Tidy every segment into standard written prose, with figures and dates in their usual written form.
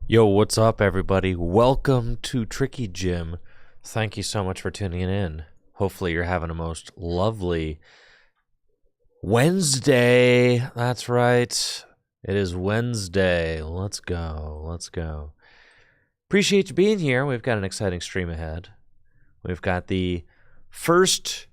Yo, what's up, everybody? Welcome to Tricky Gym. Thank you so much for tuning in. Hopefully, you're having a most lovely Wednesday. That's right. It is Wednesday. Let's go. Let's go. Appreciate you being here. We've got an exciting stream ahead. We've got the first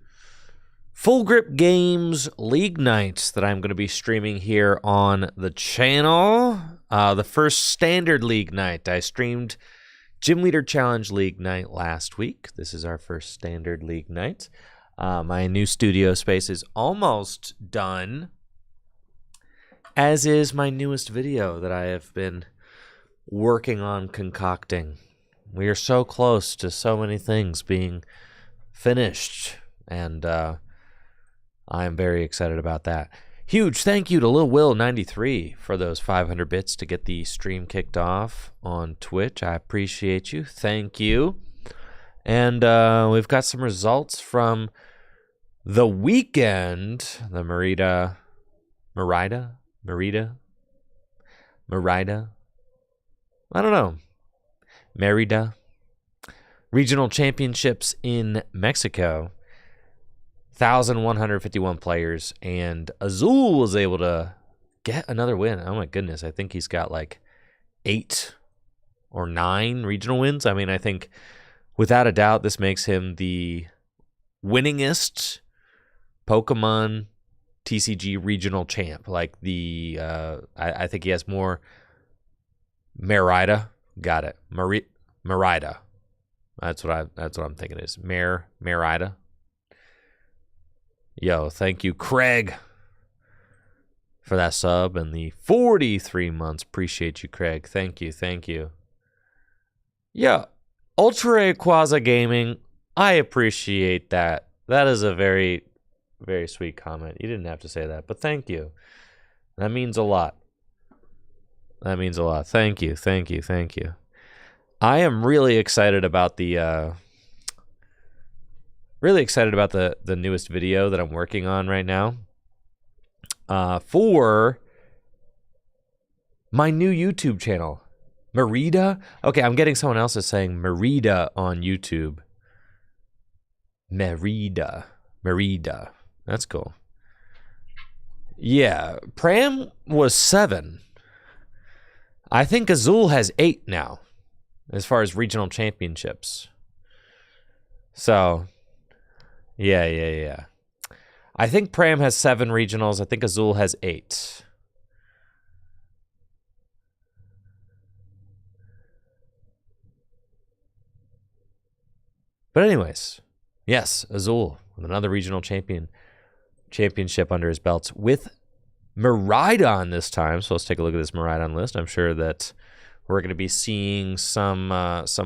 Full Grip Games League nights that I'm going to be streaming here on the channel. The first Standard League night. I streamed Gym Leader Challenge League night last week. This is our first Standard League night. My new studio space is almost done, as is my newest video that I have been working on concocting. We are so close to so many things being finished, and I am very excited about that. Huge thank you to Lil Will 93 for those 500 bits to get the stream kicked off on Twitch. I appreciate you. Thank you. And we've got some results from the weekend. The Merida. I don't know. Merida Regional Championships in Mexico. 1,151 players, and Azul was able to get another win. Oh my goodness, I think he's got like 8 or 9 regional wins. I mean, I think without a doubt this makes him the winningest Pokemon TCG regional champ. Like the I think he has more. Merida, got it. Merida. That's what I'm thinking it is. Merida. Yo, thank you, Craig, for that sub and the 43 months. Appreciate you, Craig. Thank you, thank you. Yeah, Ultra Rayquaza Gaming, I appreciate that. That is a very, very sweet comment. You didn't have to say that, but thank you. That means a lot. That means a lot. Thank you, thank you, thank you. I am really excited about the the newest video that I'm working on right now for my new YouTube channel. Merida? Okay, I'm getting someone else is saying Merida on YouTube. Merida. That's cool. Yeah, Pram was 7. I think Azul has 8 now as far as regional championships. So Yeah. I think Pram has 7 regionals. I think Azul has 8. But anyways, yes, Azul with another regional championship under his belts with Miraidon this time. So let's take a look at this Miraidon list. I'm sure that we're going to be seeing some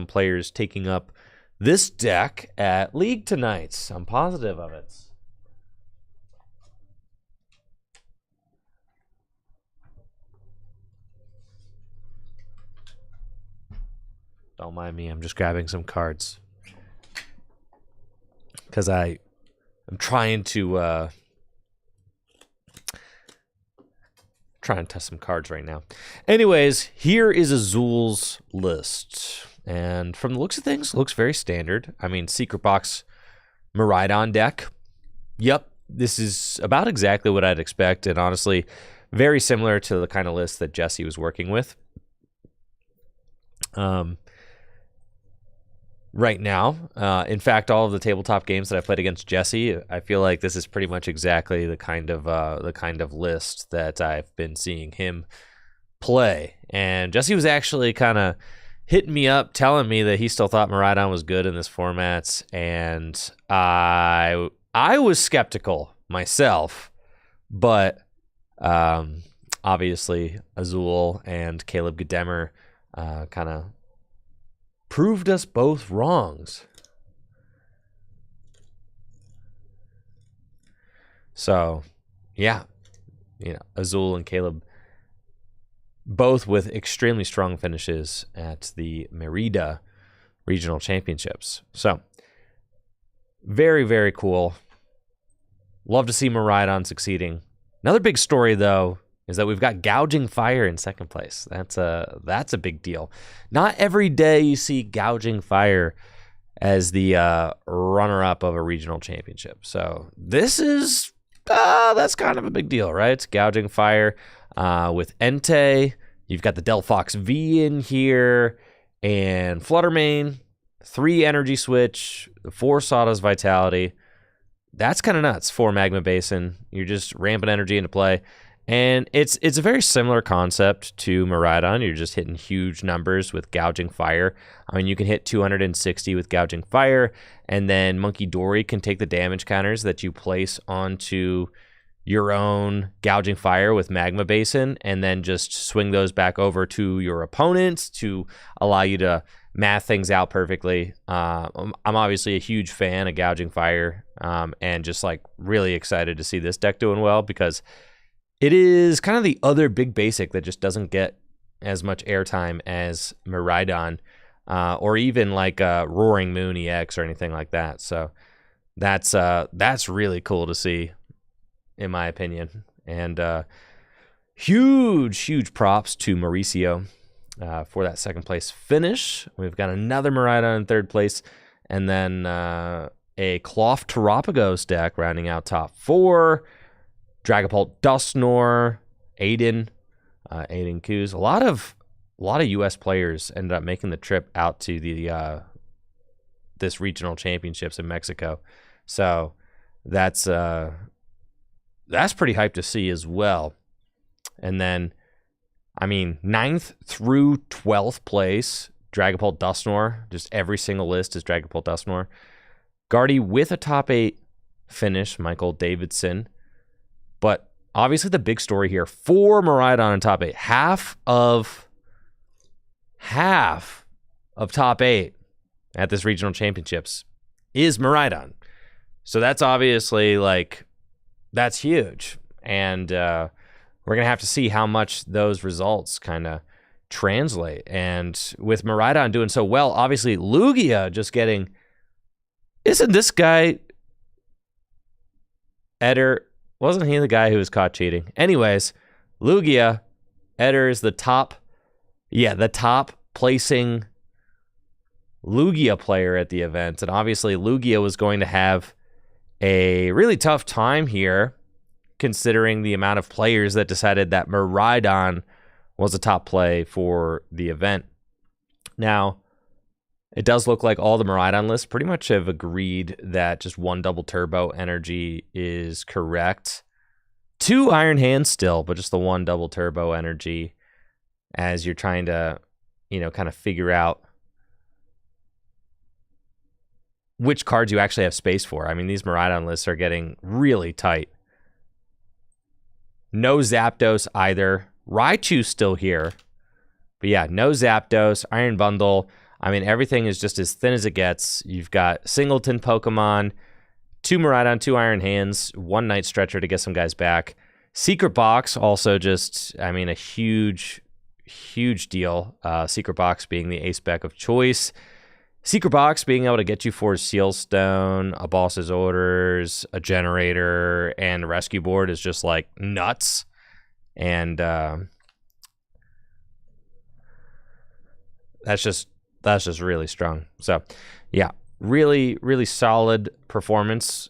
players taking up this deck at League tonight. I'm positive of it. Don't mind me. I'm just grabbing some cards because I'm trying to test some cards right now. Anyways, here is Azul's list. And from the looks of things, looks very standard. I mean, Secret Box Miraidon deck. Yep, this is about exactly what I'd expect. And honestly, very similar to the kind of list that Jesse was working with. Right now. In fact, all of the tabletop games that I played against Jesse, I feel like this is pretty much exactly the kind of list that I've been seeing him play. And Jesse was actually kind of hitting me up, telling me that he still thought Miraidon was good in this format, and I was skeptical myself, but obviously Azul and Caleb Gedemer kind of proved us both wrongs. So, yeah, Azul and Caleb both with extremely strong finishes at the Merida Regional Championships. So, very, very cool. Love to see Miraidon succeeding. Another big story, though, is that we've got Gouging Fire in second place. That's a big deal. Not every day you see Gouging Fire as the runner-up of a regional championship. So this is that's kind of a big deal, right? It's Gouging Fire with Entei. You've got the Delphox V in here and Fluttermane, 3 Energy Switch, 4 Sawdust Vitality. That's kind of nuts. 4 Magma Basin. You're just ramping energy into play. And it's a very similar concept to Miraidon. You're just hitting huge numbers with Gouging Fire. I mean, you can hit 260 with Gouging Fire, and then Monkey Dory can take the damage counters that you place onto your own Gouging Fire with Magma Basin, and then just swing those back over to your opponents to allow you to math things out perfectly. I'm obviously a huge fan of Gouging Fire, and just like really excited to see this deck doing well, because it is kind of the other big basic that just doesn't get as much airtime as Miraidon, or even like Roaring Moon EX or anything like that. So that's really cool to see, in my opinion. And huge props to Mauricio for that second place finish. We've got another Miraidon in third place, and then a Cloth Terapagos deck rounding out top 4. Dragapult Dusknoir, Aiden Kuz. A lot of U.S. players ended up making the trip out to the this regional championships in Mexico, so that's pretty hyped to see as well. And then, I mean, 9th through 12th place, Dragapult Dusknoir. Just every single list is Dragapult Dusknoir. Guardy with a top 8 finish, Michael Davidson. But obviously the big story here for Miraidon in top 8, half of top 8 at this regional championships is Miraidon. So that's obviously that's huge. And we're going to have to see how much those results kind of translate. And with Miraidon doing so well, obviously Lugia just getting, isn't this guy Eder? Wasn't he the guy who was caught cheating? Anyways, Lugia, Eder is the top placing Lugia player at the event. And obviously Lugia was going to have a really tough time here, considering the amount of players that decided that Miraidon was a top play for the event. Now, it does look like all the Miraidon lists pretty much have agreed that just 1 double turbo energy is correct. 2 Iron Hands still, but just the 1 double turbo energy, as you're trying to, kind of figure out which cards you actually have space for. I mean, these Miraidon lists are getting really tight. No Zapdos either. Raichu's still here. But yeah, no Zapdos, Iron Bundle. I mean, everything is just as thin as it gets. You've got singleton Pokemon, 2 Miraidon, 2 Iron Hands, 1 Night Stretcher to get some guys back. Secret Box also just, I mean, a huge deal. Secret Box being the ace spec of choice. Secret Box being able to get you 4 Seal Stone, a Boss's Orders, a Generator, and a Rescue Board is just like nuts. And that's just really strong. So, yeah, really solid performance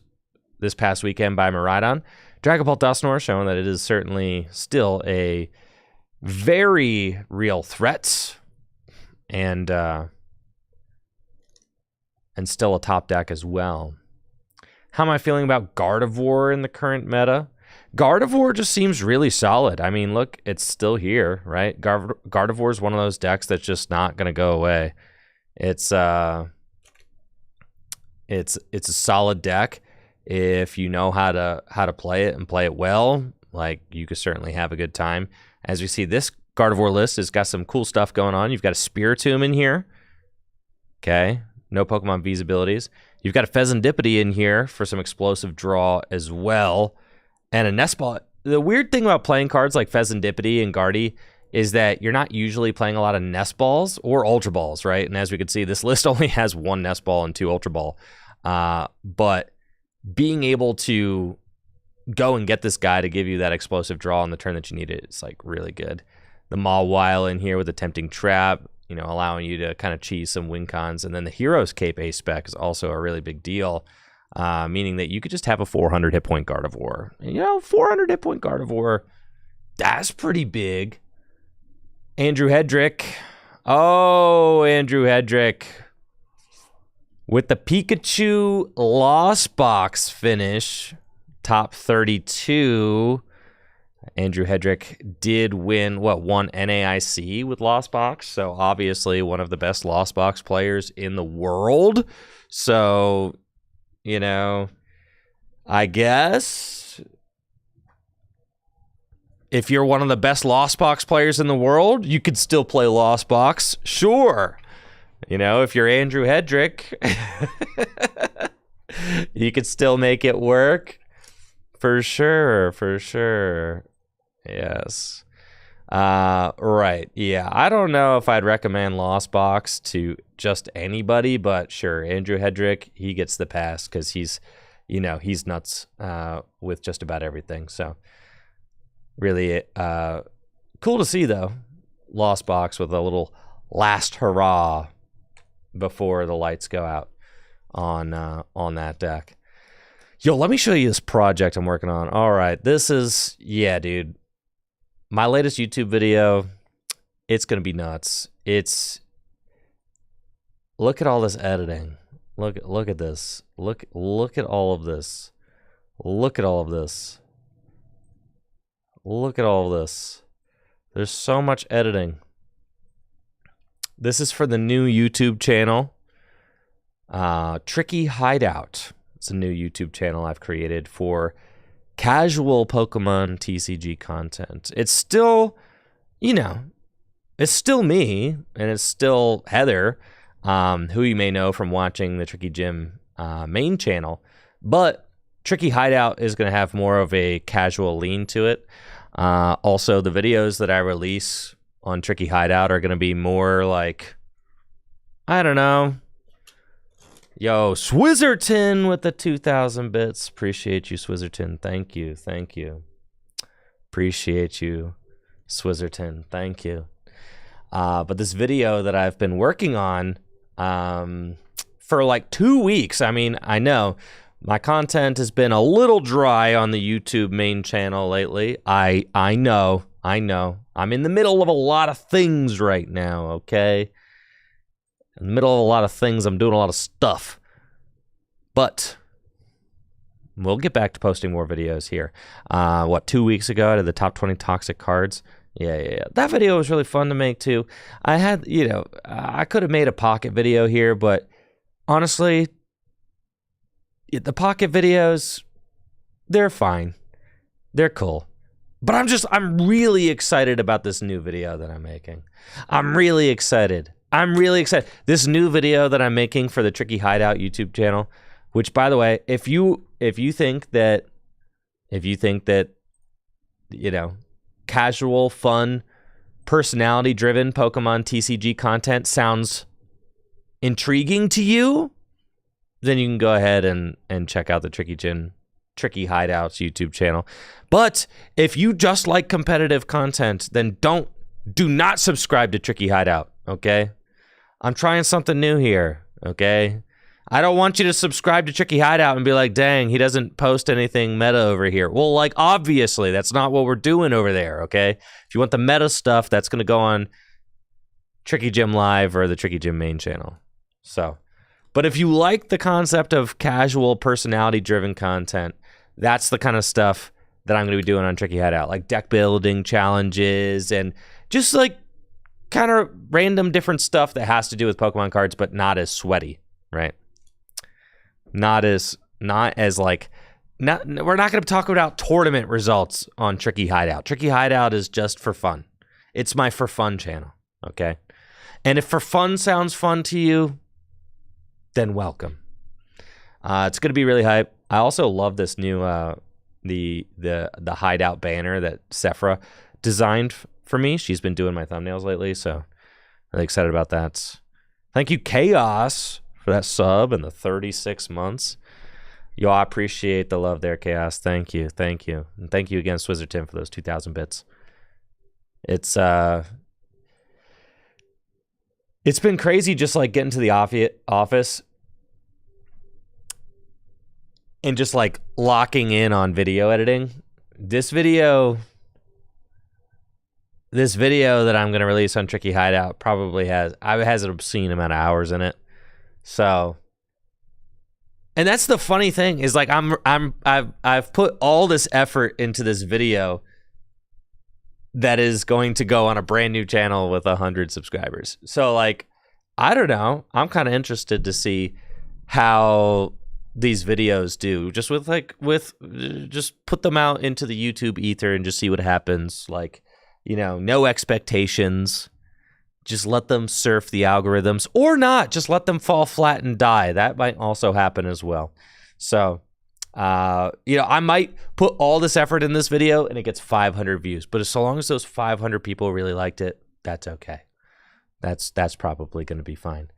this past weekend by Miraidon. Dragapult Dusknoir showing that it is certainly still a very real threat, and still a top deck as well. How am I feeling about Gardevoir in the current meta? Gardevoir just seems really solid. I mean, look, it's still here, right? Gardevoir is one of those decks that's just not going to go away. It's a solid deck. If you know how to play it and play it well, like, you could certainly have a good time. As we see, this Gardevoir list has got some cool stuff going on. You've got a Spiritomb in here. Okay, no Pokemon V's abilities. You've got a Fezandipity in here for some explosive draw as well. And a Nest Ball. The weird thing about playing cards like Fezandipity and Guardy is that you're not usually playing a lot of Nest Balls or Ultra Balls, right? And as we can see, this list only has 1 Nest Ball and 2 Ultra Ball. But being able to go and get this guy to give you that explosive draw on the turn that you need it. It's like really good. The Mawile in here with a tempting trap, you know, allowing you to kind of cheese some win cons. And then the Hero's Cape A spec is also a really big deal, meaning that you could just have a 400 hit point Gardevoir. And, you know, 400 hit point Gardevoir, that's pretty big. Andrew Hedrick. Oh, Andrew Hedrick. With the Pikachu Lost Box finish, top 32, Andrew Hedrick did win, one NAIC with Lost Box, so obviously one of the best Lost Box players in the world. So, you know, I guess if you're one of the best Lost Box players in the world, you could still play Lost Box, sure. You know, if you're Andrew Hedrick, you could still make it work. For sure, for sure. Yes. Right. Yeah. I don't know if I'd recommend Lost Box to just anybody, but sure, Andrew Hedrick, he gets the pass because he's nuts with just about everything. So really cool to see, though. Lost Box with a little last hurrah before the lights go out on that deck. Yo, let me show you this project I'm working on. All right, this is, yeah, dude. My latest YouTube video, it's going to be nuts. Look at all this editing. Look at this. Look at all of this. Look at all of this. Look at all of this. There's so much editing. This is for the new YouTube channel, Tricky Hideout. It's a new YouTube channel I've created for casual Pokemon TCG content. It's still, you know, it's still me, and it's still Heather, who you may know from watching the Tricky Gym main channel. But Tricky Hideout is going to have more of a casual lean to it. Also, the videos that I release on Tricky Hideout are going to be more like, I don't know. Yo, Swizzerton with the 2,000 bits. Appreciate you, Swizzerton. Thank you. Thank you. Appreciate you, Swizzerton. Thank you. But this video that I've been working on for like 2 weeks. I mean, I know my content has been a little dry on the YouTube main channel lately. I know. I'm in the middle of a lot of things right now, okay? In the middle of a lot of things, I'm doing a lot of stuff. But we'll get back to posting more videos here. 2 weeks ago, I did the top 20 toxic cards. Yeah. That video was really fun to make, too. I had, I could have made a pocket video here, but honestly, the pocket videos, they're fine. They're cool. But I'm really excited about this new video that I'm making. I'm really excited. This new video that I'm making for the Tricky Hideout YouTube channel, which, by the way, if you think that casual, fun, personality-driven Pokemon TCG content sounds intriguing to you, then you can go ahead and check out the Tricky Hideouts YouTube channel. But if you just like competitive content, then do not subscribe to Tricky Hideout, okay? I'm trying something new here, okay? I don't want you to subscribe to Tricky Hideout and be like, dang, he doesn't post anything meta over here. Well, like, obviously, that's not what we're doing over there, okay? If you want the meta stuff, that's going to go on Tricky Gym Live or the Tricky Gym main channel. So, but if you like the concept of casual, personality-driven content, that's the kind of stuff that I'm going to be doing on Tricky Hideout, like deck building challenges and just like kind of random different stuff that has to do with Pokemon cards, but not as sweaty, right? We're not going to talk about tournament results on Tricky Hideout. Tricky Hideout is just for fun. It's my for fun channel, okay? And if for fun sounds fun to you, then welcome. It's going to be really hype. I also love this new the Hideout banner that Sephra designed for me. She's been doing my thumbnails lately, so really excited about that. Thank you, Chaos, for that sub and the 36 months. Yo, I appreciate the love there, Chaos. Thank you. And thank you again, Swizzard Tim, for those 2,000 bits. It's been crazy just like getting to the office and just like locking in on video editing. This video that I'm going to release on Tricky Hideout probably has an obscene amount of hours in it. So, and that's the funny thing is like I've put all this effort into this video that is going to go on a brand new channel with 100 subscribers. So like, I don't know. I'm kind of interested to see how these videos do. Just just put them out into the YouTube ether and just see what happens. Like, you know, no expectations. Just let them surf the algorithms or not. Just let them fall flat and die. That might also happen as well. So, you know, I might put all this effort in this video and it gets 500 views. But so long as those 500 people really liked it, that's okay. That's probably going to be fine.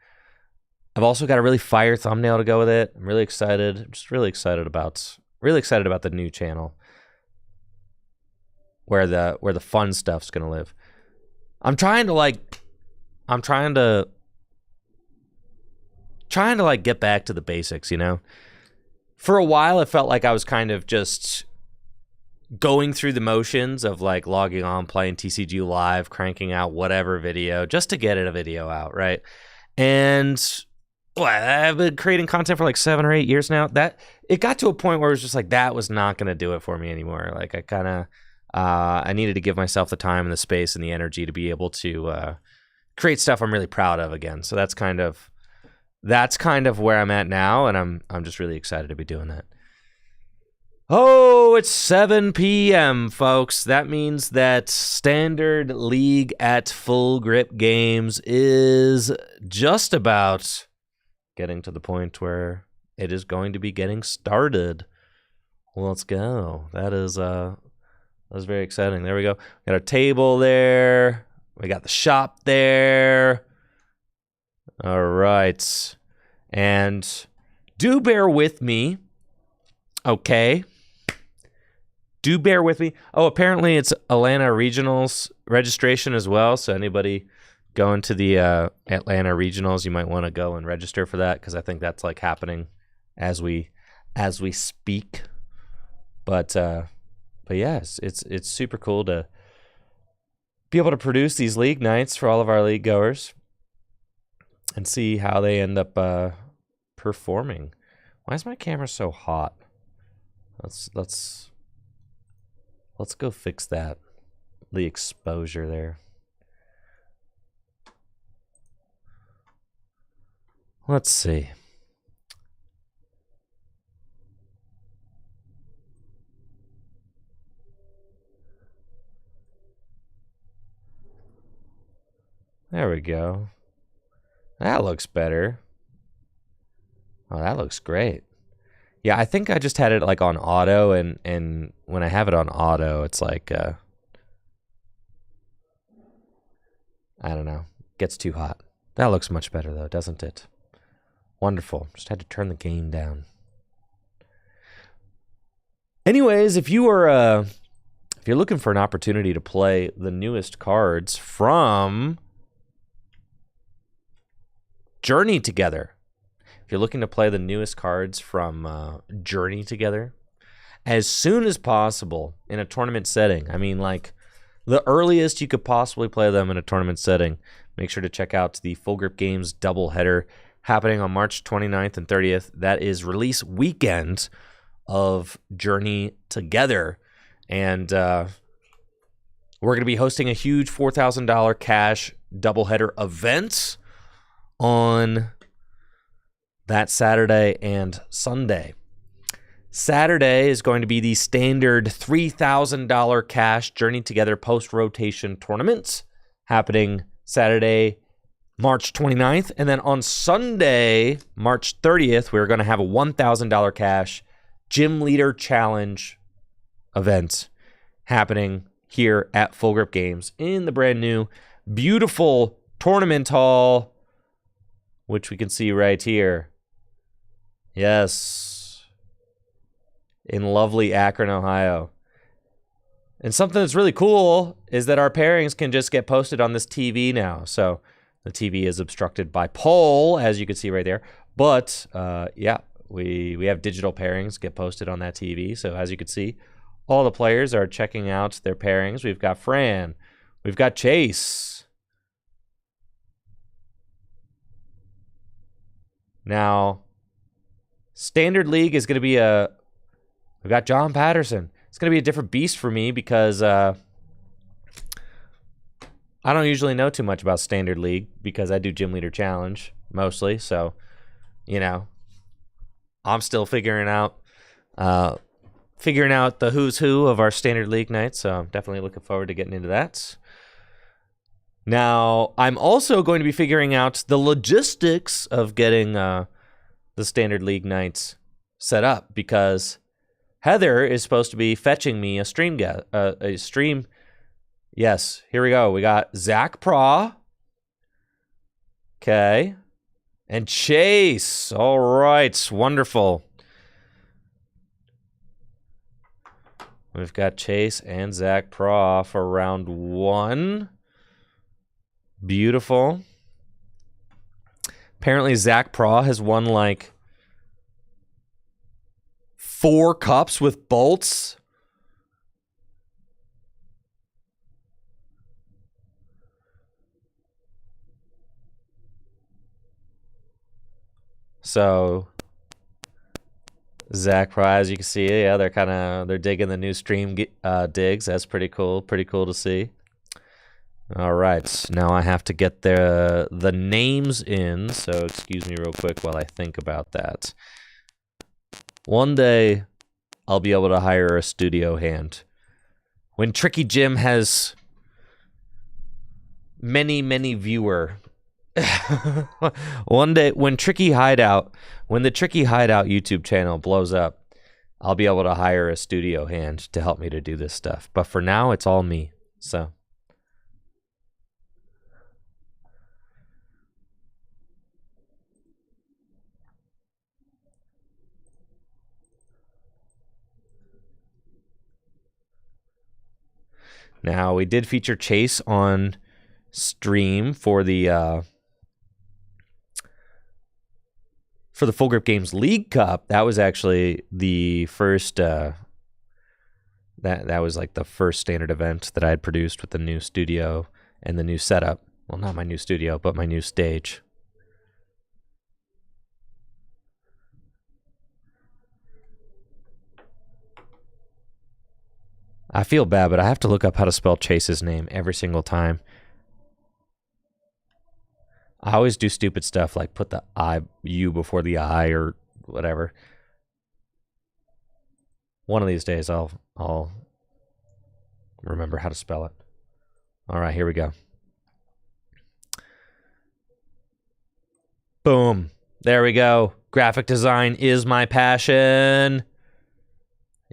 I've also got a really fire thumbnail to go with it. I'm really excited. I'm just really excited about the new channel where the fun stuff's going to live. I'm trying to get back to the basics, you know? For a while, it felt like I was kind of just going through the motions of like logging on, playing TCG Live, cranking out whatever video just to get a video out, right? And I've been creating content for like 7 or 8 years now. That it got to a point where it was just like that was not going to do it for me anymore. Like I kind of I needed to give myself the time and the space and the energy to be able to create stuff I'm really proud of again. So that's kind of where I'm at now, and I'm just really excited to be doing that. Oh, it's 7 p.m., folks. That means that Standard League at Full Grip Games is just about getting to the point where it is going to be getting started. Well, let's go. That was very exciting. There we go. Got our table there. We got the shop there. All right. And do bear with me. Okay. Do bear with me. Oh, apparently it's Atlanta Regionals registration as well. So anybody going to the Atlanta Regionals, you might want to go and register for that because I think that's like happening as we speak. But yes, it's super cool to be able to produce these league nights for all of our league goers and see how they end up performing. Why is my camera so hot? Let's go fix that. The exposure there. Let's see. There we go. That looks better. Oh, that looks great. Yeah, I think I just had it like on auto, and when I have it on auto, it's like I don't know, gets too hot. That looks much better though, doesn't it? Wonderful. Just had to turn the gain down. Anyways, if you're looking for an opportunity to play the newest cards from Journey Together, if you're looking to play the newest cards from Journey Together as soon as possible in a tournament setting, I mean, like the earliest you could possibly play them in a tournament setting, make sure to check out the Full Grip Games doubleheader happening on March 29th and 30th. That is release weekend of Journey Together. And we're going to be hosting a huge $4,000 cash doubleheader event on that Saturday and Sunday. Saturday is going to be the standard $3,000 cash Journey Together post-rotation tournament happening Saturday, March 29th. And then on Sunday, March 30th, we're going to have a $1,000 cash Gym Leader Challenge event happening here at Full Grip Games in the brand new, beautiful tournament hall, which we can see right here. Yes. in lovely Akron, Ohio. And something that's really cool is that our pairings can just get posted on this TV now. So the TV is obstructed by pole, as you can see right there. But yeah, we have digital pairings get posted on that TV. So as you can see, all the players are checking out their pairings. We've got Fran. We've got Chase. Now, Standard League is going to be we've got John Patterson. It's going to be a different beast for me because I don't usually know too much about Standard League because I do Gym Leader Challenge mostly. So, you know, I'm still figuring out the who's who of our Standard League nights. So I'm definitely looking forward to getting into that. Now, I'm also going to be figuring out the logistics of getting the Standard League nights set up because Heather is supposed to be fetching me a stream. Yes, here we go. We got Zach Pra. Okay. And Chase. All right. Wonderful. We've got Chase and Zach Pra for round 1. Beautiful. Apparently, Zach Pra has won like 4 cups with bolts. So Zach Pra, as you can see, yeah, they're digging the new stream digs. That's pretty cool. Pretty cool to see. All right, now I have to get the names in. So excuse me real quick while I think about that. One day, I'll be able to hire a studio hand. When Tricky Jim has many viewer. One day, when the Tricky Hideout YouTube channel blows up, I'll be able to hire a studio hand to help me to do this stuff. But for now, it's all me. So. Now, we did feature Chase on stream for the Full Grip Games League Cup. That was actually the first that was like the first standard event that I had produced with the new studio and the new setup. Well, not my new studio, but my new stage. I feel bad, but I have to look up how to spell Chase's name every single time. I always do stupid stuff like put the U before the I or whatever. One of these days I'll remember how to spell it. All right, here we go. Boom. There we go. Graphic design is my passion.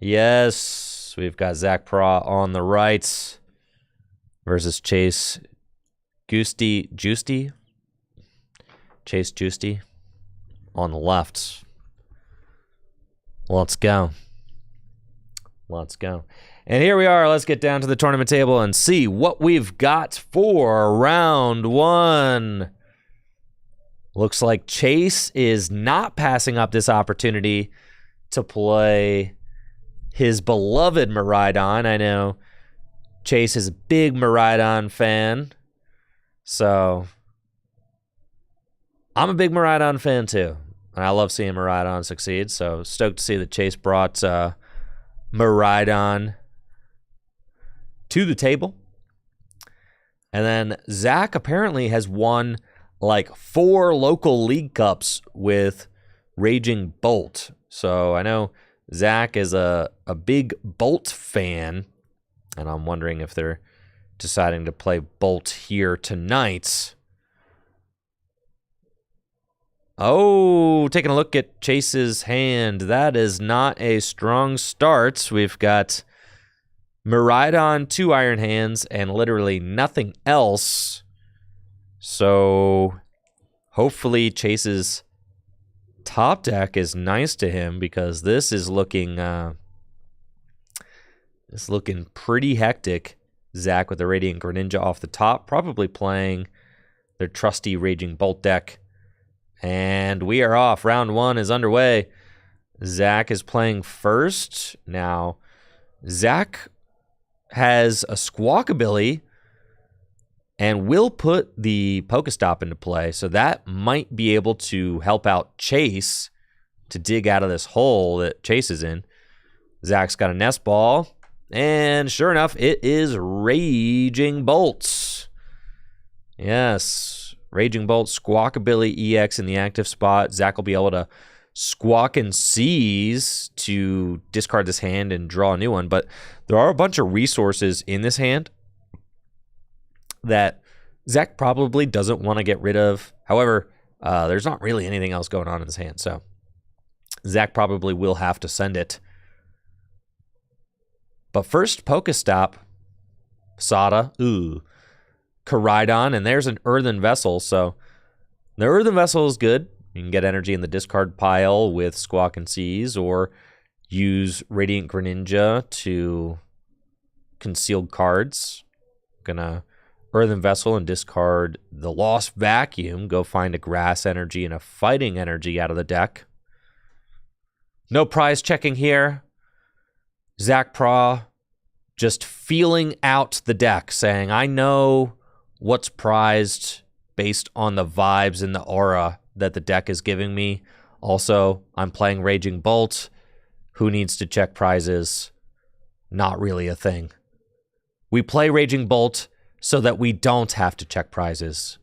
Yes. We've got Zach Pra on the right versus Chase Juicy on the left. Let's go. Let's go. And here we are. Let's get down to the tournament table and see what we've got for round 1. Looks like Chase is not passing up this opportunity to play his beloved Miraidon. I know Chase is a big Miraidon fan. So I'm a big Miraidon fan too. And I love seeing Miraidon succeed. So stoked to see that Chase brought Miraidon to the table. And then Zach apparently has won like 4 local league cups with Raging Bolt. So I know Zach is a big Bolt fan, and I'm wondering if they're deciding to play Bolt here tonight. Oh, taking a look at Chase's hand. That is not a strong start. We've got Miraidon, 2 Iron Hands, and literally nothing else. So hopefully Chase's top deck is nice to him because this is looking It's looking pretty hectic. Zach with the Radiant Greninja off the top, probably playing their trusty Raging Bolt deck. And we are off. Round 1 is underway. Zach is playing first. Now, Zach has a Squawkabilly and will put the Pokestop into play, so that might be able to help out Chase to dig out of this hole that Chase is in. Zach's got a Nest Ball, and sure enough, it is Raging Bolts. Yes, Raging Bolt, Squawkabilly EX in the active spot. Zach will be able to Squawk and Seize to discard this hand and draw a new one, but there are a bunch of resources in this hand that Zach probably doesn't want to get rid of. However, there's not really anything else going on in this hand, so Zach probably will have to send it. But first, Pokestop, Sada, Koraidon, and there's an Earthen Vessel, so the Earthen Vessel is good. You can get energy in the discard pile with Squawk and Seize, or use Radiant Greninja to concealed cards. Gonna Earthen Vessel and discard the Lost Vacuum. Go find a Grass Energy and a Fighting Energy out of the deck. No prize checking here. Zach Pra just feeling out the deck, saying, I know what's prized based on the vibes and the aura that the deck is giving me. Also, I'm playing Raging Bolt. Who needs to check prizes? Not really a thing. We play Raging Bolt so that we don't have to check prizes.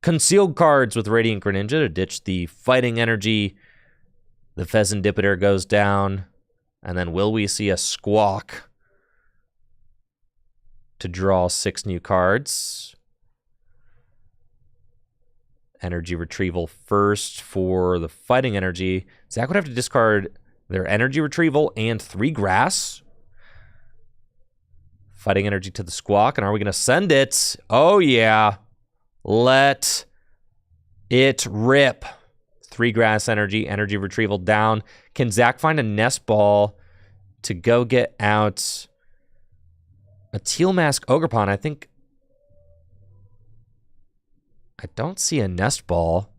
Concealed cards with Radiant Greninja to ditch the Fighting Energy. The Fezandipiter goes down. And then will we see a Squawk to draw 6 new cards? Energy Retrieval first for the Fighting Energy. Zach would have to discard their Energy Retrieval and 3 Grass. Fighting Energy to the Squawk. And are we going to send it? Oh, yeah. Let it rip. 3 Grass Energy. Energy Retrieval down. Can Zach find a Nest Ball to go get out a Teal Mask Ogerpon? I don't see a Nest Ball.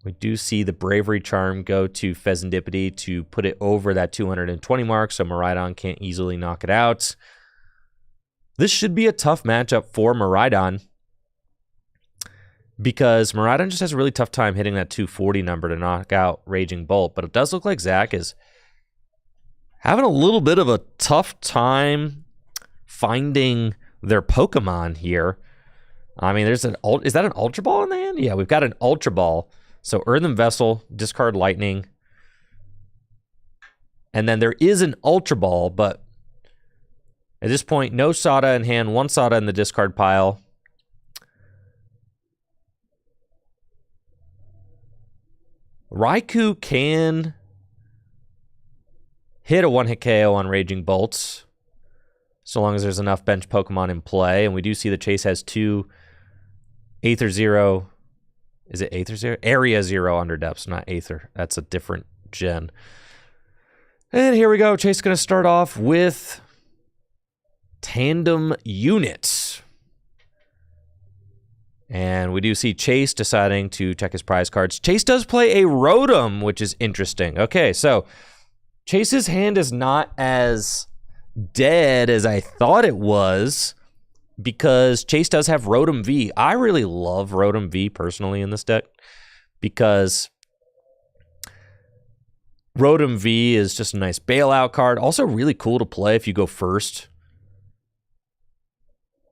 We do see the Bravery Charm go to Fezandipity to put it over that 220 mark, so Miraidon can't easily knock it out. This should be a tough matchup for Miraidon, because Miraidon just has a really tough time hitting that 240 number to knock out Raging Bolt. But it does look like Zach is having a little bit of a tough time finding their Pokemon here. I mean, is that an Ultra Ball in the hand? Yeah, we've got an Ultra Ball. So Earthen Vessel, discard Lightning. And then there is an Ultra Ball, but at this point, no Sada in hand, 1 Sada in the discard pile. Raikou can hit a 1-hit KO on Raging Bolts, so long as there's enough bench Pokemon in play. And we do see that Chase has 2 Aether Zero. Is it Aether Zero? Area Zero Underdepths, not Aether. That's a different gen. And here we go. Chase is going to start off with Tandem Units. And we do see Chase deciding to check his prize cards. Chase does play a Rotom, which is interesting. Okay, so Chase's hand is not as dead as I thought it was, because Chase does have Rotom V. I really love Rotom V personally in this deck, because Rotom V is just a nice bailout card. Also really cool to play if you go first.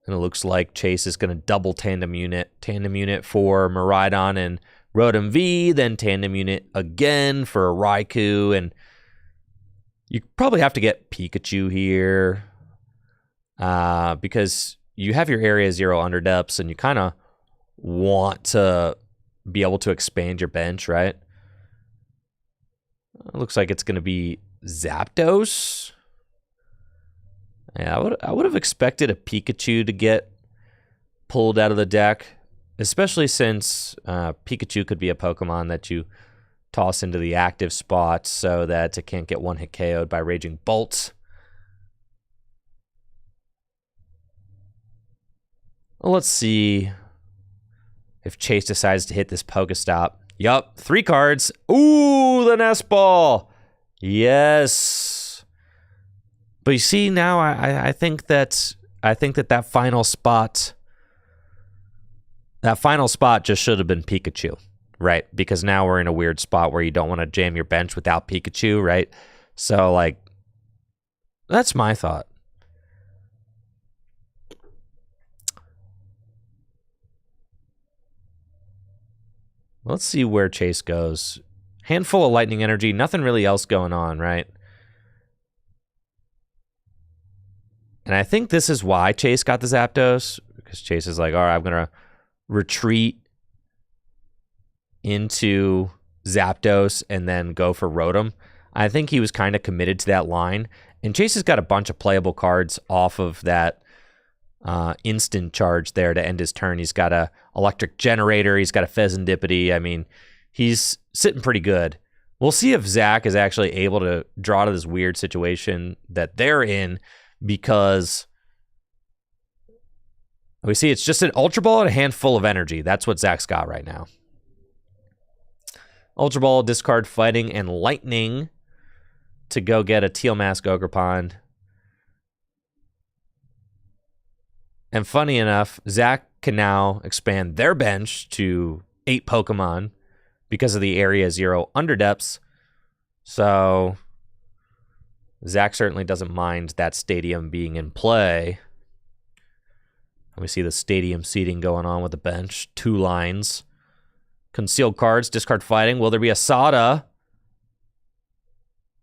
And it looks like Chase is going to double Tandem Unit. Tandem Unit for Miraidon and Rotom V, then Tandem Unit again for a Raikou. And you probably have to get Pikachu here, because you have your Area Zero Underdepths, and you kind of want to be able to expand your bench, right? It looks like it's going to be Zapdos. Yeah, I would have expected a Pikachu to get pulled out of the deck, especially since Pikachu could be a Pokemon that you toss into the active spot so that it can't get one-hit KO'd by Raging Bolt. Well, let's see if Chase decides to hit this Pokestop. Yup, 3 cards. Ooh, the Nest Ball. Yes. But you see now, I think that final spot just should have been Pikachu, right? Because now we're in a weird spot where you don't want to jam your bench without Pikachu, right? So, like, that's my thought. Let's see where Chase goes. Handful of lightning energy, nothing really else going on, right? And I think this is why Chase got the Zapdos, because Chase is like, all right, I'm going to retreat into Zapdos and then go for Rotom. I think he was kind of committed to that line. And Chase has got a bunch of playable cards off of that instant charge there to end his turn. He's got a Electric Generator. He's got a Pheasantipity. I mean, he's sitting pretty good. We'll see if Zach is actually able to draw to this weird situation that they're in, because we see it's just an Ultra Ball and a handful of energy. That's what Zach's got right now. Ultra Ball, discard Fighting and Lightning to go get a Teal Mask Ogerpon. And funny enough, Zach can now expand their bench to 8 Pokemon because of the Area 0 Underdepths. So Zach certainly doesn't mind that stadium being in play. And we see the stadium seating going on with the bench. 2 lines. Concealed cards, discard Fighting. Will there be a Sada?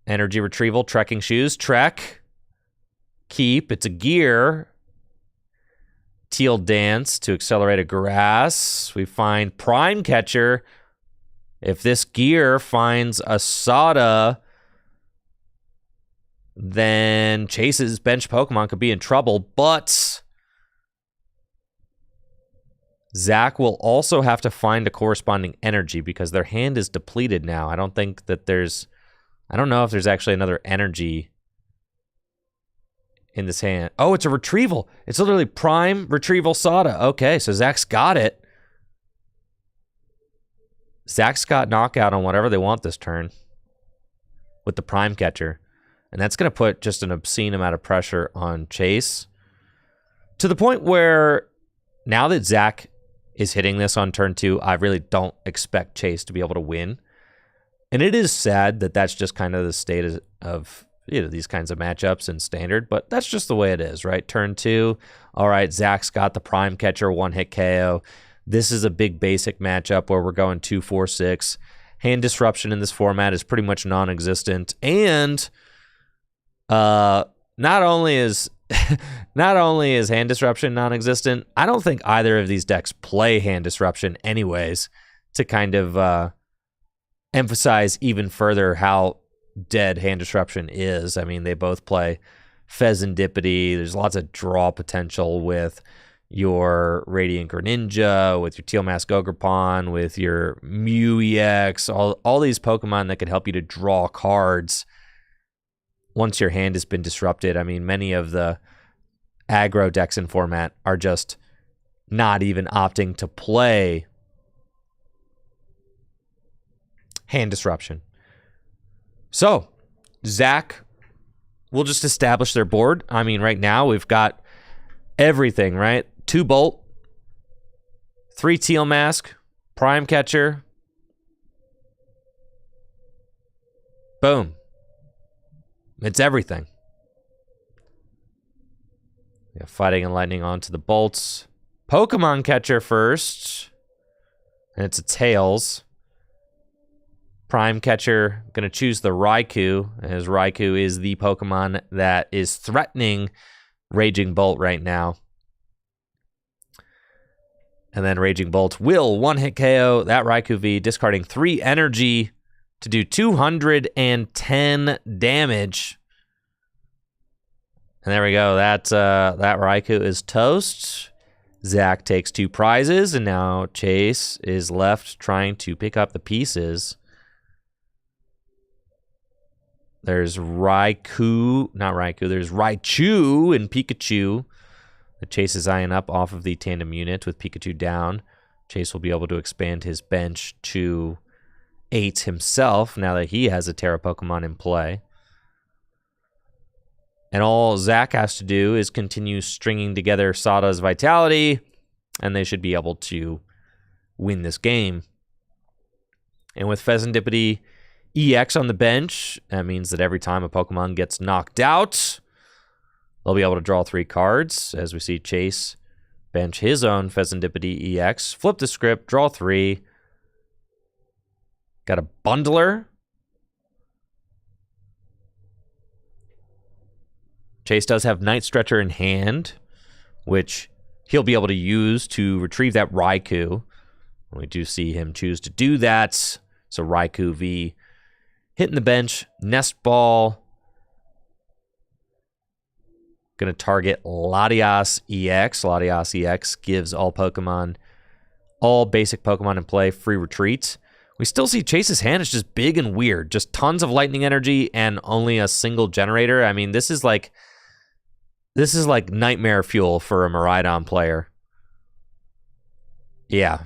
Energy Retrieval, Trekking Shoes. Trek. Keep. It's a Gear. Teal Dance to accelerate a Grass. We find Prime Catcher. If this Gear finds a Sada, then Chase's bench Pokemon could be in trouble, but Zach will also have to find a corresponding energy because their hand is depleted now. I don't know if there's actually another energy in this hand. Oh, it's a retrieval. It's literally Prime Retrieval Sada. Okay, so Zach's got it. Zach's got knockout on whatever they want this turn with the Prime Catcher. And that's going to put just an obscene amount of pressure on Chase, to the point where now that Zach is hitting this on turn 2, I really don't expect Chase to be able to win. And it is sad that that's just kind of the state of these kinds of matchups in Standard, but that's just the way it is, right? Turn 2, all right, Zach's got the Prime Catcher, 1-hit KO. This is a big basic matchup where we're going 2-4-6. Hand disruption in this format is pretty much non-existent, and not only is hand disruption non-existent, I don't think either of these decks play hand disruption anyways, to kind of emphasize even further how dead hand disruption is. I mean, they both play Pheasantipity. There's lots of draw potential with your Radiant Greninja, with your Teal Mask Ogerpon, with your Mew EX, all these Pokemon that could help you to draw cards once your hand has been disrupted. I mean, many of the aggro decks in format are just not even opting to play hand disruption. So, Zach will just establish their board. I mean, right now we've got everything, right? 2 Bolt, 3 Teal Mask, Prime Catcher. Boom. It's everything. Yeah, Fighting and Lightning onto the Bolts. Pokemon Catcher first. And it's a Tails. Prime Catcher, going to choose the Raikou, as Raikou is the Pokemon that is threatening Raging Bolt right now. And then Raging Bolt will 1-hit KO that Raikou V, discarding 3 energy to do 210 damage. And there we go. That Raikou is toast. Zach takes 2 prizes, and now Chase is left trying to pick up the pieces. There's Raikou, not Raikou, there's Raichu and Pikachu. The Chase is eyeing up off of the tandem unit with Pikachu down. Chase will be able to expand his bench to 8 himself now that he has a Terra Pokemon in play. And all Zach has to do is continue stringing together Sada's Vitality, and they should be able to win this game. And with Pheasantipity EX on the bench, that means that every time a Pokemon gets knocked out, they'll be able to draw 3 cards. As we see Chase bench his own Pheasantipity EX, flip the script, draw 3. Got a Bundler. Chase does have Night Stretcher in hand, which he'll be able to use to retrieve that Raikou. We do see him choose to do that. So Raikou V hitting the bench, Nest Ball. Going to target Latias EX. Latias EX gives all basic Pokemon in play free retreats. We still see Chase's hand is just big and weird. Just tons of lightning energy and only a single generator. I mean, this is like nightmare fuel for a Miraidon player. Yeah.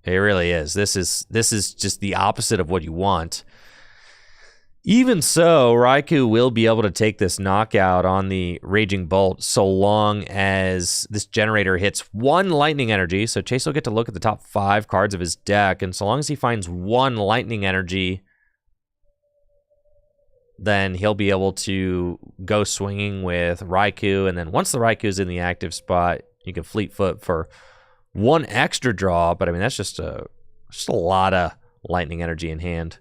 It really is. This is just the opposite of what you want. Even so, Raikou will be able to take this knockout on the Raging Bolt so long as this generator hits 1 lightning energy. So Chase will get to look at the top 5 cards of his deck, and so long as he finds 1 lightning energy, then he'll be able to go swinging with Raikou. And then once the Raikou's in the active spot, you can Fleet Foot for 1 extra draw. But I mean, that's just a lot of lightning energy in hand.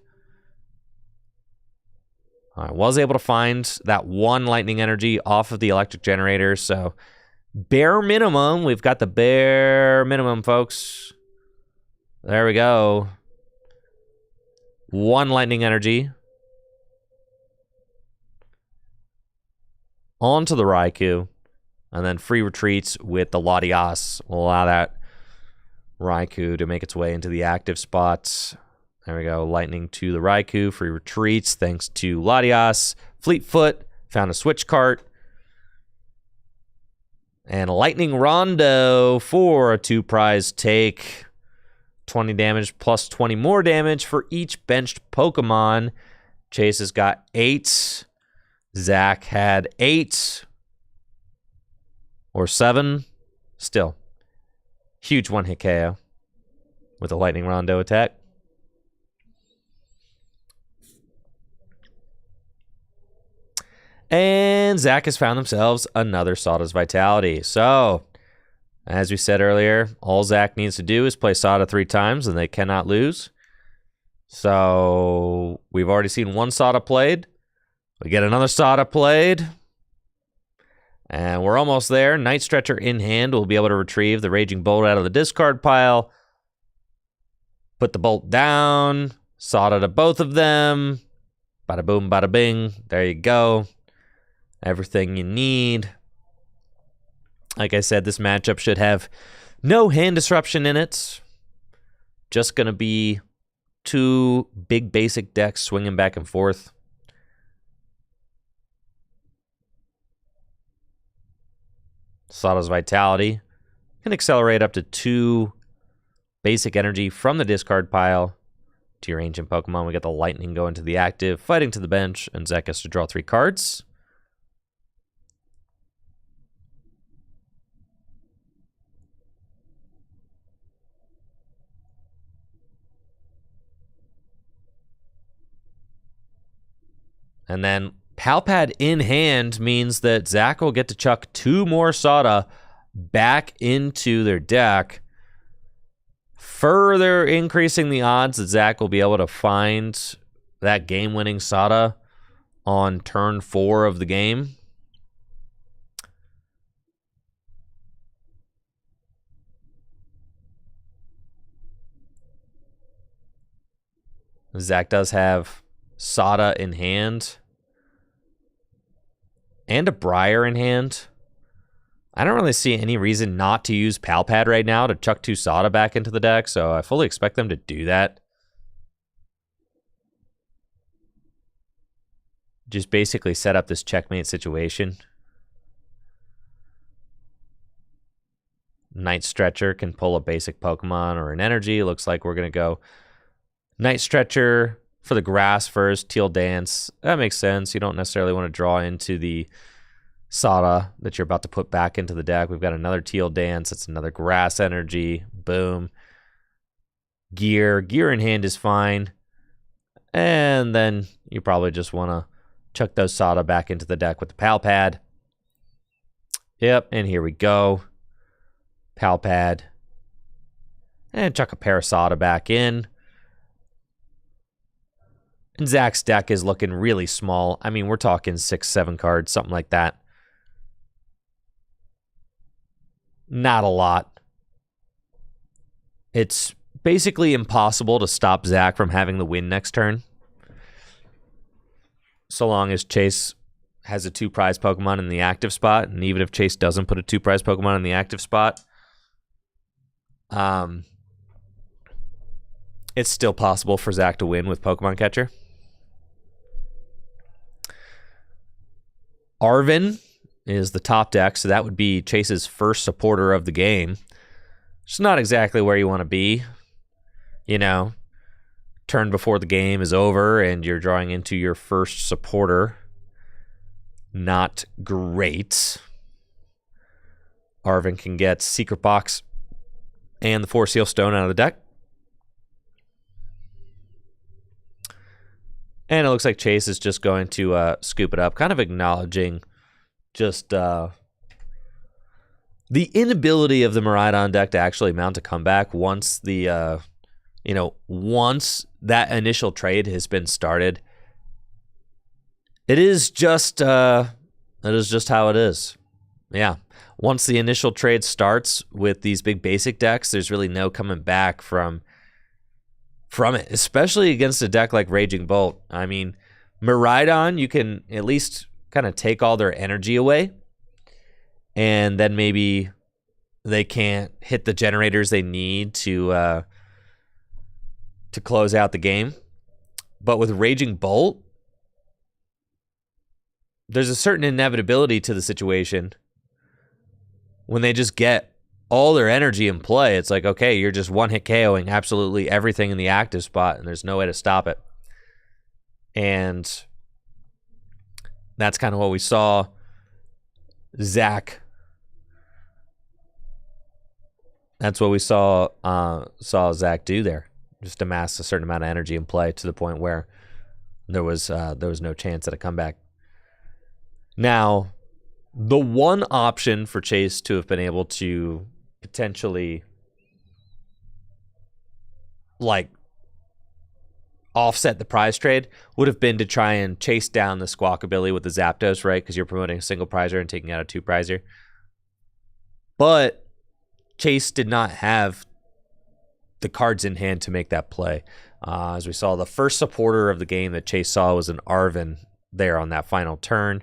I was able to find that 1 lightning energy off of the electric generator. So bare minimum, we've got the bare minimum, folks. There we go. 1 lightning energy. Onto the Raikou. And then free retreats with the Latias will allow that Raikou to make its way into the active spots. There we go. Lightning to the Raikou. Free retreats thanks to Latias. Fleet Foot. Found a switch cart. And Lightning Rondo for a 2-prize take. 20 damage plus 20 more damage for each benched Pokemon. Chase has got 8. Zach had 8. Or 7. Still. Huge 1-hit KO. With a Lightning Rondo attack. And Zach has found themselves another Sada's Vitality. So, as we said earlier, all Zach needs to do is play Sada 3 times and they cannot lose. So, we've already seen 1 Sada played. We get another Sada played. And we're almost there. Night Stretcher in hand. We'll be able to retrieve the Raging Bolt out of the discard pile. Put the Bolt down. Sada to both of them. Bada boom, bada bing. There you go. Everything you need. Like I said, this matchup should have no hand disruption in it. Just going to be 2 big basic decks swinging back and forth. Sada's Vitality can accelerate up to 2 basic energy from the discard pile to your ancient Pokemon. We got the Lightning going to the active, fighting to the bench, and Zach has to draw 3 cards. And then Palpad in hand means that Zach will get to chuck 2 more Sada back into their deck, further increasing the odds that Zach will be able to find that game-winning Sada on turn 4 of the game. Zach does have Sada in hand and a Briar in hand. I don't really see any reason not to use Palpad right now to chuck 2 Sada back into the deck, so I fully expect them to do that. just basically set up this checkmate situation. Night Stretcher can pull a basic Pokemon or an energy. Looks like we're going to go Night Stretcher for the grass first, Teal Dance. That makes sense. You don't necessarily want to draw into the Sada that you're about to put back into the deck. We've got another Teal Dance. It's another grass energy. Boom. Gear. Gear in hand is fine. And then you probably just want to chuck those Sada back into the deck with the Pal Pad. Yep, and here we go. Pal Pad. And chuck a pair of Sada back in. And Zach's deck is looking really small. I mean, we're talking 6-7 cards, something like that. Not a lot. It's basically impossible to stop Zach from having the win next turn. So long as Chase has a 2-prize Pokemon in the active spot, and even if Chase doesn't put a 2-prize Pokemon in the active spot, it's still possible for Zach to win with Pokemon Catcher. Arven is the top deck, so that would be Chase's first supporter of the game. It's not exactly where you want to be. You know, turn before the game is over and you're drawing into your first supporter. Not great. Arven can get Secret Box and the 4 Seal Stone out of the deck. And it looks like Chase is just going to scoop it up, kind of acknowledging just the inability of the Miraidon deck to actually mount a comeback once the once that initial trade has been started. It is just how it is. Yeah. Once the initial trade starts with these big basic decks, there's really no coming back from it, especially against a deck like Raging Bolt. I mean, Miraidon, you can at least kind of take all their energy away, and then maybe they can't hit the generators they need to close out the game. But with Raging Bolt, there's a certain inevitability to the situation. When they just get all their energy in play, it's like, okay, you're just one-hit KOing absolutely everything in the active spot, and there's no way to stop it. And that's kind of what we saw Zach. That's what we saw Zach do there. Just amass a certain amount of energy in play to the point where there was no chance at a comeback. Now, the one option for Chase to have been able to potentially offset the prize trade would have been to try and chase down the Squawkabilly with the Zapdos, right? Because you're promoting a single prizer and taking out a 2-prizer. But Chase did not have the cards in hand to make that play. As we saw, the first supporter of the game that Chase saw was an Arven there on that final turn.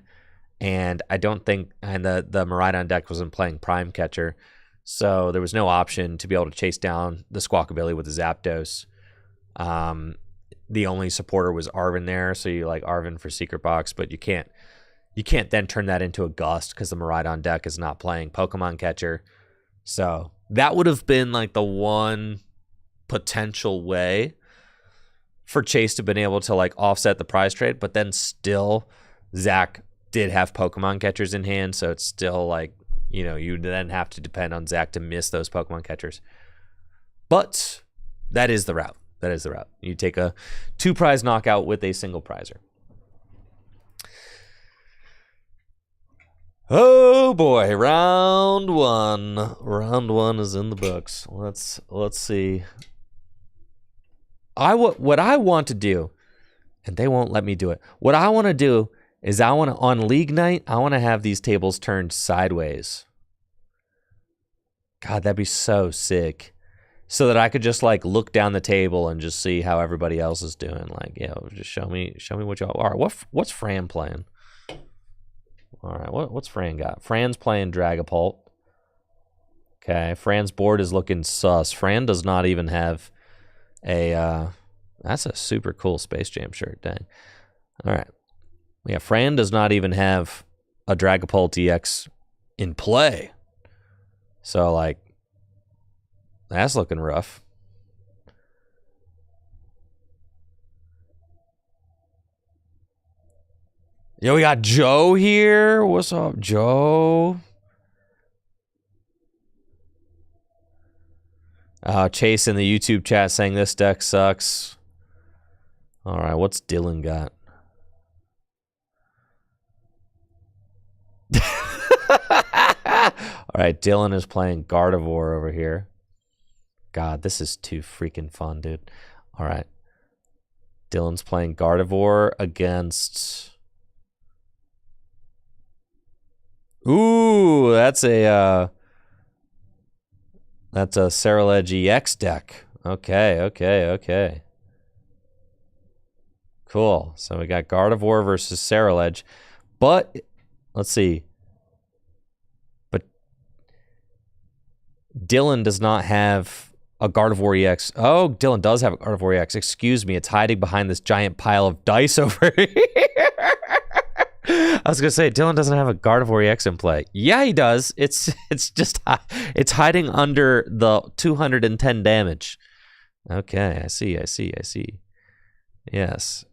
And I don't think, and the Miraidon deck wasn't playing Prime Catcher, so there was no option to be able to chase down the Squawkabilly with the Zapdos. The only supporter was Arven there, so you like Arven for Secret Box, but you can't then turn that into a Gust because the Miraidon deck is not playing Pokemon Catcher. So that would have been like the one potential way for Chase to have been able to like offset the prize trade, but then still Zach did have Pokemon Catchers in hand, so it's still like, you then have to depend on Zach to miss those Pokemon Catchers. But that is the route. You take a 2-prize knockout with a single prizer. Oh boy, round one. Round one is in the books. Let's see. What I want to do, and they won't let me do it. What I want to do is on league night, I want to have these tables turned sideways. God, that'd be so sick. So that I could just like look down the table and just see how everybody else is doing. Like, just show me what y'all. All right, what's Fran playing? All right, what's Fran got? Fran's playing Dragapult. Okay, Fran's board is looking sus. Fran does not even have a. That's a super cool Space Jam shirt. Dang. All right. Yeah, Fran does not even have a Dragapult EX in play. So, like, that's looking rough. Yo, we got Joe here. What's up, Joe? Chase in the YouTube chat saying this deck sucks. All right, what's Dylan got? All right, Dylan is playing Gardevoir over here. God, this is too freaking fun, dude. All right. Dylan's playing Gardevoir against... Ooh, that's a Ceruledge EX deck. Okay. Cool. So we got Gardevoir versus Ceruledge. But, let's see. But Dylan does not have a Gardevoir EX. Oh, Dylan does have a Gardevoir EX. Excuse me, it's hiding behind this giant pile of dice over here. I was gonna say Dylan doesn't have a Gardevoir EX in play. Yeah, he does. It's just it's hiding under the 210 damage. Okay, I see. Yes.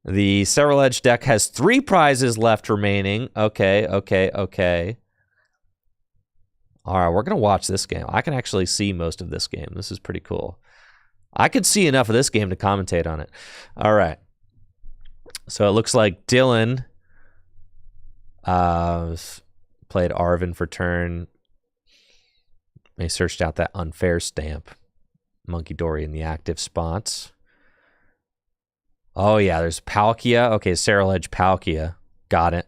The Ceruledge deck has 3 prizes left remaining. Okay. All right, we're going to watch this game. I can actually see most of this game. This is pretty cool. I could see enough of this game to commentate on it. All right. So it looks like Dylan played Arvin for turn. They searched out that unfair stamp. Monkey Dory in the active spots. Oh, yeah, there's Palkia. Okay, Ceruledge Palkia. Got it.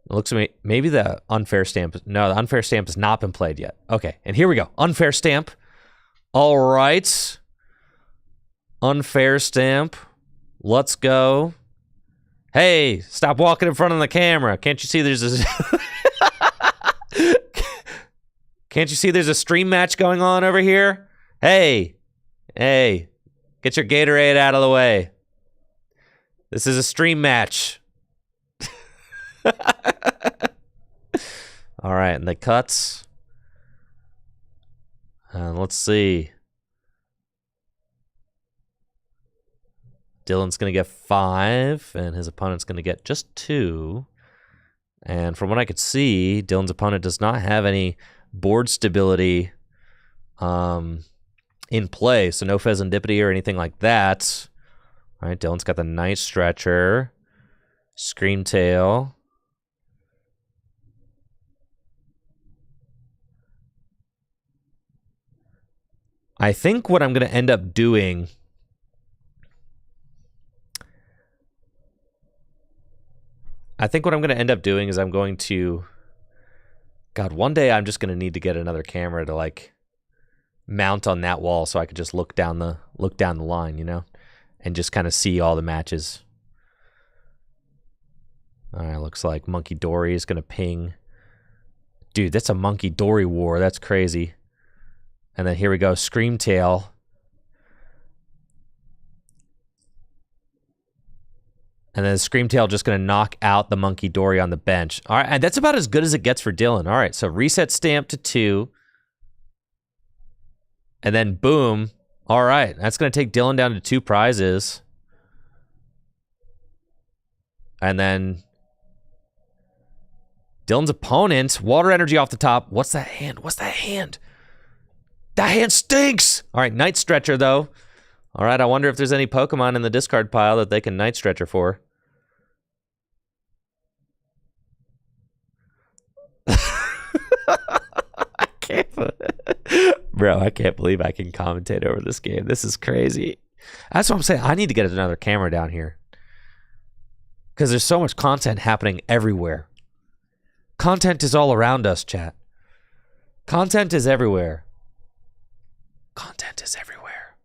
It looks to me, maybe the unfair stamp. No, the unfair stamp has not been played yet. Okay, and here we go. Unfair stamp. All right. Unfair stamp. Let's go. Hey, stop walking in front of the camera. Can't you see there's a... Can't you see there's a stream match going on over here? Hey, get your Gatorade out of the way. This is a stream match. All right, and the cuts. Let's see. Dylan's going to get 5, and his opponent's going to get just 2. And from what I could see, Dylan's opponent does not have any board stability in play, so no Fezandipity or anything like that. All right, Dylan's got the Night Stretcher, Screamtail. I think what I'm going to end up doing... is I'm going to... God, one day I'm just going to need to get another camera to, like, mount on that wall so I could just look down the line, you know? And just kind of see all the matches. All right, looks like Monkey Dory is going to ping. Dude, that's a Monkey Dory war. That's crazy. And then here we go, Screamtail. And then Screamtail just going to knock out the Monkey Dory on the bench. All right, and that's about as good as it gets for Dylan. All right, so reset stamp to 2. And then boom. All right, that's going to take Dylan down to 2 prizes. And then Dylan's opponent, Water Energy off the top. What's that hand? That hand stinks! All right, Night Stretcher, though. All right, I wonder if there's any Pokemon in the discard pile that they can Night Stretcher for. Bro, I can't believe I can commentate over this game. This is crazy. That's what I'm saying. I need to get another camera down here. Because there's so much content happening everywhere. Content is all around us, chat. Content is everywhere. Content is everywhere.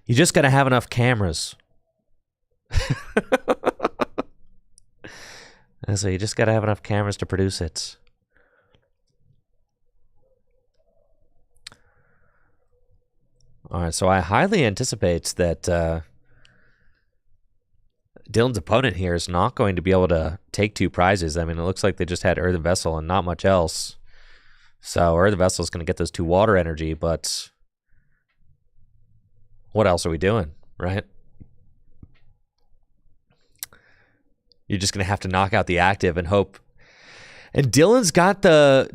You just got to have enough cameras. And so you just got to have enough cameras to produce it. All right, so I highly anticipate that Dylan's opponent here is not going to be able to take 2 prizes. I mean, it looks like they just had Earthen Vessel and not much else. So Earthen Vessel is going to get those 2 water energy, but what else are we doing, right? You're just going to have to knock out the active and hope. And Dylan's got the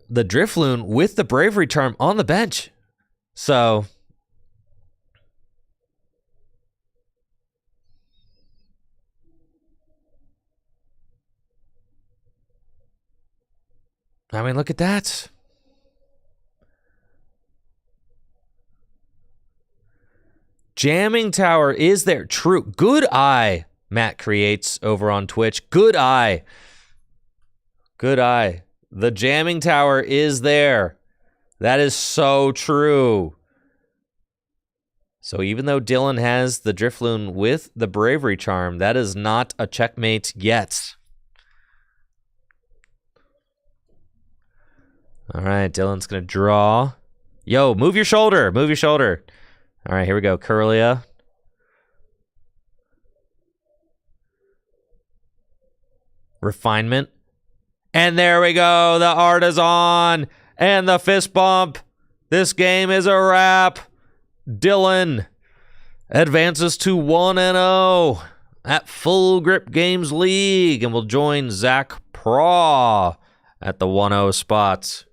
Drifloon with the Bravery Charm on the bench. So I mean, look at that. Jamming Tower is there. True. Good eye, Matt creates over on Twitch. Good eye. Good eye. The Jamming Tower is there. That is so true. So even though Dylan has the Drifloon with the Bravery Charm, that is not a checkmate yet. All right, Dylan's going to draw. Yo, move your shoulder. Move your shoulder. All right, here we go. Curlia. Refinement. And there we go. The Artisan and the fist bump. This game is a wrap. Dylan advances to 1-0 at Full Grip Games League and will join Zach Praw at the 1-0 spot.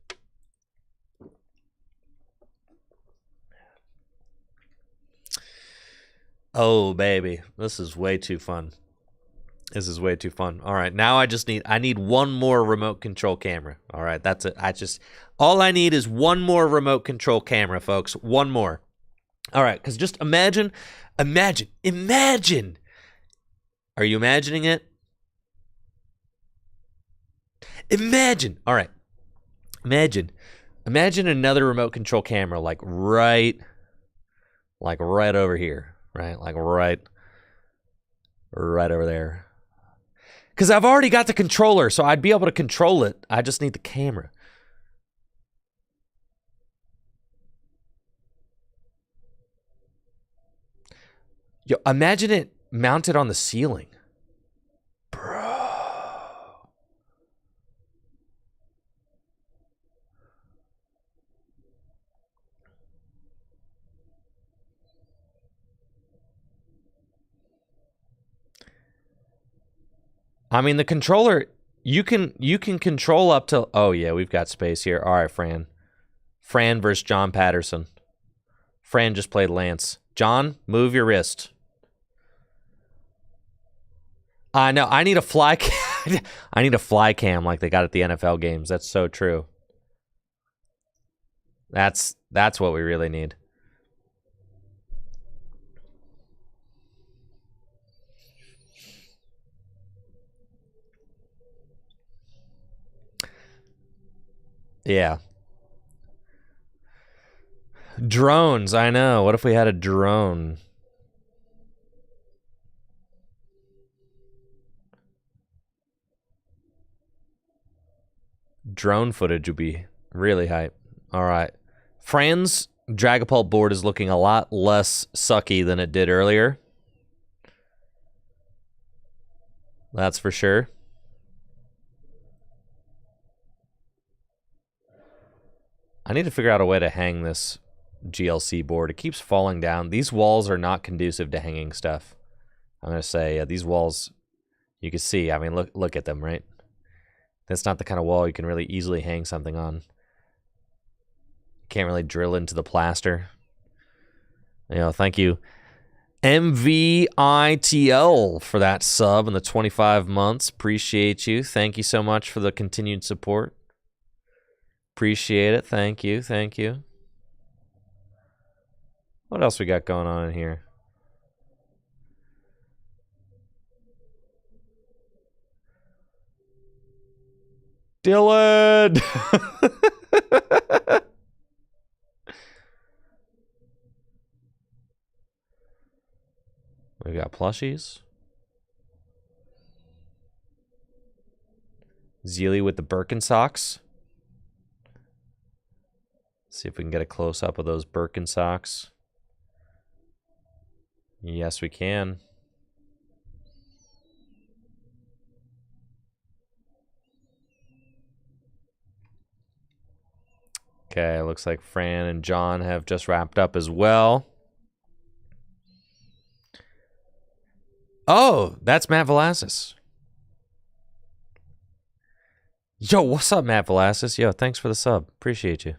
Oh, baby. This is way too fun. This is way too fun. All right, now I need one more remote control camera. All right, that's it. All I need is one more remote control camera, folks. One more. All right, because just imagine. Are you imagining it? Imagine. All right. Imagine another remote control camera like right over here, right? Like right over there. Because I've already got the controller, so I'd be able to control it. I just need the camera. Yo, imagine it mounted on the ceiling. Bro. I mean, the controller, you can control up to... Oh, yeah, we've got space here. All right, Fran. Fran versus John Patterson. Fran just played Lance. John, move your wrist. I know. I need a fly cam. I need a fly cam like they got at the NFL games. That's so true. That's what we really need. Yeah. Drones, I know. What if we had a drone? Drone footage would be really hype. All right. Fran's Dragapult board is looking a lot less sucky than it did earlier. That's for sure. I need to figure out a way to hang this GLC board. It keeps falling down. These walls are not conducive to hanging stuff. I'm going to say these walls, you can see. I mean, look at them, right? That's not the kind of wall you can really easily hang something on. Can't really drill into the plaster. You know, thank you, MVITL, for that sub and the 25 months. Appreciate you. Thank you so much for the continued support. Appreciate it. Thank you. Thank you. What else we got going on in here? Dylan! plushies. Zeely with the Birkenstocks. See if we can get a close-up of those Birkenstocks. Yes, we can. Okay, looks like Fran and John have just wrapped up as well. Oh, that's Matt Velasquez. Yo, what's up, Matt Velasquez? Yo, thanks for the sub. Appreciate you.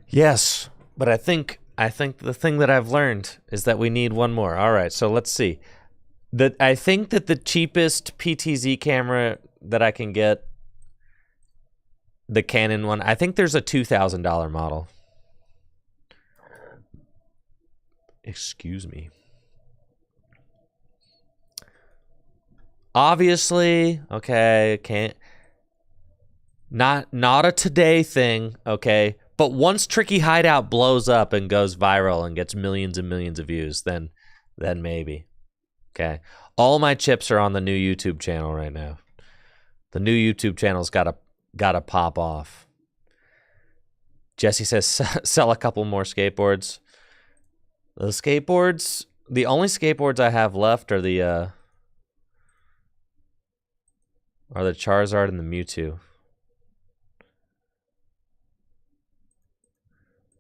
Yes, but I think the thing that I've learned is that we need one more. All right, so let's see. I think that the cheapest PTZ camera that I can get, the Canon one, I think there's a $2,000 model. Excuse me. Obviously, okay, can't. Not a today thing, okay. But once Tricky Hideout blows up and goes viral and gets millions and millions of views, then maybe. Okay. All my chips are on the new YouTube channel right now. The new YouTube channel's gotta pop off. Jesse says sell a couple more skateboards. The skateboards, the only skateboards I have left are the Charizard and the Mewtwo.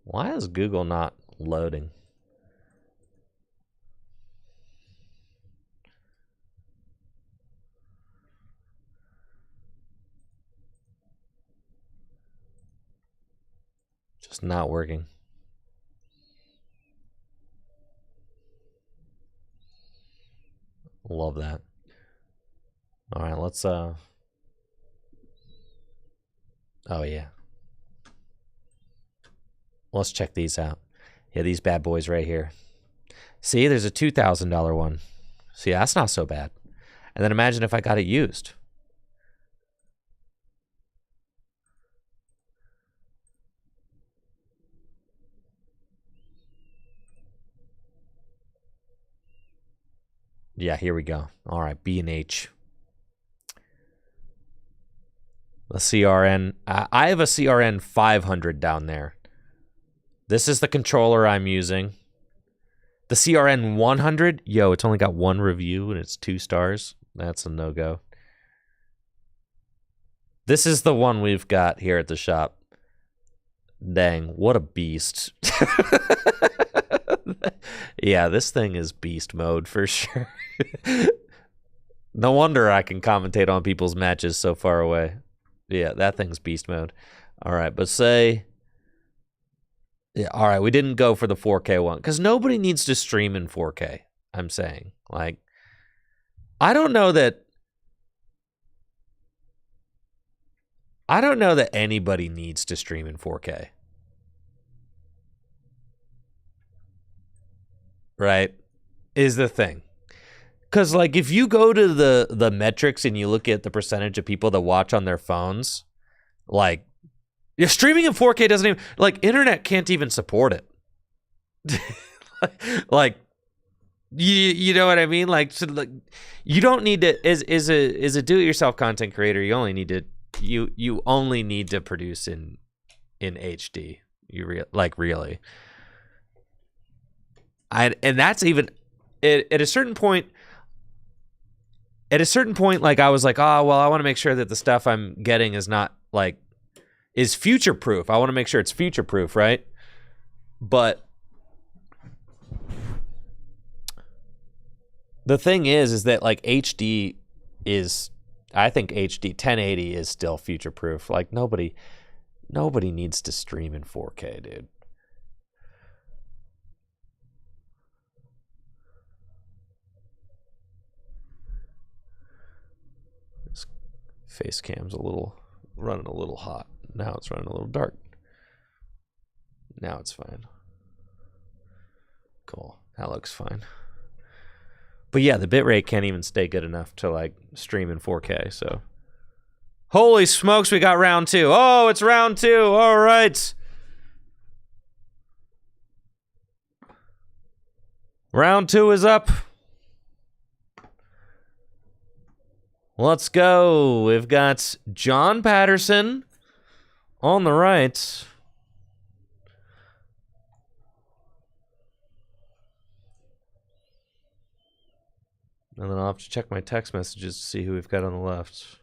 Why is Google not loading? Just not working. Love that. All right, let's oh yeah. Let's check these out. Yeah, these bad boys right here. See, there's a $2,000 one. See, that's not so bad. And then imagine if I got it used. Yeah, here we go. All right, B&H. The CRN. I have a CRN 500 down there. This is the controller I'm using. The CRN 100, yo, it's only got one review and it's 2 stars. That's a no-go. This is the one we've got here at the shop. Dang, what a beast. Yeah, this thing is beast mode for sure. No wonder I can commentate on people's matches so far away. Yeah, that thing's beast mode. All right, but say... Yeah, all right, we didn't go for the 4K one because nobody needs to stream in 4K, I'm saying. Like, I don't know that anybody needs to stream in 4K. Right? Is the thing. Because, like, if you go to the metrics and you look at the percentage of people that watch on their phones, like, yeah, streaming in 4K doesn't even, like, internet can't even support it. Like, you know what I mean? Like, so, like, you don't need to, as a do-it-yourself content creator, you only need to produce in HD. Really. And that's even at a certain point. At a certain point, like, I was like, oh well, I want to make sure that the stuff I'm getting is not like is future proof. I want to make sure it's future proof, right? But the thing is that like HD is, I think HD 1080 is still future proof. Like nobody needs to stream in 4K, dude. This face cam's running a little hot. Now it's running a little dark. Now it's fine. Cool. That looks fine. But yeah, the bitrate can't even stay good enough to like stream in 4K. So, holy smokes, we got round 2. Oh, it's round 2. All right. Round 2 is up. Let's go. We've got John Patterson on the right. And then I'll have to check my text messages to see who we've got on the left.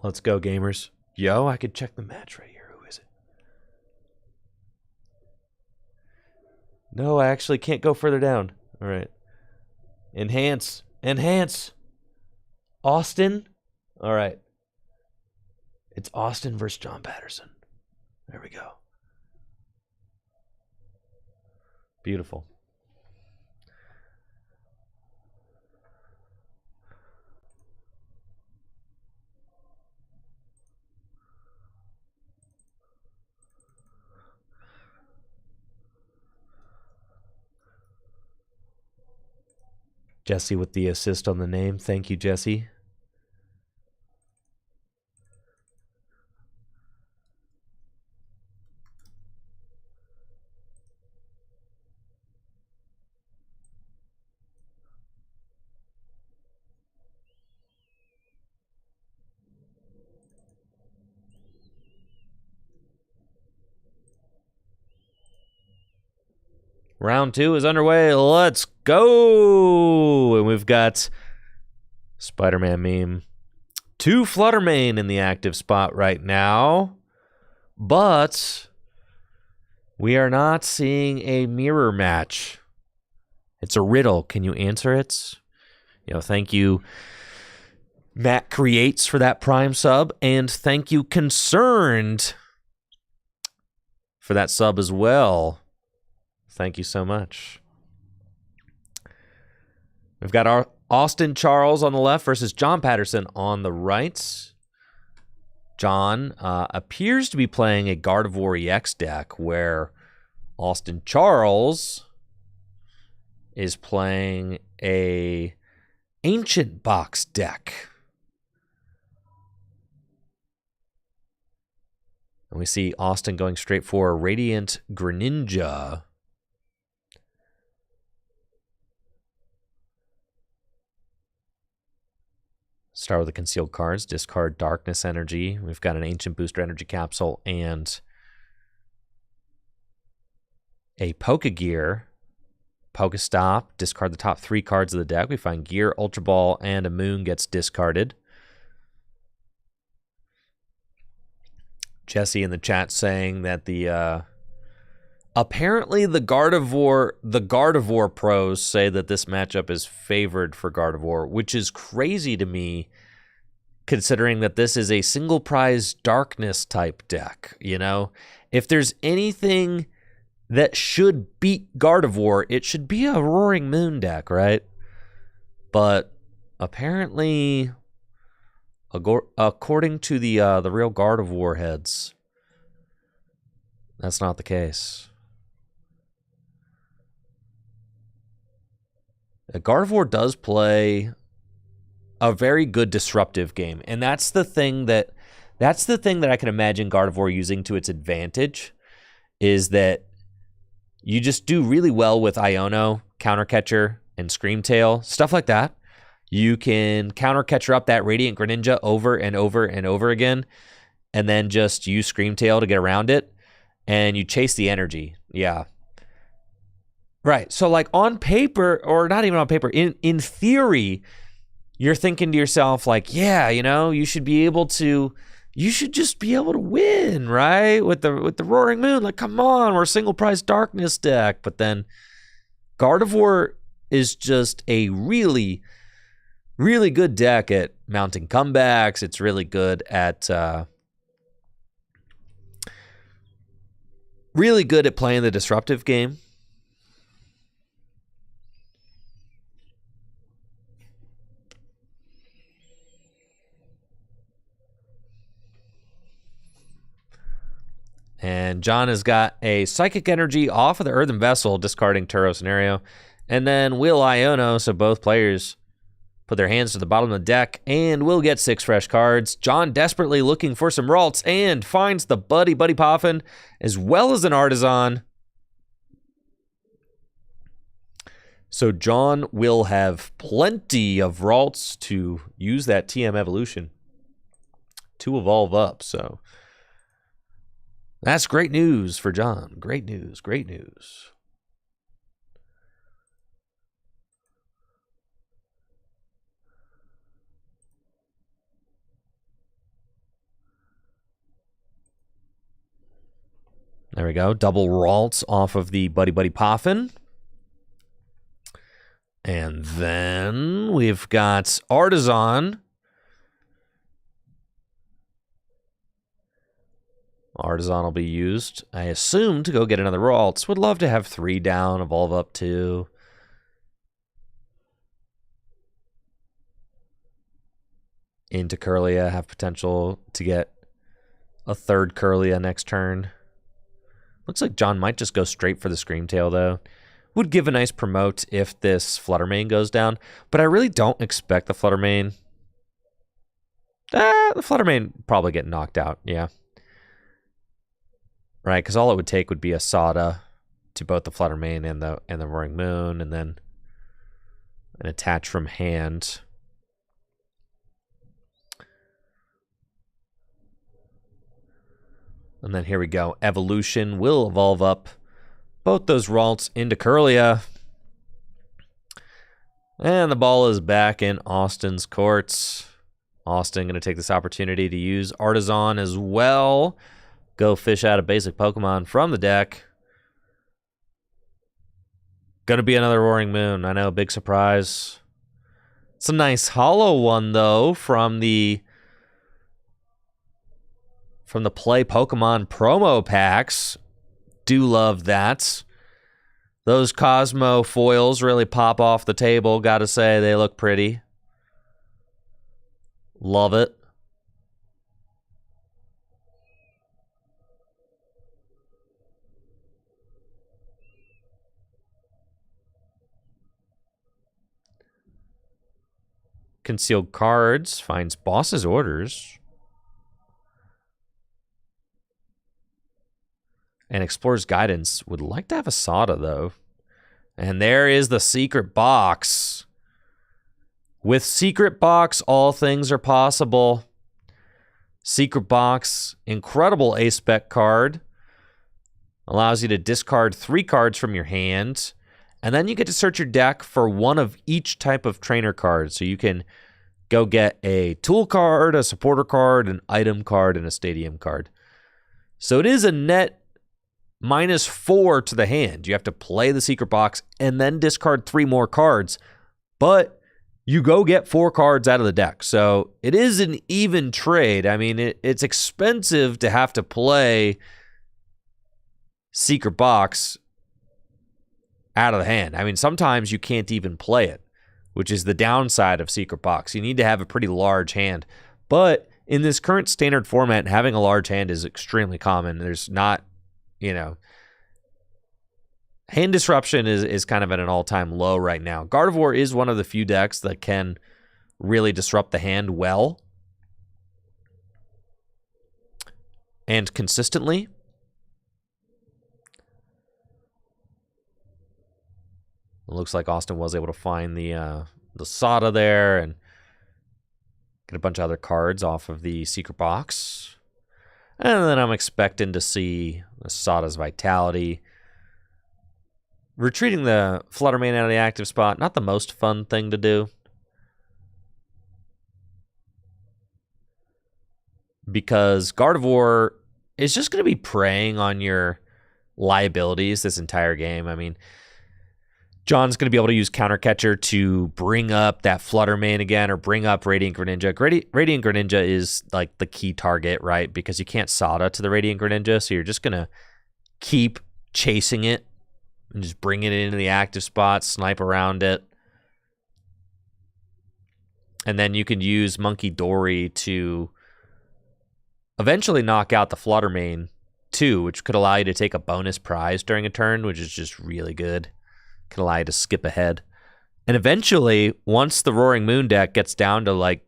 Let's go, gamers. Yo, I could check the match right here. Who is it? No, I actually can't go further down. All right. Enhance. Enhance. Austin. All right. It's Austin versus John Patterson. There we go. Beautiful. Jesse with the assist on the name. Thank you, Jesse. Round 2 is underway. Let's go. And we've got Spider-Man meme. 2 Fluttermane in the active spot right now. But we are not seeing a mirror match. It's a riddle. Can you answer it? Thank you, Matt Creates, for that Prime sub. And thank you, Concerned, for that sub as well. Thank you so much. We've got our Austin Charles on the left versus John Patterson on the right. John appears to be playing a Gardevoir EX deck, where Austin Charles is playing a Ancient Box deck. And we see Austin going straight for Radiant Greninja. Start with the concealed cards. Discard Darkness Energy. We've got an Ancient Booster Energy Capsule and a Pokegear. Pokestop. Discard the top 3 cards of the deck. We find Gear, Ultra Ball, and a Moon gets discarded. Jesse in the chat saying that the apparently the Gardevoir pros say that this matchup is favored for Gardevoir, which is crazy to me, considering that this is a single prize darkness type deck. If there's anything that should beat Gardevoir, it should be a Roaring Moon deck, right? But apparently, according to the real Gardevoir heads, that's not the case. Gardevoir does play a very good disruptive game, and that's the thing that I can imagine Gardevoir using to its advantage, is that you just do really well with Iono, Countercatcher, and Screamtail, stuff like that. You can Countercatcher up that Radiant Greninja over and over and over again, and then just use Screamtail to get around it, and you chase the energy. Yeah. Right. So like on paper, or not even on paper, in theory, you're thinking to yourself like, yeah, you should just be able to win, right? With the Roaring Moon. Like, come on, we're a single prize darkness deck. But then Gardevoir is just a really, really good deck at mounting comebacks. It's really good at playing the disruptive game. And John has got a Psychic Energy off of the Earthen Vessel, discarding Turo Scenario. And then Will Iono, so both players put their hands to the bottom of the deck, and we'll get 6 fresh cards. John desperately looking for some Ralts, and finds the Buddy Poffin, as well as an Artisan. So John will have plenty of Ralts to use that TM evolution to evolve up. So that's great news for John. Great news, great news. There we go. Double Ralts off of the Buddy Poffin. And then we've got Artisan. Artisan will be used, I assume, to go get another Ralts. Would love to have 3 down, evolve up 2. Into Kirlia, have potential to get a 3rd Kirlia next turn. Looks like John might just go straight for the Screamtail, though. Would give a nice promote if this Fluttermane goes down, but I really don't expect the Fluttermane. The Fluttermane probably get knocked out, yeah. Right, because all it would take would be a Sada to both the Fluttermane and the Roaring Moon, and then an attach from hand. And then here we go. Evolution will evolve up both those Ralts into Kirlia. And the ball is back in Austin's courts. Austin going to take this opportunity to use Artisan as well. Go fish out a basic Pokemon from the deck. Going to be another Roaring Moon. I know, big surprise. It's a nice hollow one, though, from the Play Pokemon promo packs. Do love that. Those Cosmo foils really pop off the table. Gotta say, they look pretty. Love it. Concealed cards finds boss's orders. And Explorer's Guidance. Would like to have a Sada, though. And there is the Secret Box. With Secret Box, all things are possible. Secret Box, incredible A-Spec card. Allows you to discard 3 cards from your hand. And then you get to search your deck for one of each type of trainer card. So you can go get a tool card, a supporter card, an item card, and a stadium card. So it is a net -4 to the hand. You have to play the Secret Box and then discard 3 more cards, but you go get 4 cards out of the deck. So it is an even trade. I mean, it's expensive to have to play Secret Box out of the hand. I mean, sometimes you can't even play it, which is the downside of Secret Box. You need to have a pretty large hand. But in this current standard format, having a large hand is extremely common. There's not, hand disruption is kind of at an all-time low right now. Gardevoir is one of the few decks that can really disrupt the hand well and consistently. It looks like Austin was able to find the Sada there and get a bunch of other cards off of the Secret Box. And then I'm expecting to see Sada's Vitality. Retreating the Fluttermane out of the active spot, not the most fun thing to do. Because Gardevoir is just going to be preying on your liabilities this entire game. I mean, John's going to be able to use Counter Catcher to bring up that Fluttermane again or bring up Radiant Greninja. Radiant Greninja is like the key target, right? Because you can't Sada to the Radiant Greninja, so you're just going to keep chasing it and just bring it into the active spot, snipe around it. And then you can use Monkey Dory to eventually knock out the Fluttermane 2, which could allow you to take a bonus prize during a turn, which is just really good. Could allow you to skip ahead. And eventually, once the Roaring Moon deck gets down to like,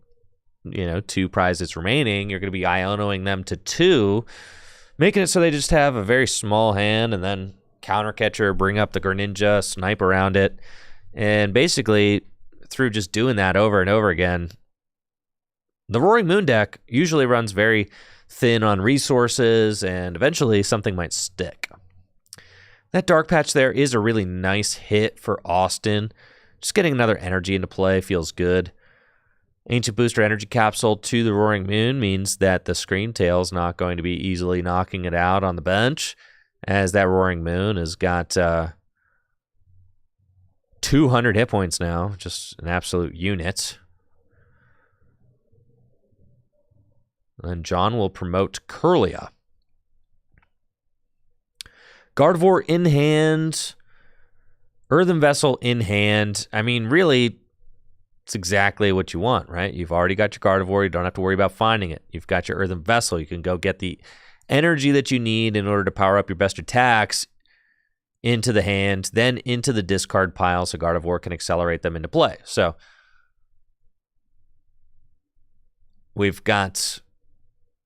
2 prizes remaining, you're going to be Ionoing them to 2, making it so they just have a very small hand, and then counter catcher, bring up the Greninja, snipe around it. And basically, through just doing that over and over again, the Roaring Moon deck usually runs very thin on resources, and eventually something might stick. That Dark Patch there is a really nice hit for Austin. Just getting another energy into play feels good. Ancient Booster Energy Capsule to the Roaring Moon means that the Screamtail's not going to be easily knocking it out on the bench, as that Roaring Moon has got 200 hit points now, just an absolute unit. And John will promote Curlia. Gardevoir in hand, Earthen Vessel in hand. I mean, really, it's exactly what you want, right? You've already got your Gardevoir. You don't have to worry about finding it. You've got your Earthen Vessel. You can go get the energy that you need in order to power up your best attacks into the hand, then into the discard pile so Gardevoir can accelerate them into play. So we've got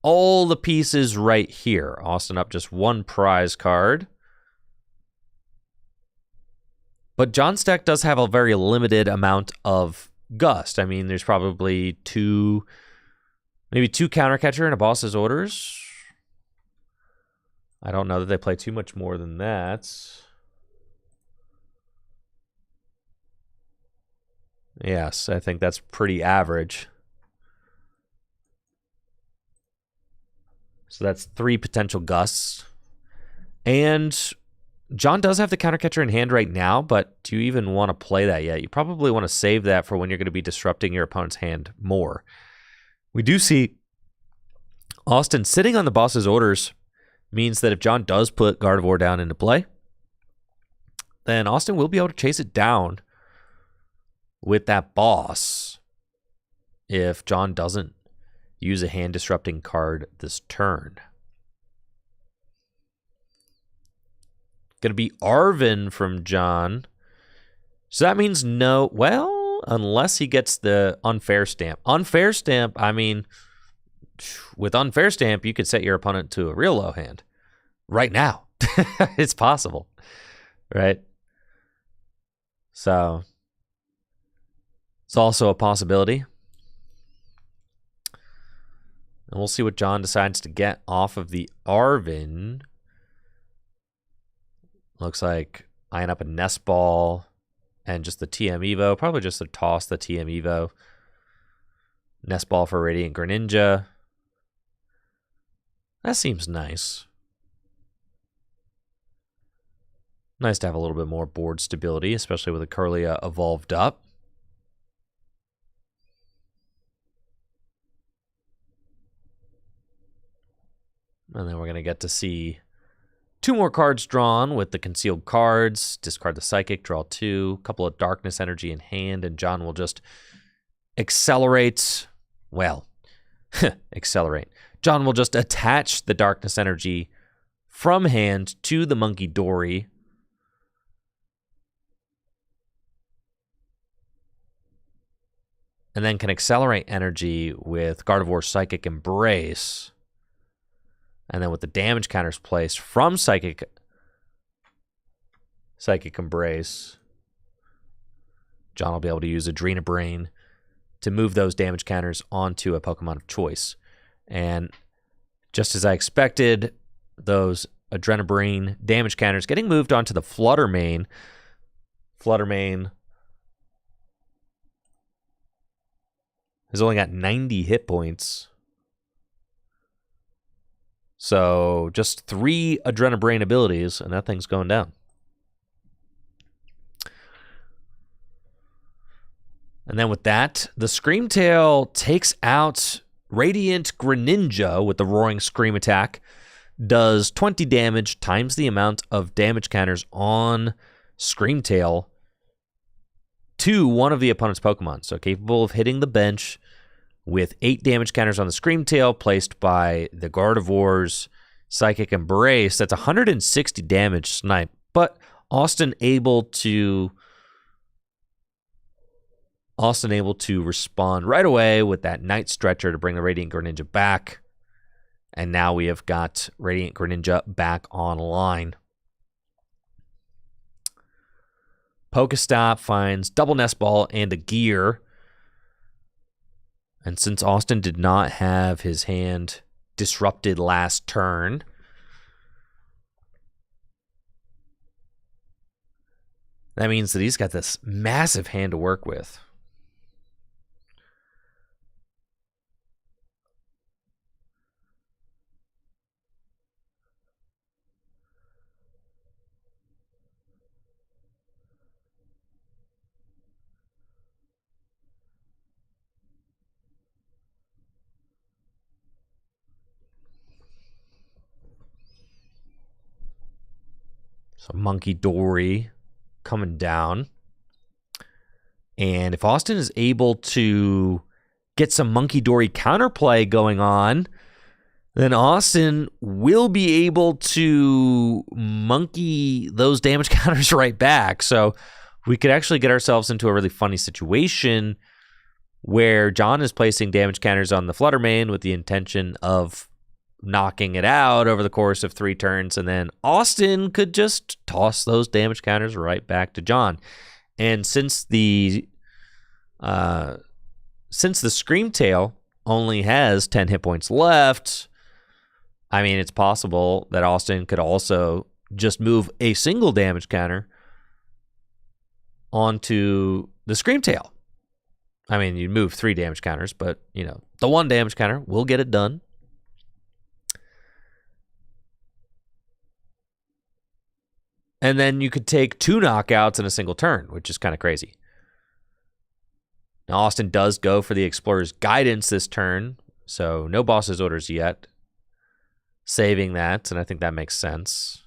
all the pieces right here. Austin up just 1 prize card. But John's deck does have a very limited amount of Gust. I mean, there's probably maybe 2 counter catcher and a boss's orders. I don't know that they play too much more than that. Yes, I think that's pretty average. So that's 3 potential Gusts. And John does have the counter catcher in hand right now, but do you even want to play that yet? You probably want to save that for when you're going to be disrupting your opponent's hand more. We do see Austin sitting on the boss's orders means that if John does put Gardevoir down into play, then Austin will be able to chase it down with that boss if John doesn't use a hand-disrupting card this turn. Going to be Arven from John. So that means no, well, unless he gets the Unfair Stamp. Unfair Stamp, I mean, with Unfair Stamp, you could set your opponent to a real low hand right now. It's possible, right? So it's also a possibility. And we'll see what John decides to get off of the Arven. Looks like eyeing up a Nest Ball and just the TM Evo. Probably just to toss the TM Evo. Nest Ball for Radiant Greninja. That seems nice. Nice to have a little bit more board stability, especially with the Curlia evolved up. And then we're going to get to see 2 more cards drawn with the concealed cards. Discard the Psychic, draw 2. A couple of Darkness Energy in hand, and John will just accelerate. Well, accelerate. John will just attach the Darkness Energy from hand to the Monkey Dory. And then can accelerate energy with Gardevoir's Psychic Embrace. And then with the damage counters placed from Psychic Embrace, John will be able to use Adrena Brain to move those damage counters onto a Pokemon of choice. And just as I expected, those Adrena Brain damage counters getting moved onto the Flutter Mane. Flutter Mane has only got 90 hit points. So just 3 Adrena Brain abilities, and that thing's going down. And then with that, the Screamtail takes out Radiant Greninja with the Roaring Scream attack. Does 20 damage times the amount of damage counters on Screamtail to one of the opponent's Pokemon. So capable of hitting the bench with 8 damage counters on the Screamtail placed by the Gardevoir's Psychic Embrace. That's 160 damage snipe, but Austin able to respond right away with that Night Stretcher to bring the Radiant Greninja back. And now we have got Radiant Greninja back online. Pokestop finds double Nest Ball and a Gear. And since Austin did not have his hand disrupted last turn, that means that he's got this massive hand to work with. So Monkey Dory coming down. And if Austin is able to get some Monkey Dory counterplay going on, then Austin will be able to monkey those damage counters right back. So we could actually get ourselves into a really funny situation where John is placing damage counters on the Flutter Mane with the intention of knocking it out over the course of 3 turns, and then Austin could just toss those damage counters right back to John. And since the Scream Tail only has 10 hit points left, I mean, it's possible that Austin could also just move a single damage counter onto the Scream Tail. I mean, you move 3 damage counters, but, you know, the 1 damage counter will get it done. And then you could take 2 knockouts in a single turn, which is kind of crazy. Now, Austin does go for the Explorer's Guidance this turn, so no Boss's Orders yet. Saving that, and I think that makes sense.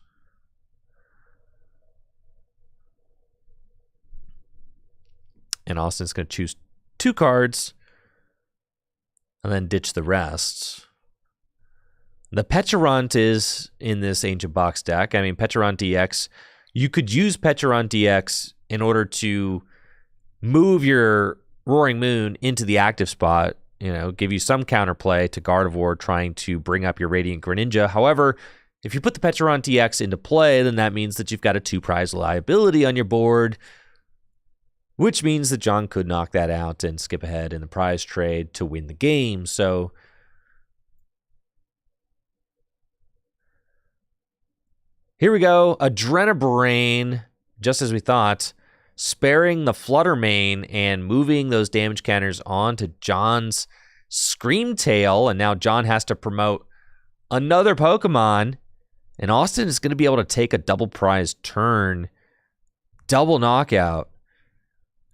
And Austin's going to choose 2 cards and then ditch the rest. The Pecharunt is in this Ancient Box deck. I mean, Pecharunt DX, you could use Pecharunt DX in order to move your Roaring Moon into the active spot, you know, give you some counterplay to Gardevoir trying to bring up your Radiant Greninja. However, if you put the Pecharunt DX into play, then that means that you've got a 2-prize liability on your board, which means that John could knock that out and skip ahead in the prize trade to win the game. So here we go. Adrenabrain, just as we thought, sparing the Flutter Mane and moving those damage counters onto John's Scream Tail. And now John has to promote another Pokemon. And Austin is going to be able to take a double prize turn. Double knockout.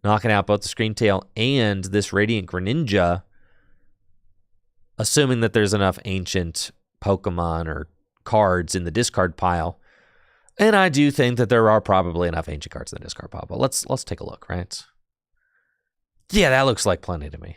Knocking out both the Scream Tail and this Radiant Greninja. Assuming that there's enough ancient Pokemon or cards in the discard pile. And I do think that there are probably enough ancient cards in the discard pile. But let's take a look, right? Yeah, that looks like plenty to me.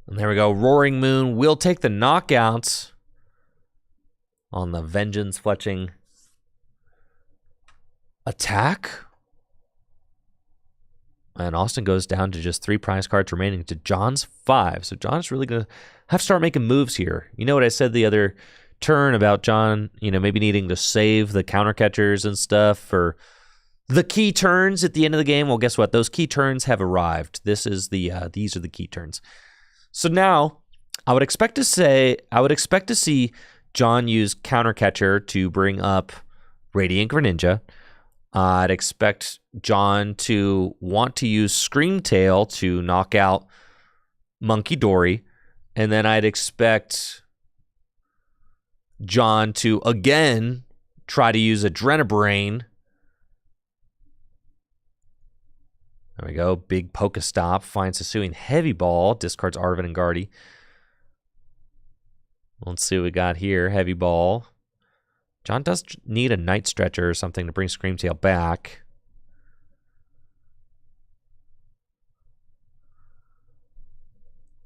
And there we go. Roaring Moon will take the knockouts on the Vengeance Fletching attack. And Austin goes down to just 3 prize cards remaining to John's 5. So John's really going to have to start making moves here. You know what I said the other turn about John, you know, maybe needing to save the counter catchers and stuff for the key turns at the end of the game? Well, guess what? Those key turns have arrived. These are the key turns. So now, I would expect to see John use Counter Catcher to bring up Radiant Greninja. I'd expect John to want to use Scream Tail to knock out Monkey Dory. And then I'd expect John to, again, try to use Adrenabrain There we go. Big Pokestop. Finds Hisuian Heavy Ball. Discards Arven and Guardy. Let's see what we got here. Heavy Ball. John does need a Night Stretcher or something to bring Screamtail back.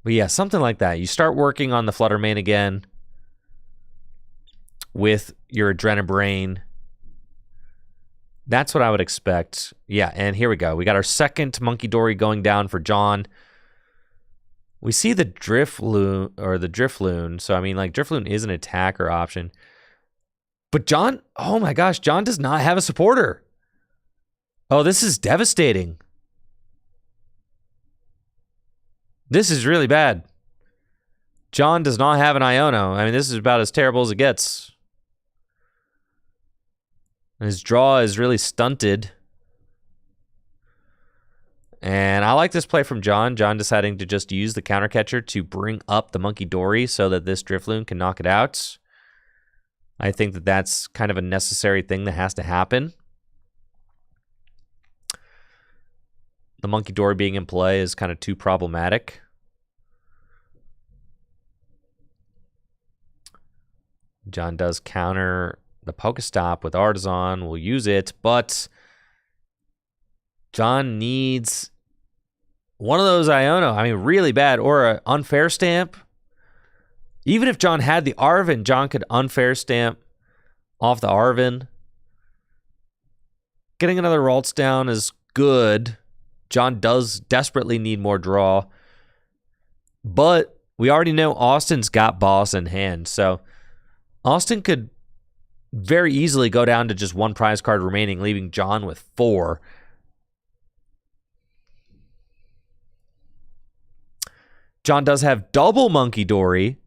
But yeah, something like that. You start working on the Fluttermane again with your Adrenabrain. That's what I would expect. Yeah, and here we go. We got our second Monkey Dory going down for John. We see the Drifloon. So, I mean, like, Drifloon is an attacker option. But John, oh my gosh, John does not have a supporter. Oh, this is devastating. This is really bad. John does not have an Iono. I mean, this is about as terrible as it gets. His draw is really stunted. And I like this play from John. John deciding to just use the counter catcher to bring up the Monkey Dory so that this Drifloon can knock it out. I think that that's kind of a necessary thing that has to happen. The Monkey Dory being in play is kind of too problematic. John does counter the Pokestop with Artisan. We'll use it, but John needs one of those Iono. I mean, really bad. Or an Unfair Stamp. Even if John had the Arven, John could Unfair Stamp off the Arven. Getting another Ralts down is good. John does desperately need more draw. But we already know Austin's got Boss in hand. So Austin could very easily go down to just one prize card remaining, leaving John with 4. John does have double Monkey Dory.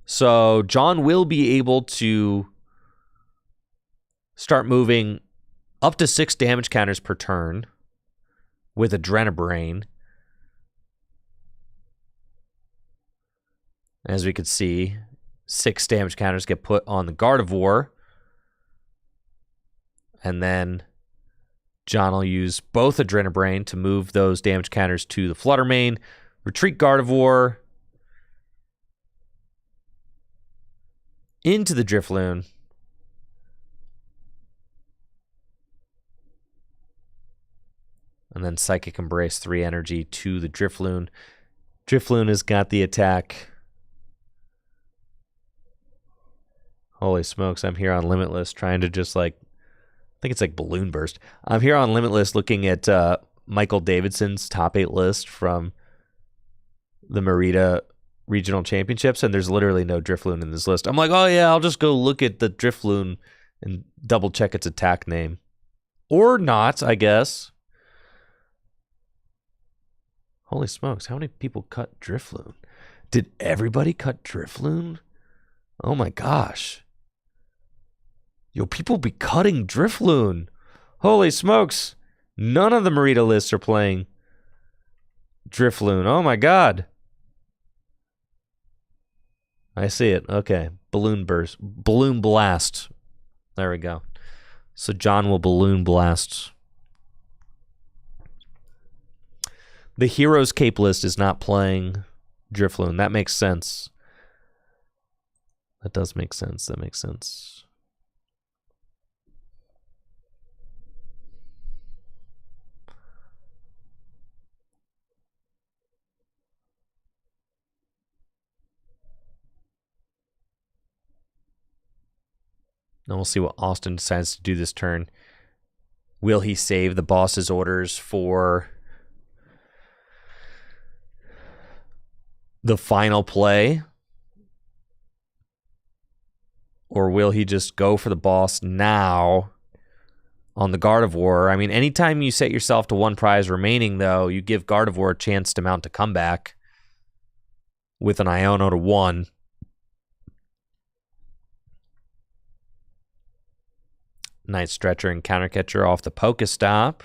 So John will be able to start moving up to 6 damage counters per turn with Adrenabrain. As we could see, 6 damage counters get put on the Gardevoir. And then John will use both Adrenabrain to move those damage counters to the Fluttermane, retreat Gardevoir into the Drifloon. And then Psychic Embrace 3 energy to the Drifloon. Drifloon has got the attack. Holy smokes, I'm here on Limitless trying to just like, I think it's like Balloon Burst. I'm here on Limitless looking at Michael Davidson's top 8 list from the Merida Regional Championships, and there's literally no Drifloon in this list. I'm like, oh yeah, I'll just go look at the Drifloon and double check its attack name. Or not, I guess. Holy smokes, how many people cut Drifloon? Did everybody cut Drifloon? Oh my gosh. Yo, people be cutting Drifloon. Holy smokes. None of the Merida lists are playing Drifloon. Oh my god. I see it. Okay. Balloon Burst. Balloon Blast. There we go. So John will Balloon Blast. The Heroes Cape list is not playing Drifloon. That makes sense. That does make sense. That makes sense. Now we'll see what Austin decides to do this turn. Will he save the boss's orders for the final play? Or will he just go for the boss now on the Gardevoir? I mean, anytime you set yourself to 1 prize remaining, though, you give Gardevoir a chance to mount a comeback with an Iono to 1. Night Stretcher and Counter Catcher off the Pokestop.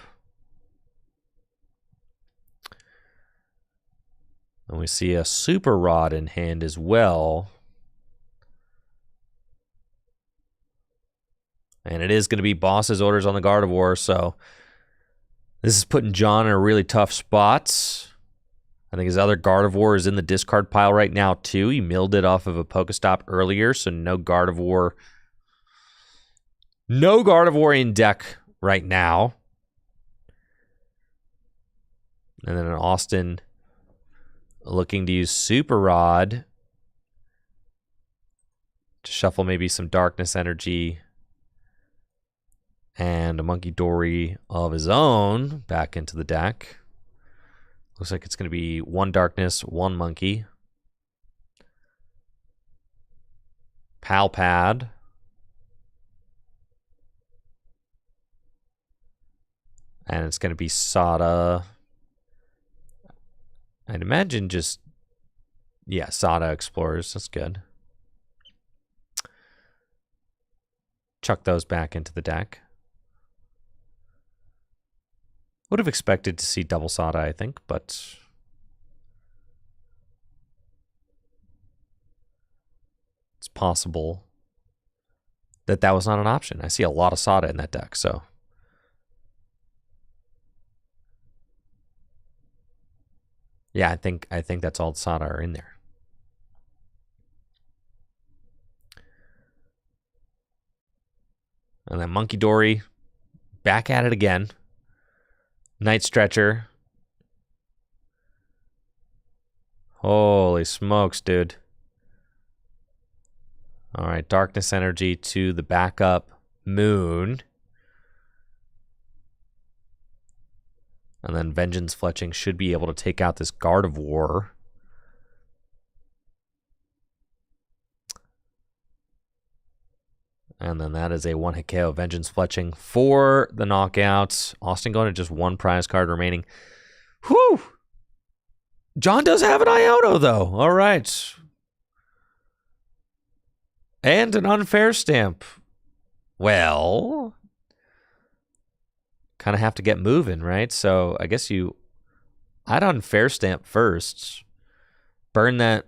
And we see a Super Rod in hand as well. And it is going to be boss's orders on the Gardevoir, so This is putting John in a really tough spot. I think his other Gardevoir is in the discard pile right now, too. He milled it off of a Pokestop earlier, so no Gardevoir. No Gardevoir in deck right now. And then Austin looking to use Super Rod to shuffle maybe some Darkness Energy and a Monkey Dory of his own back into the deck. Looks like it's going to be 1 Darkness, 1 Monkey. Pal Pad. And it's going to be Sada. I'd imagine just, yeah, Sada Explorers. That's good. Chuck those back into the deck. Would have expected to see double Sada, I think, but it's possible that that was not an option. I see a lot of Sada in that deck, so. Yeah, I think that's all the Sada are in there. And then Monkey Dory, back at it again. Night Stretcher. Holy smokes, dude. All right, Darkness Energy to the backup Moon. And then Vengeance Fletching should be able to take out this Gardevoir. And then that is a 1-hit KO. Vengeance Fletching for the knockouts. Austin going to just 1 prize card remaining. Whew! John does have an Iono, though. All right. And an Unfair Stamp. Well, kind of have to get moving, right? So I guess I'd Unfair Stamp first. Burn the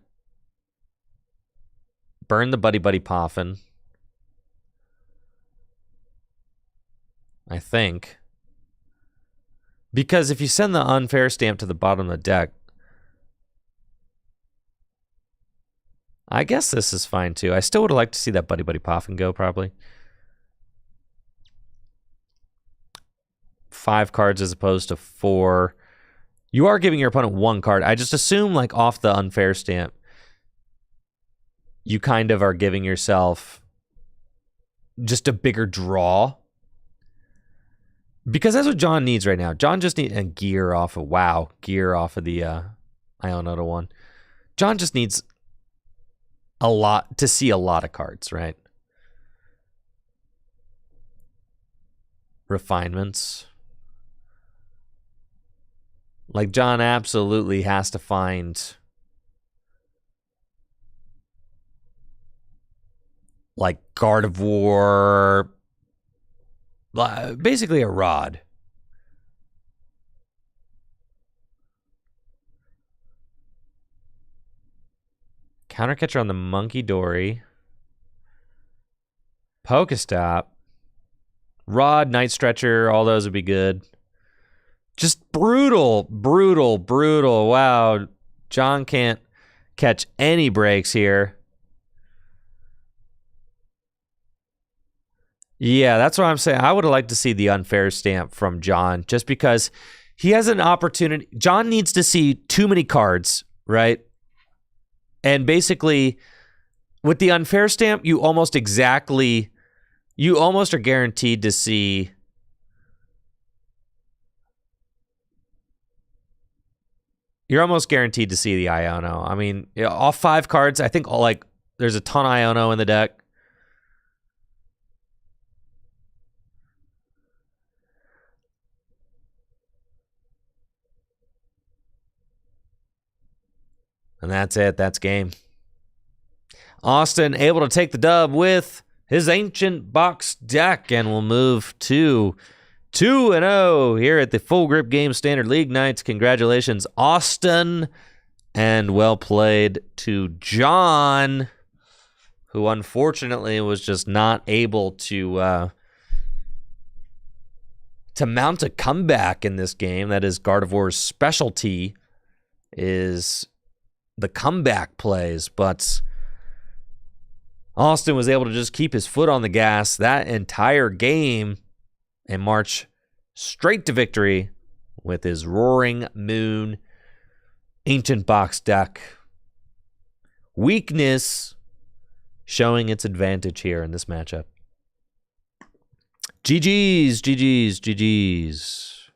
Buddy Buddy Poffin. I think. Because if you send the Unfair Stamp to the bottom of the deck, I guess this is fine too. I still would have liked to see that Buddy Buddy Poffin go, probably. 5 cards as opposed to 4. You are giving your opponent 1 card. I just assume, like, off the Unfair Stamp, you kind of are giving yourself just a bigger draw. Because that's what John needs right now. John just needs a gear off of the Ionoto one. John just needs to see a lot of cards, right? Refinements. Like, John absolutely has to find, like, Gardevoir, basically a Rod. Countercatcher on the Monkey Dory. Pokestop. Rod, Night Stretcher, all those would be good. Just brutal. Wow. John can't catch any breaks here. Yeah, that's what I'm saying. I would have liked to see the Unfair Stamp from John, just because he has an opportunity. John needs to see too many cards, right? And basically, with the Unfair Stamp, you almost are guaranteed to see the Iono. I mean, all 5 cards, I think there's a ton of Iono in the deck. And that's it. That's game. Austin able to take the dub with his Ancient Box deck, and we'll move to 2-0 here at the Full Grip Game Standard League Nights. Congratulations, Austin, and well played to John, who unfortunately was just not able to to mount a comeback in this game. That is Gardevoir's specialty, is the comeback plays, but Austin was able to just keep his foot on the gas that entire game and march straight to victory with his Roaring Moon Ancient Box deck. Weakness showing its advantage here in this matchup. GG's, GG's, GG's.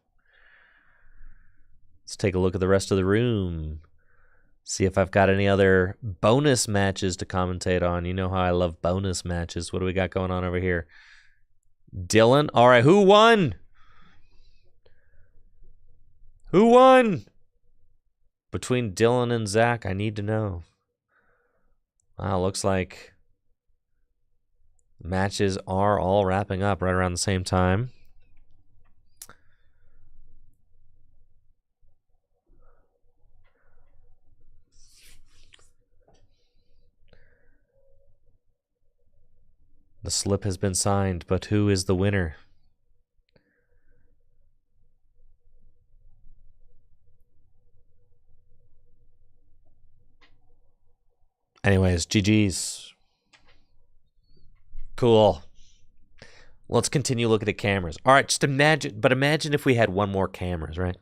Let's take a look at the rest of the room. See if I've got any other bonus matches to commentate on. You know how I love bonus matches. What do we got going on over here? Dylan. All right, who won? Who won? Between Dylan and Zach, I need to know. Wow, looks like matches are all wrapping up right around the same time. The slip has been signed, but who is the winner? Anyways, GG's. Cool. Let's continue looking at cameras. All right, just imagine if we had one more cameras, right?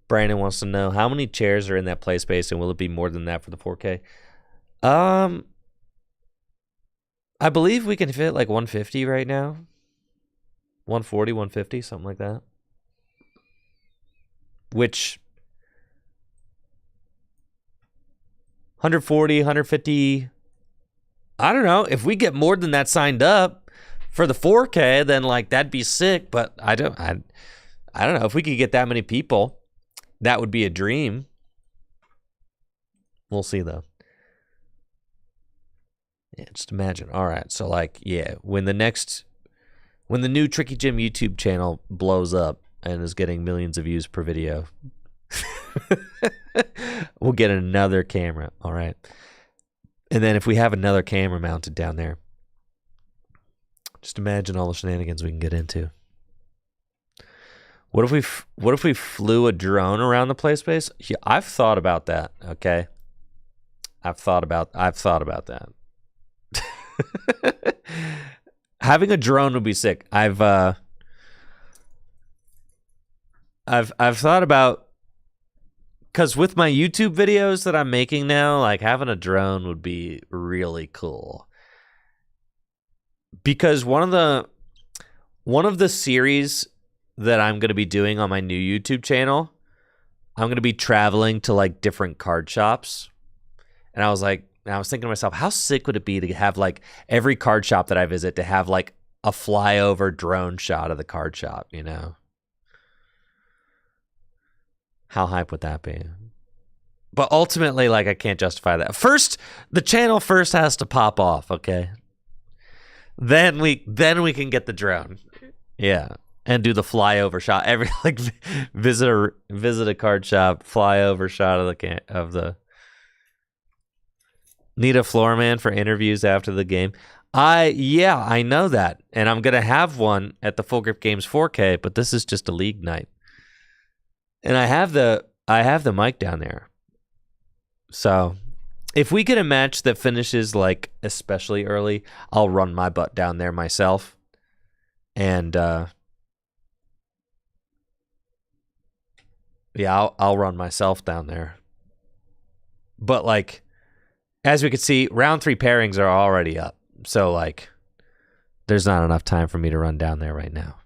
Brandon wants to know how many chairs are in that play space, and will it be more than that for the 4K? I believe we can fit like 150 right now. 140, 150, something like that. Which 140, 150, I don't know. If we get more than that signed up for the 4K, then like that'd be sick, but I don't know if we could get that many people. That would be a dream. We'll see, though. Yeah, just imagine. All right, so like, yeah, when the new Tricky Jim YouTube channel blows up and is getting millions of views per video, we'll get another camera. All right, and then if we have another camera mounted down there, just imagine all the shenanigans we can get into. What if we flew a drone around the play space? Yeah, I've thought about that, okay? I've thought about that. Having a drone would be sick. I've thought about, cuz with my YouTube videos that I'm making now, like having a drone would be really cool. Because one of the series that I'm going to be doing on my new YouTube channel, I'm going to be traveling to like different card shops. And I was thinking to myself, how sick would it be to have like every card shop that I visit to have like a flyover drone shot of the card shop, you know? How hype would that be? But ultimately, like, I can't justify that. First, the channel first has to pop off, okay? Then we can get the drone. Yeah. And do the flyover shot. Every like visit a card shop, flyover shot of the need a floor man for interviews after the game. I know that. And I'm gonna have one at the Full Grip Games 4K, but this is just a league night. And I have the mic down there. So if we get a match that finishes like especially early, I'll run my butt down there myself. And yeah, I'll run myself down there. But like, as we can see, round 3 pairings are already up. So like, there's not enough time for me to run down there right now.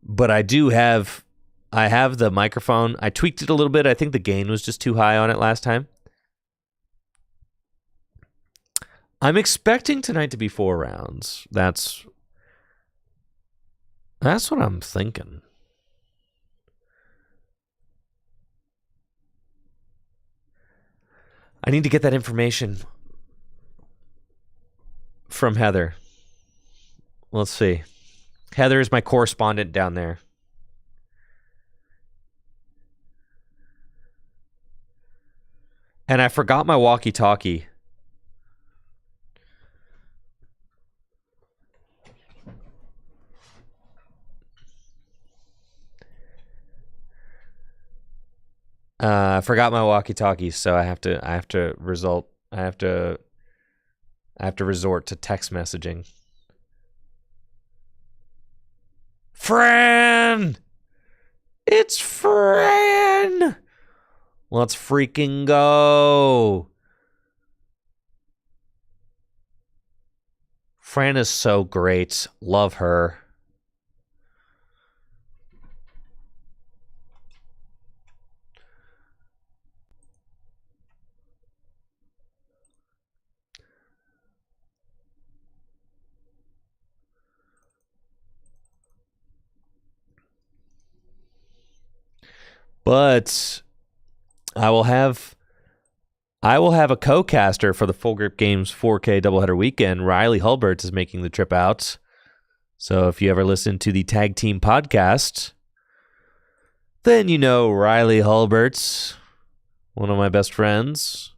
But I have the microphone. I tweaked it a little bit. I think the gain was just too high on it last time. I'm expecting tonight to be 4 rounds. That's what I'm thinking. I need to get that information from Heather. Let's see. Heather is my correspondent down there. And I forgot my walkie-talkie. I forgot my walkie-talkie, so I have to resort to text messaging. Fran! It's Fran! Let's freaking go. Fran is so great. Love her. But I will have a co-caster for the Full Grip Games 4K doubleheader weekend. Riley Hulbert is making the trip out. So if you ever listen to the Tag Team podcast, then you know Riley Hulbert, one of my best friends,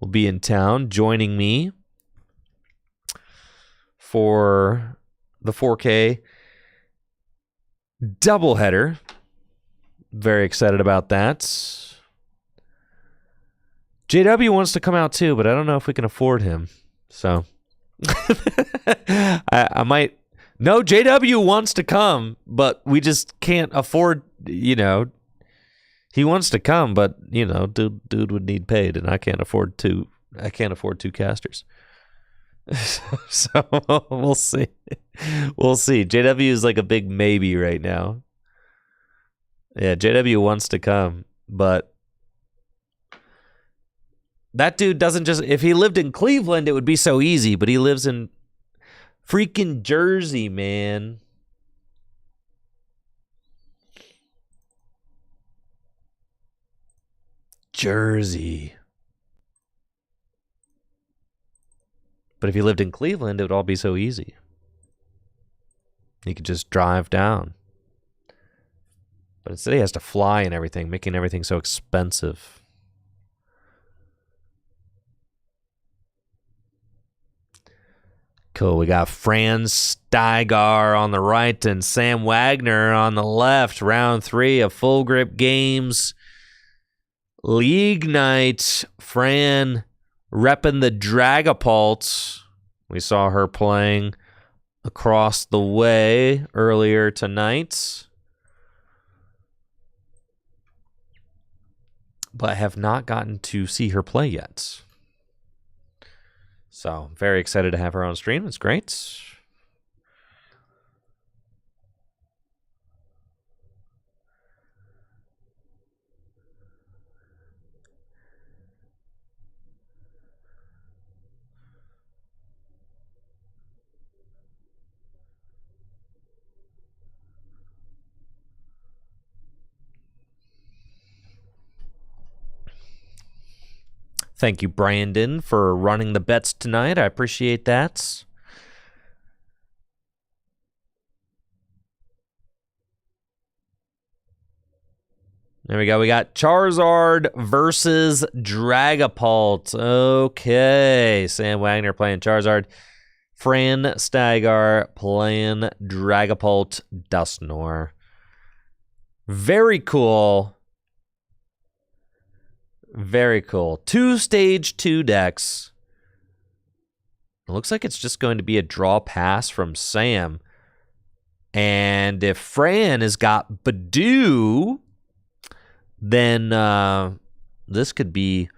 will be in town joining me for the 4K doubleheader. Very excited about that. JW wants to come out too, but I don't know if we can afford him. So I might. No, JW wants to come, but we just can't afford, he wants to come, but dude would need paid, and I can't afford two casters. So we'll see. We'll see. JW is like a big maybe right now. Yeah, JW wants to come, but that dude doesn't just... If he lived in Cleveland, it would be so easy, but he lives in freaking Jersey, man. Jersey. But if he lived in Cleveland, it would all be so easy. He could just drive down. But instead he has to fly and everything, making everything so expensive. Cool, we got Fran Steigar on the right and Sam Wagner on the left. Round 3 of Full Grip Games League Night. Fran repping the Dragapult. We saw her playing across the way earlier tonight, but have not gotten to see her play yet. So, very excited to have her on stream. It's great. Thank you, Brandon, for running the bets tonight. I appreciate that. There we go. We got Charizard versus Dragapult. Okay. Sam Wagner playing Charizard. Fran Steigar playing Dragapult Dusknoir. Very cool. Very cool. 2 stage 2 decks. It looks like it's just going to be a draw pass from Sam. And if Fran has got Badoo, then this could be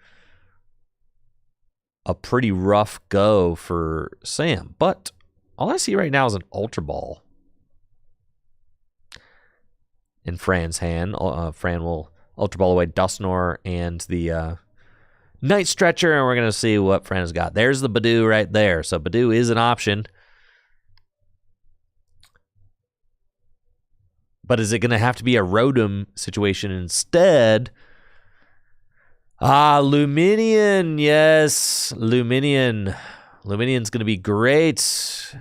a pretty rough go for Sam. But all I see right now is an Ultra Ball in Fran's hand. Fran will Ultra Ball away Dusknoir and the Night Stretcher, and we're going to see what Fran has got. There's the Badoo right there. So Badoo is an option. But is it going to have to be a Rotom situation instead? Luminion. Yes, Luminion. Luminion's going to be great.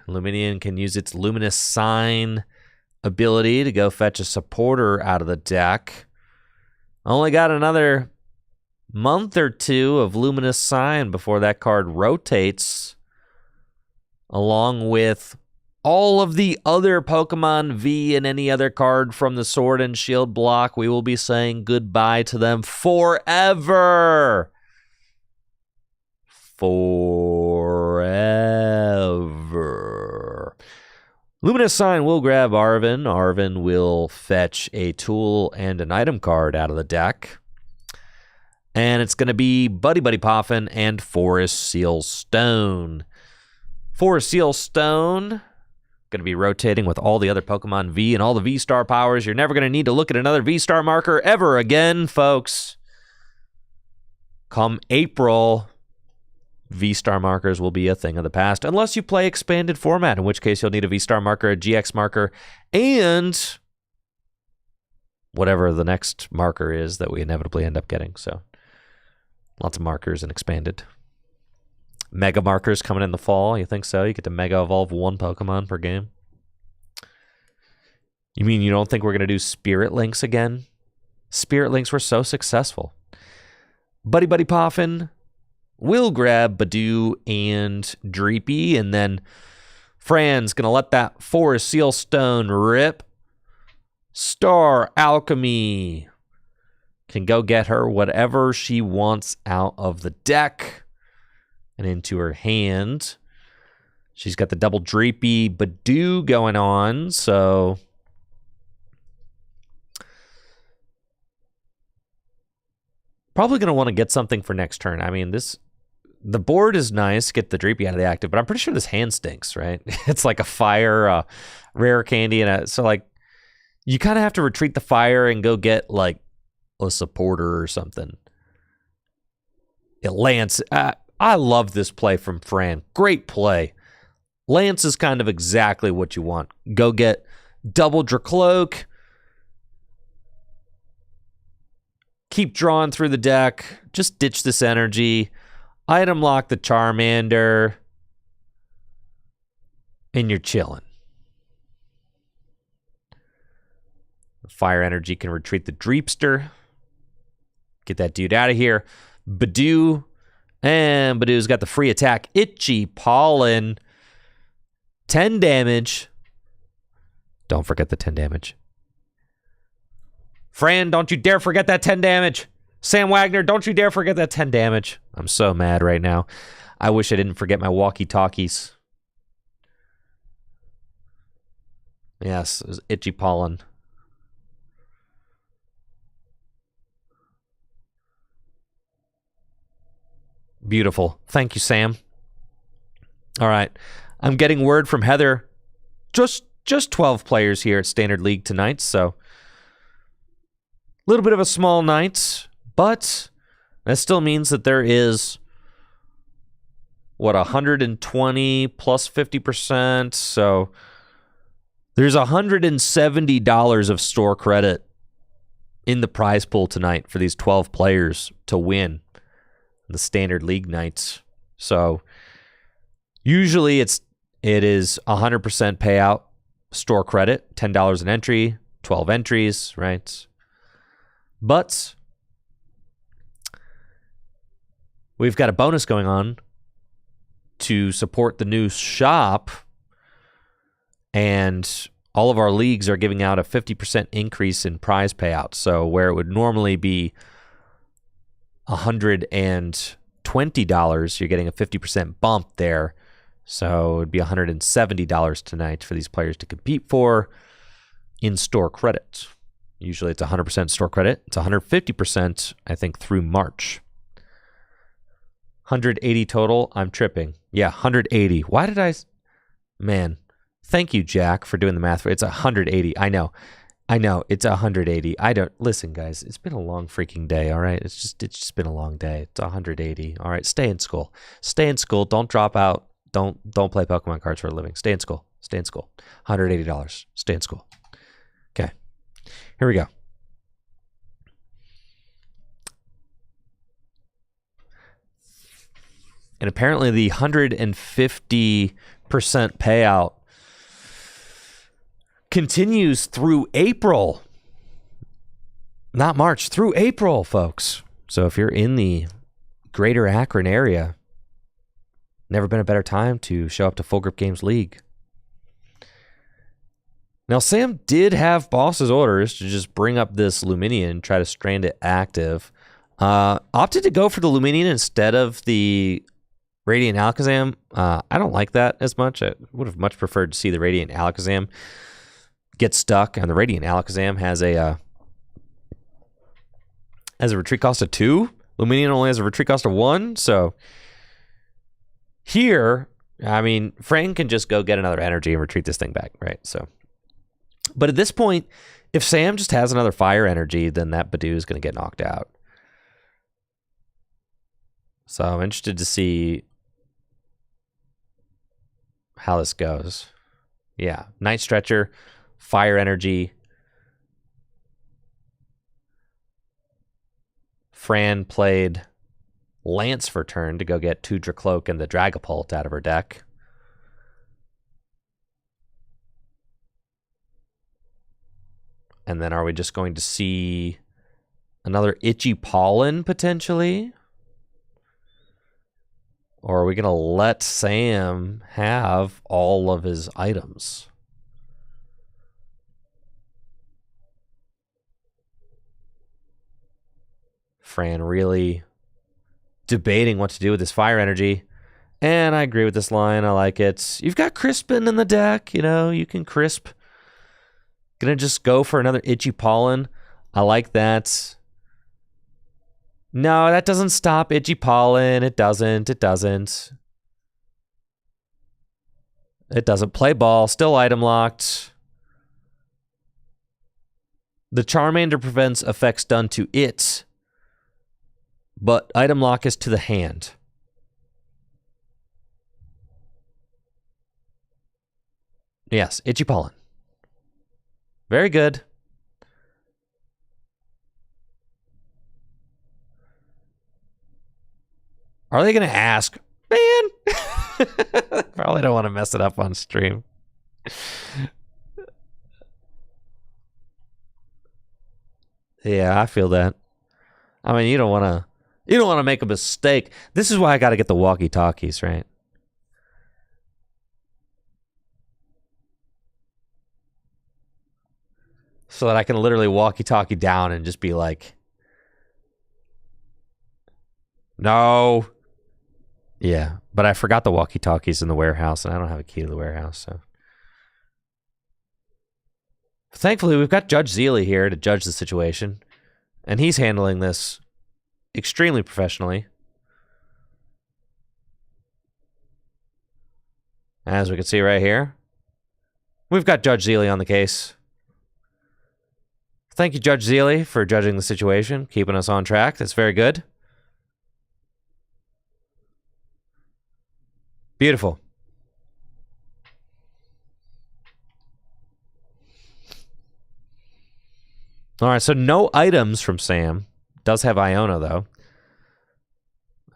Luminion can use its Luminous Sign ability to go fetch a supporter out of the deck. Only got another month or two of Luminous Sign before that card rotates, along with all of the other Pokemon V and any other card from the Sword and Shield block. We will be saying goodbye to them forever. Forever. Luminous Sign will grab Arven. Arven will fetch a tool and an item card out of the deck. And it's going to be Buddy Buddy Poffin and Forest Seal Stone. Forest Seal Stone going to be rotating with all the other Pokemon V and all the V-Star powers. You're never going to need to look at another V-Star marker ever again, folks. Come April, V-Star markers will be a thing of the past, unless you play expanded format, in which case you'll need a V-Star marker, a GX marker, and whatever the next marker is that we inevitably end up getting. So lots of markers and expanded. Mega markers coming in the fall. You think so? You get to Mega Evolve one Pokemon per game. You mean you don't think we're going to do Spirit Links again? Spirit Links were so successful. Buddy Buddy Poffin will grab Badoo and Dreepy, and then Fran's going to let that Forest Seal Stone rip. Star Alchemy can go get her whatever she wants out of the deck and into her hand. She's got the double Dreepy Badoo going on, so probably going to want to get something for next turn. I mean, the board is nice, get the Dreepy out of the active, but I'm pretty sure this hand stinks, right? It's like a fire, a rare candy, and so like you kind of have to retreat the fire and go get like a supporter or something. Lance, I love this play from Fran. Great play. Lance is kind of exactly what you want. Go get double Dracloak. Keep drawing through the deck. Just ditch this energy. Item lock the Charmander. And you're chilling. Fire energy can retreat the Dreepster. Get that dude out of here. Badoo. And Badoo's got the free attack. Itchy Pollen. 10 damage. Don't forget the 10 damage. Fran, don't you dare forget that 10 damage. Sam Wagner, don't you dare forget that 10 damage. I'm so mad right now. I wish I didn't forget my walkie-talkies. Yes, it was Itchy Pollen. Beautiful. Thank you, Sam. All right. I'm getting word from Heather. Just 12 players here at Standard League tonight, so a little bit of a small night, but that still means that there is, 120 plus 50%, so there's $170 of store credit in the prize pool tonight for these 12 players to win the Standard League nights. So usually it is 100% payout store credit, $10 an entry, 12 entries, right? But we've got a bonus going on to support the new shop, and all of our leagues are giving out a 50% increase in prize payouts. So where it would normally be $120, you're getting a 50% bump there. So it would be $170 tonight for these players to compete for in store credit. Usually it's 100% store credit. It's 150%, I think, through March. 180 total. I'm tripping. Yeah, 180. Why did I... Man, thank you, Jack, for doing the math. It's 180. I know. It's 180. I don't... Listen, guys, it's been a long freaking day, all right? It's just been a long day. It's 180. All right, stay in school. Stay in school. Don't drop out. Don't play Pokemon cards for a living. Stay in school. Stay in school. $180. Stay in school. Okay. Here we go. And apparently the 150% payout continues through April. Not March, through April, folks. So if you're in the greater Akron area, never been a better time to show up to Full Grip Games League. Now, Sam did have boss's orders to just bring up this Luminion, try to strand it active. Opted to go for the Luminion instead of the Radiant Alakazam. I don't like that as much. I would have much preferred to see the Radiant Alakazam get stuck, and the Radiant Alakazam has a retreat cost of 2. Luminion only has a retreat cost of 1, so here, I mean, Fran can just go get another energy and retreat this thing back, right? So, but at this point, if Sam just has another fire energy, then that Badoo is going to get knocked out. So I'm interested to see how this goes. Yeah, Night Stretcher, fire energy. Fran played Lance for turn to go get 2 Dracloak and the Dragapult out of her deck. And then are we just going to see another Itchy Pollen potentially? Or are we going to let Sam have all of his items? Fran really debating what to do with this fire energy. And I agree with this line. I like it. You've got Crispin in the deck. You know, you can crisp. Gonna just go for another Itchy Pollen. I like that. No, that doesn't stop Itchy Pollen. It doesn't. It doesn't. It doesn't. Play ball. Still item locked. The Charmander prevents effects done to it, but item lock is to the hand. Yes, Itchy Pollen. Very good. Are they going to ask? Man! Probably don't want to mess it up on stream. Yeah, I feel that. I mean, you don't want to make a mistake. This is why I got to get the walkie-talkies, right? So that I can literally walkie-talkie down and just be like, no. Yeah, but I forgot the walkie-talkies in the warehouse, and I don't have a key to the warehouse, so. Thankfully, we've got Judge Zealy here to judge the situation, and he's handling this extremely professionally. As we can see right here, we've got Judge Zealy on the case. Thank you, Judge Zealy, for judging the situation, keeping us on track. That's very good. Beautiful. All right, so no items from Sam. Does have Iona, though.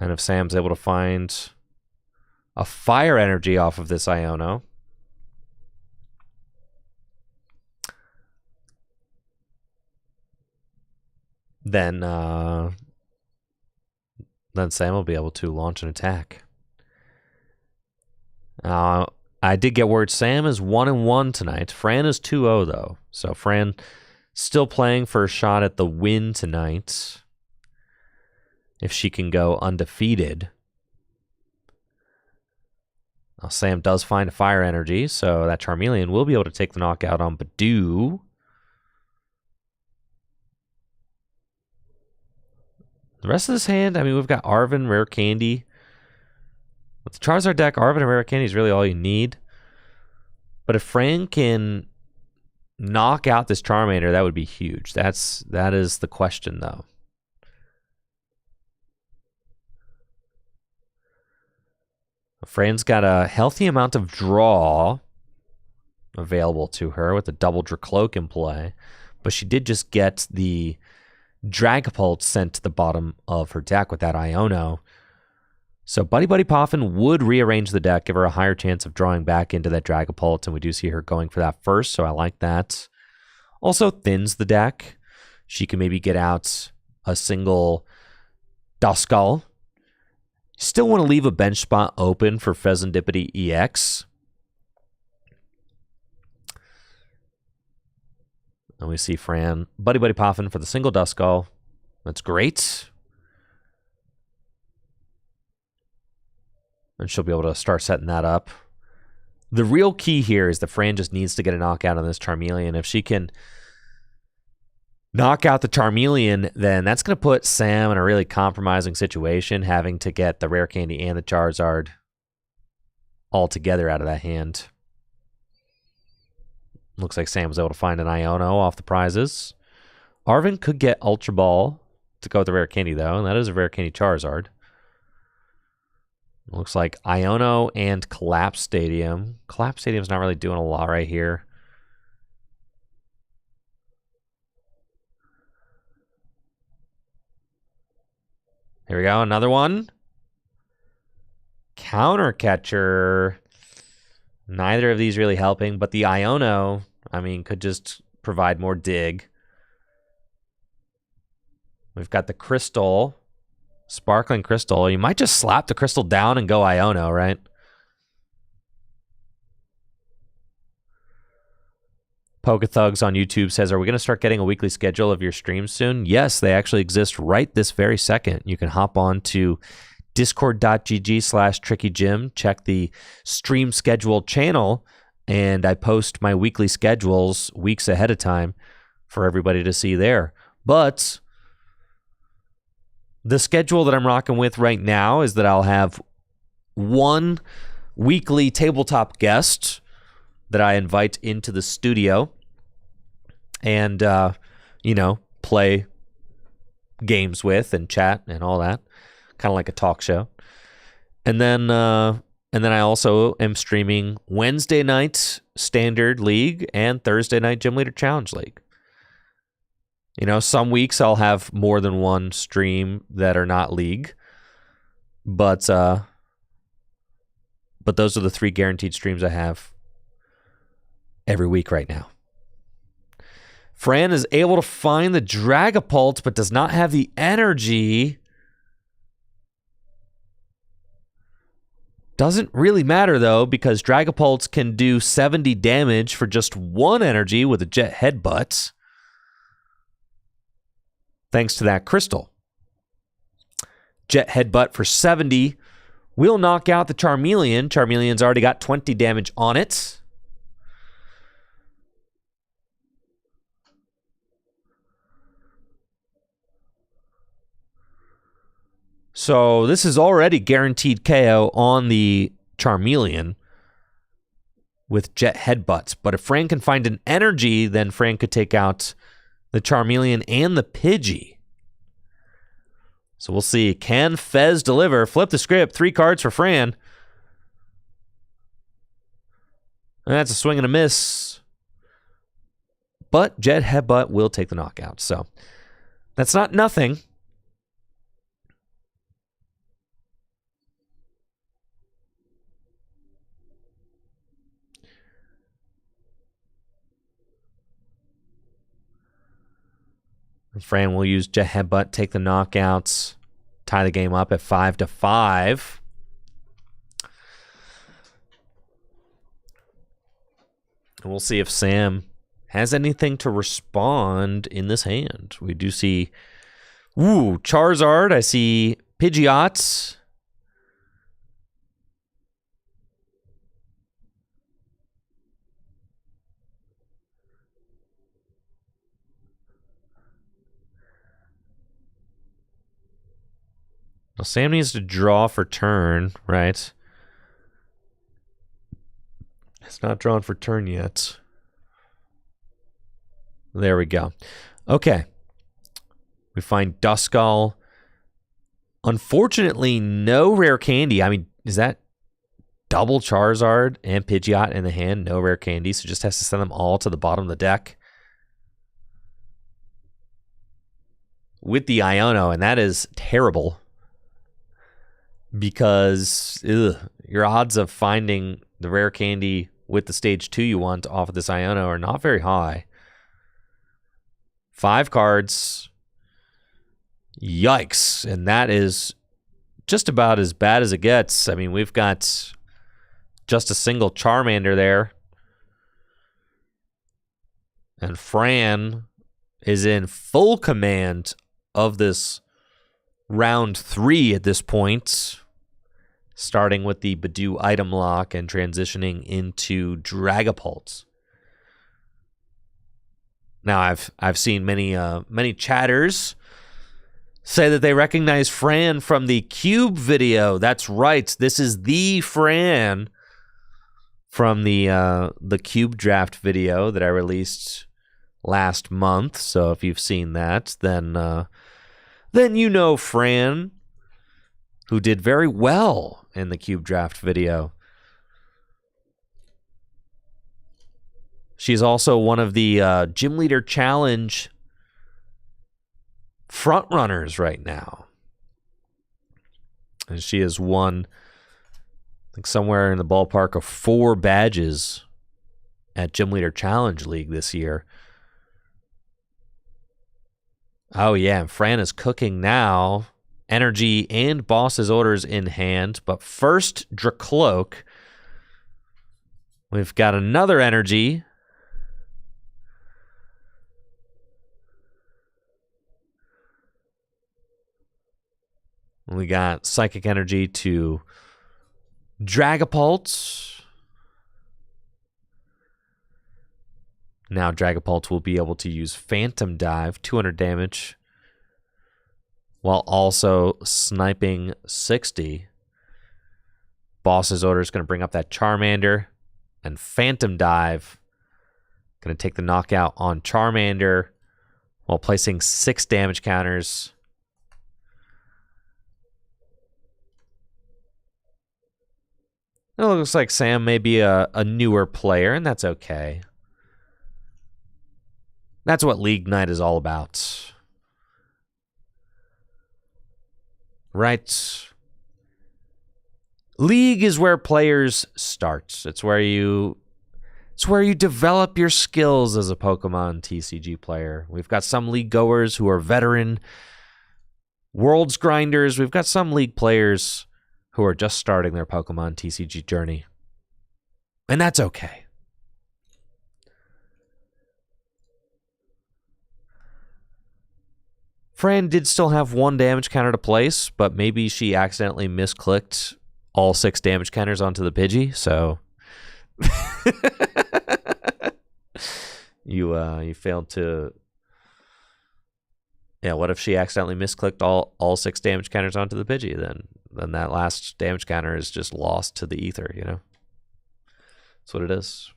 And if Sam's able to find a fire energy off of this Iona, then Sam will be able to launch an attack. I did get word Sam is 1-1 tonight. Fran is 2-0 though. So Fran still playing for a shot at the win tonight. If she can go undefeated. Now, Sam does find a fire energy, so that Charmeleon will be able to take the knockout on Badoo. The rest of this hand, I mean, we've got Arven, Rare Candy. With the Charizard deck, Arven and Rare Candy is really all you need. But if Fran can knock out this Charmander, that would be huge. That is the question, though. Fran's got a healthy amount of draw available to her with a double Dracloak in play. But she did just get the Dragapult sent to the bottom of her deck with that Iono. So Buddy Buddy Poffin would rearrange the deck, give her a higher chance of drawing back into that Dragapult, and we do see her going for that first, so I like that. Also thins the deck. She can maybe get out a single Duskull. Still want to leave a bench spot open for Pheasantipity EX. And we see Fran Buddy Poffin for the single Duskull. That's great. And she'll be able to start setting that up. The real key here is that Fran just needs to get a knockout on this Charmeleon. If she can knock out the Charmeleon, then that's going to put Sam in a really compromising situation, having to get the Rare Candy and the Charizard all together out of that hand. Looks like Sam was able to find an Iono off the prizes. Arvin could get Ultra Ball to go with the Rare Candy, though, and that is a Rare Candy Charizard. Looks like Iono and Collapse Stadium. Collapse Stadium's not really doing a lot right here. Here we go, another one. Counter Catcher. Neither of these really helping, but the Iono, I mean, could just provide more dig. We've got the Crystal. Sparkling Crystal. You might just slap the Crystal down and go Iono, right? Pokethugs on YouTube says, are we going to start getting a weekly schedule of your streams soon? Yes, they actually exist right this very second. You can hop on to discord.gg/trickygym, check the stream schedule channel, and I post my weekly schedules weeks ahead of time for everybody to see there. But the schedule that I'm rocking with right now is that I'll have one weekly tabletop guest that I invite into the studio and, play games with and chat and all that. Kind of like a talk show. And then I also am streaming Wednesday night Standard League and Thursday night Gym Leader Challenge League. Some weeks I'll have more than one stream that are not League. But those are the 3 guaranteed streams I have every week right now. Fran is able to find the Dragapult, but does not have the energy. Doesn't really matter, though, because Dragapults can do 70 damage for just 1 energy with a Jet Headbutt. Thanks to that Crystal. Jet Headbutt for 70 will knock out the Charmeleon. Charmeleon's already got 20 damage on it. So this is already guaranteed KO on the Charmeleon with Jet Headbutts. But if Fran can find an energy, then Fran could take out the Charmeleon and the Pidgey. So we'll see. Can Fez deliver? Flip the script. 3 cards for Fran. And that's a swing and a miss. But Jet Headbutt will take the knockout. So that's not nothing. Fran will use Jet Headbutt, take the knockouts, tie the game up at 5-5. And we'll see if Sam has anything to respond in this hand. We do see, Charizard. I see Pidgeot. Well, Sam needs to draw for turn, right? It's not drawn for turn yet. There we go. Okay. We find Duskull. Unfortunately, no rare candy. I mean, is that double Charizard and Pidgeot in the hand? No rare candy, so just has to send them all to the bottom of the deck. With the Iono, and that is terrible. Because your odds of finding the rare candy with the stage 2 you want off of this Iono are not very high. 5 cards. Yikes. And that is just about as bad as it gets. I mean, we've got just a single Charmander there. And Fran is in full command of this round 3 at this point, starting with the Badoo item lock and transitioning into Dragapult. Now, I've seen many chatters say that they recognize Fran from the Cube video. That's right. This is the Fran from the Cube draft video that I released last month. So if you've seen that, then you know Fran, who did very well in the Cube draft video. She's also one of the Gym Leader Challenge front runners right now. And she has won, I think, somewhere in the ballpark of 4 badges at Gym Leader Challenge League this year. Oh, yeah, and Fran is cooking now. Energy and Boss's Orders in hand. But first, Dracloak. We've got another Energy. We got Psychic Energy to Dragapult. Now Dragapult will be able to use Phantom Dive, 200 damage, while also sniping 60. Boss's Order is going to bring up that Charmander, and Phantom Dive going to take the knockout on Charmander while placing 6 damage counters. It looks like Sam may be a newer player, and that's okay. That's what League Night is all about. Right? League is where players start. It's where you develop your skills as a Pokemon TCG player. We've got some league goers who are veteran worlds grinders. We've got some league players who are just starting their Pokemon TCG journey. And that's okay. Fran did still have 1 damage counter to place, but maybe she accidentally misclicked all 6 damage counters onto the Pidgey, so you failed to... Yeah, what if she accidentally misclicked all 6 damage counters onto the Pidgey? Then that last damage counter is just lost to the ether, you know? That's what it is.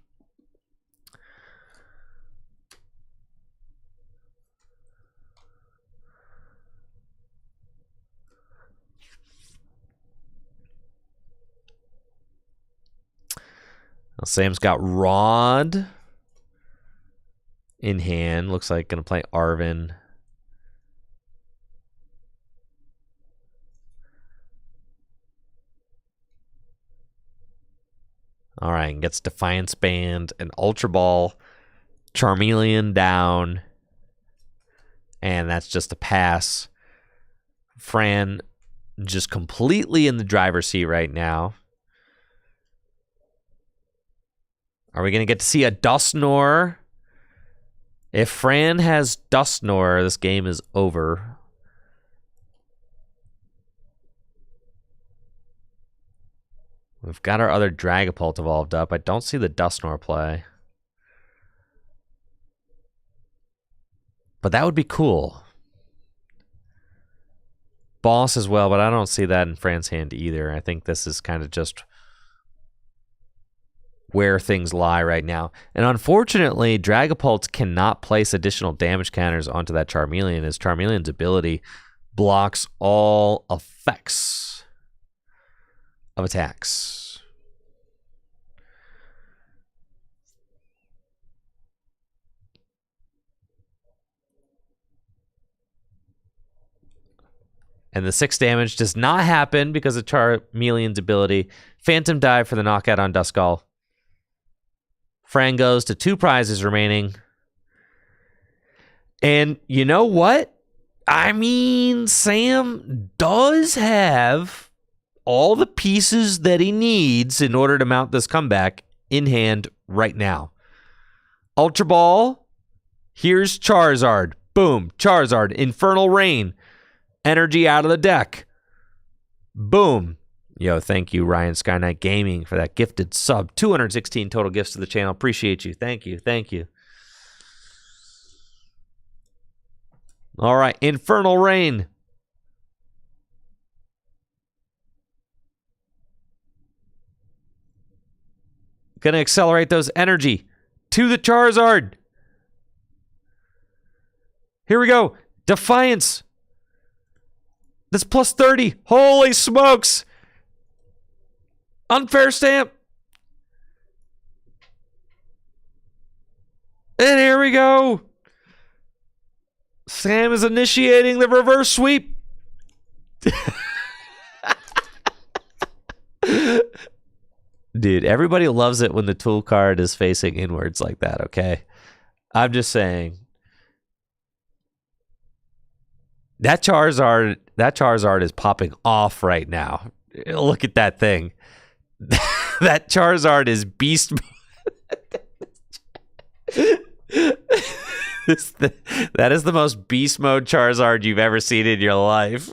Well, Sam's got Rod in hand. Looks like going to play Arven. All right, and gets Defiance Band and Ultra Ball, Charmeleon down, and that's just a pass. Fran just completely in the driver's seat right now. Are we going to get to see a Dusknoir? If Fran has Dusknoir, this game is over. We've got our other Dragapult evolved up. I don't see the Dusknoir play. But that would be cool. Boss as well, but I don't see that in Fran's hand either. I think this is kind of just where things lie right now. And unfortunately, Dragapult cannot place additional damage counters onto that Charmeleon, as Charmeleon's ability blocks all effects of attacks. And the 6 damage does not happen because of Charmeleon's ability. Phantom Dive for the knockout on Duskull. Fran goes to 2 prizes remaining. And you know what? I mean, Sam does have all the pieces that he needs in order to mount this comeback in hand right now. Ultra Ball, here's Charizard. Boom, Charizard. Infernal Rain, energy out of the deck. Boom. Yo, thank you, Ryan Sky Knight Gaming, for that gifted sub. 216 total gifts to the channel. Appreciate you. Thank you. Thank you. All right, Infernal Rain. Gonna accelerate those energy to the Charizard. Here we go. Defiance. That's plus 30. Holy smokes. Unfair stamp. And here we go. Sam is initiating the reverse sweep. Dude, everybody loves it when the tool card is facing inwards like that, okay? I'm just saying. That Charizard is popping off right now. Look at that thing. That Charizard is beast mode. That is the most beast mode Charizard you've ever seen in your life.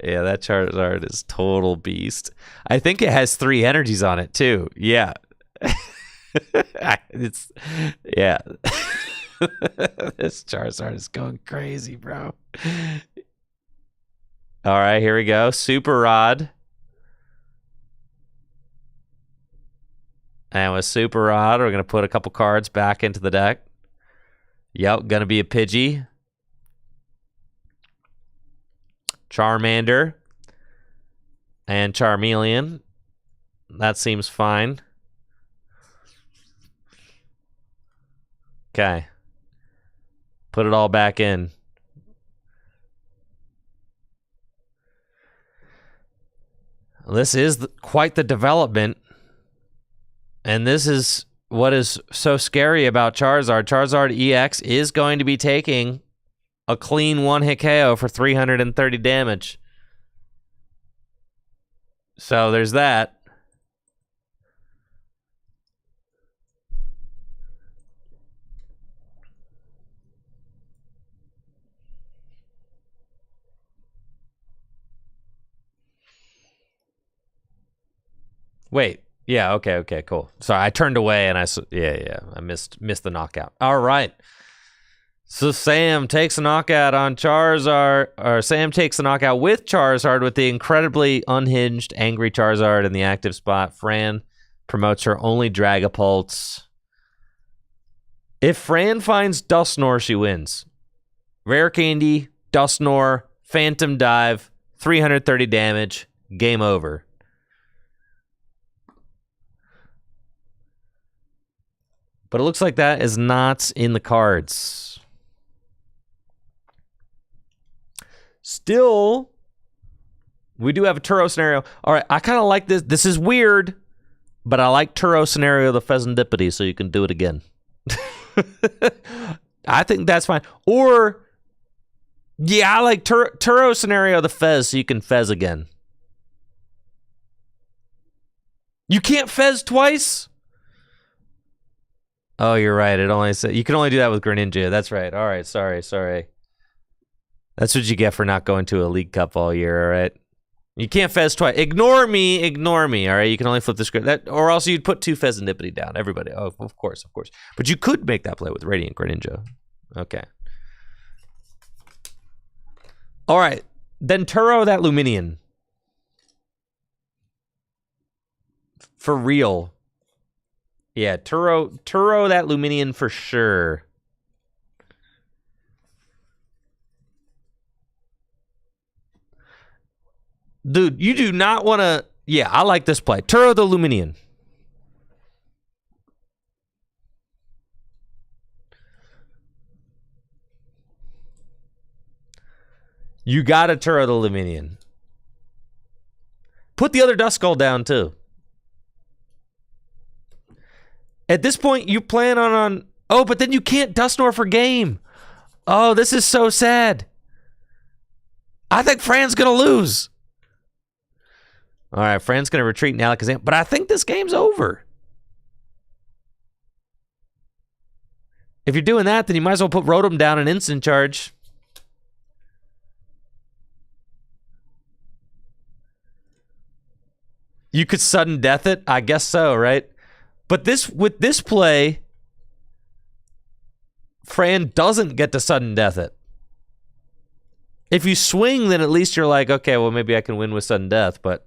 Yeah, that Charizard is total beast. I think it has 3 energies on it too. Yeah. Yeah. This Charizard is going crazy, bro. All right, here we go. Super Rod. And with Super Rod, we're going to put a couple cards back into the deck. Yep, going to be a Pidgey. Charmander. And Charmeleon. That seems fine. Okay. Put it all back in. This is quite the development. And this is what is so scary about Charizard. Charizard EX is going to be taking a clean one-hit KO for 330 damage. So there's that. Wait. Yeah, okay, cool. Sorry, I turned away and I missed the knockout. All right. So Sam takes a knockout on Charizard, or Sam takes a knockout with Charizard with the incredibly unhinged angry Charizard in the active spot. Fran promotes her only Dragapult. If Fran finds Dusknoir, she wins. Rare Candy, Dusknoir, Phantom Dive, 330 damage, game over. But it looks like that is not in the cards. Still, we do have a Turo scenario. All right, I kind of like this. This is weird, but I like Turo scenario, the Pheasantipity, so you can do it again. I think that's fine. Or, yeah, I like Turo scenario, the Fez, so you can Fez again. You can't Fez twice? Oh, you're right. It only said you can only do that with Greninja. That's right. All right. Sorry. That's what you get for not going to a League Cup all year. All right. You can't Fez twice. Ignore me. All right. You can only flip the script. Or else you'd put 2 Pheasantipity down. Everybody. Oh, of course. But you could make that play with Radiant Greninja. Okay. All right. Then Turo that Luminion. For real. Yeah, Turo that Luminion for sure. Dude, you do not want to... Yeah, I like this play. Turo the Luminion. You got to Turo the Luminion. Put the other Dust Skull down, too. At this point, you plan on... Oh, but then you can't Dust Nor for game. Oh, this is so sad. I think Fran's going to lose. All right, Fran's going to retreat in Alakazam, but I think this game's over. If you're doing that, then you might as well put Rotom down and instant charge. You could sudden death it? I guess so, right? But with this play, Fran doesn't get to sudden death it. If you swing, then at least you're like, okay, well, maybe I can win with sudden death, but...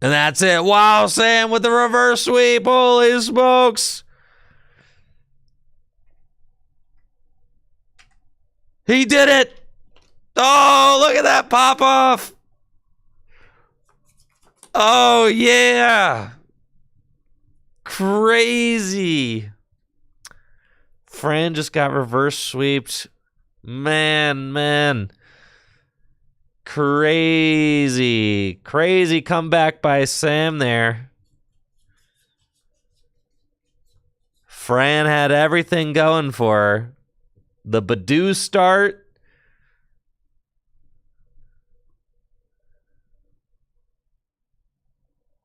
And that's it. Wow, Sam with the reverse sweep. Holy smokes. He did it. Oh, look at that pop off. Oh, yeah. Crazy. Fran just got reverse sweeped. Man. Crazy comeback by Sam there. Fran had everything going for her. The Badoo start.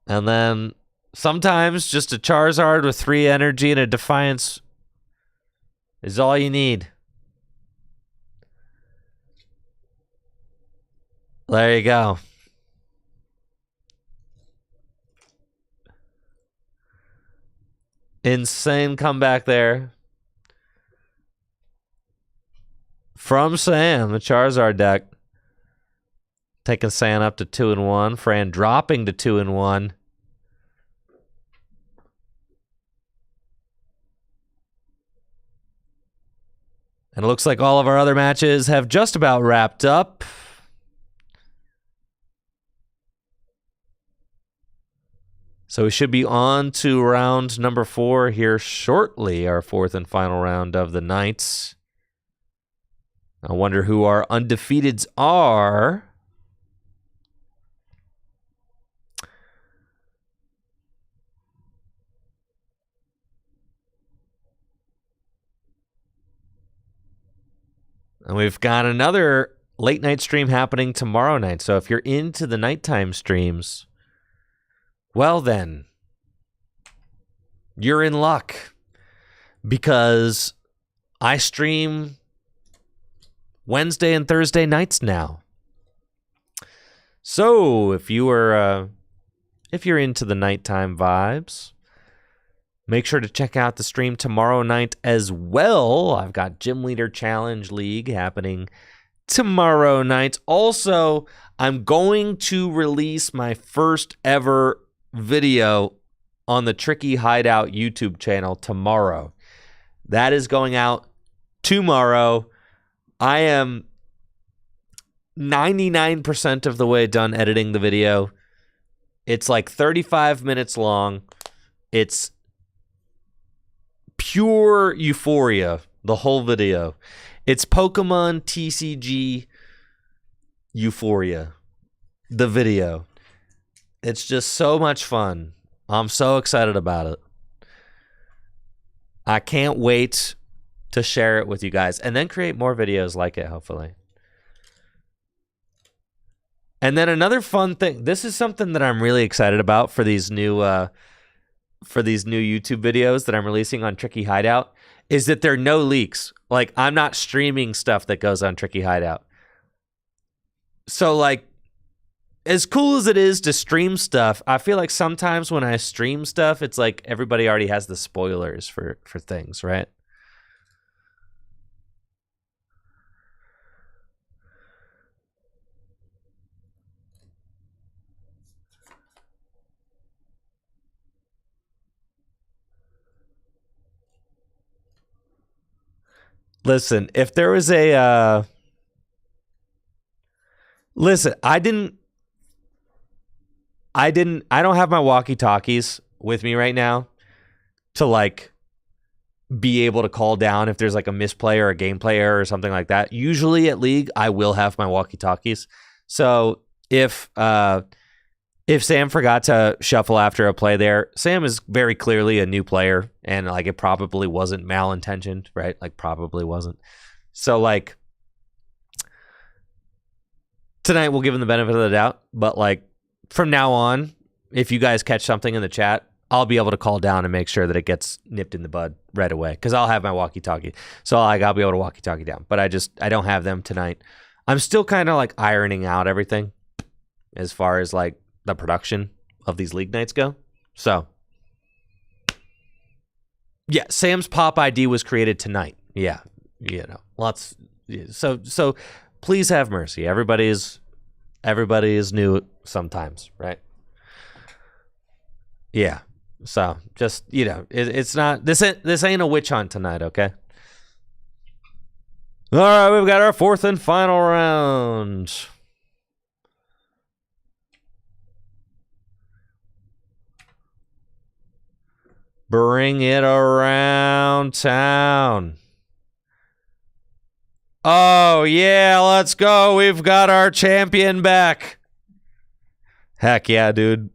And then sometimes just a Charizard with 3 energy and a Defiance is all you need. There you go. Insane comeback there. From Sam, the Charizard deck. Taking Sam up to 2-1. Fran dropping to 2-1. And it looks like all of our other matches have just about wrapped up. So we should be on to round number 4 here shortly, our 4th and final round of the night. I wonder who our undefeateds are. And we've got another late night stream happening tomorrow night. So if you're into the nighttime streams, well then, you're in luck, because I stream Wednesday and Thursday nights now. So if you're into the nighttime vibes, make sure to check out the stream tomorrow night as well. I've got Gym Leader Challenge League happening tomorrow night. Also, I'm going to release my first ever video on the Tricky Hideout YouTube channel tomorrow. That is going out tomorrow. I am 99% of the way done editing the video. It's like 35 minutes long. It's pure euphoria, the whole video. It's Pokemon TCG euphoria, the video. It's just so much fun. I'm so excited about it. I can't wait to share it with you guys and then create more videos like it, hopefully. And then another fun thing. This is something that I'm really excited about for these new YouTube videos that I'm releasing on Tricky Hideout, is that there are no leaks. Like, I'm not streaming stuff that goes on Tricky Hideout. So, like, as cool as it is to stream stuff, I feel like sometimes when I stream stuff, it's like everybody already has the spoilers for things, right? Listen, if there was a... Listen, I didn't I don't have my walkie-talkies with me right now to like be able to call down if there's like a misplay or a gameplay error or something like that. Usually at League, I will have my walkie-talkies. So if Sam forgot to shuffle after a play there, Sam is very clearly a new player, and like it probably wasn't malintentioned, right? Like probably wasn't. So like tonight we'll give him the benefit of the doubt, but like from now on, if you guys catch something in the chat, I'll be able to call down and make sure that it gets nipped in the bud right away because I'll have my walkie-talkie. So like I'll be able to walkie-talkie down, but I don't have them tonight. I'm still kind of like ironing out everything as far as like the production of these League nights go. So yeah, Sam's pop ID was created tonight. Yeah, you know, lots. So please have mercy. Everybody is new sometimes, right? Yeah. So just, you know, it's not this ain't a witch hunt tonight, okay? All right, we've got our fourth and final round. Bring it around town. Oh, yeah, let's go. We've got our champion back. Heck yeah, dude.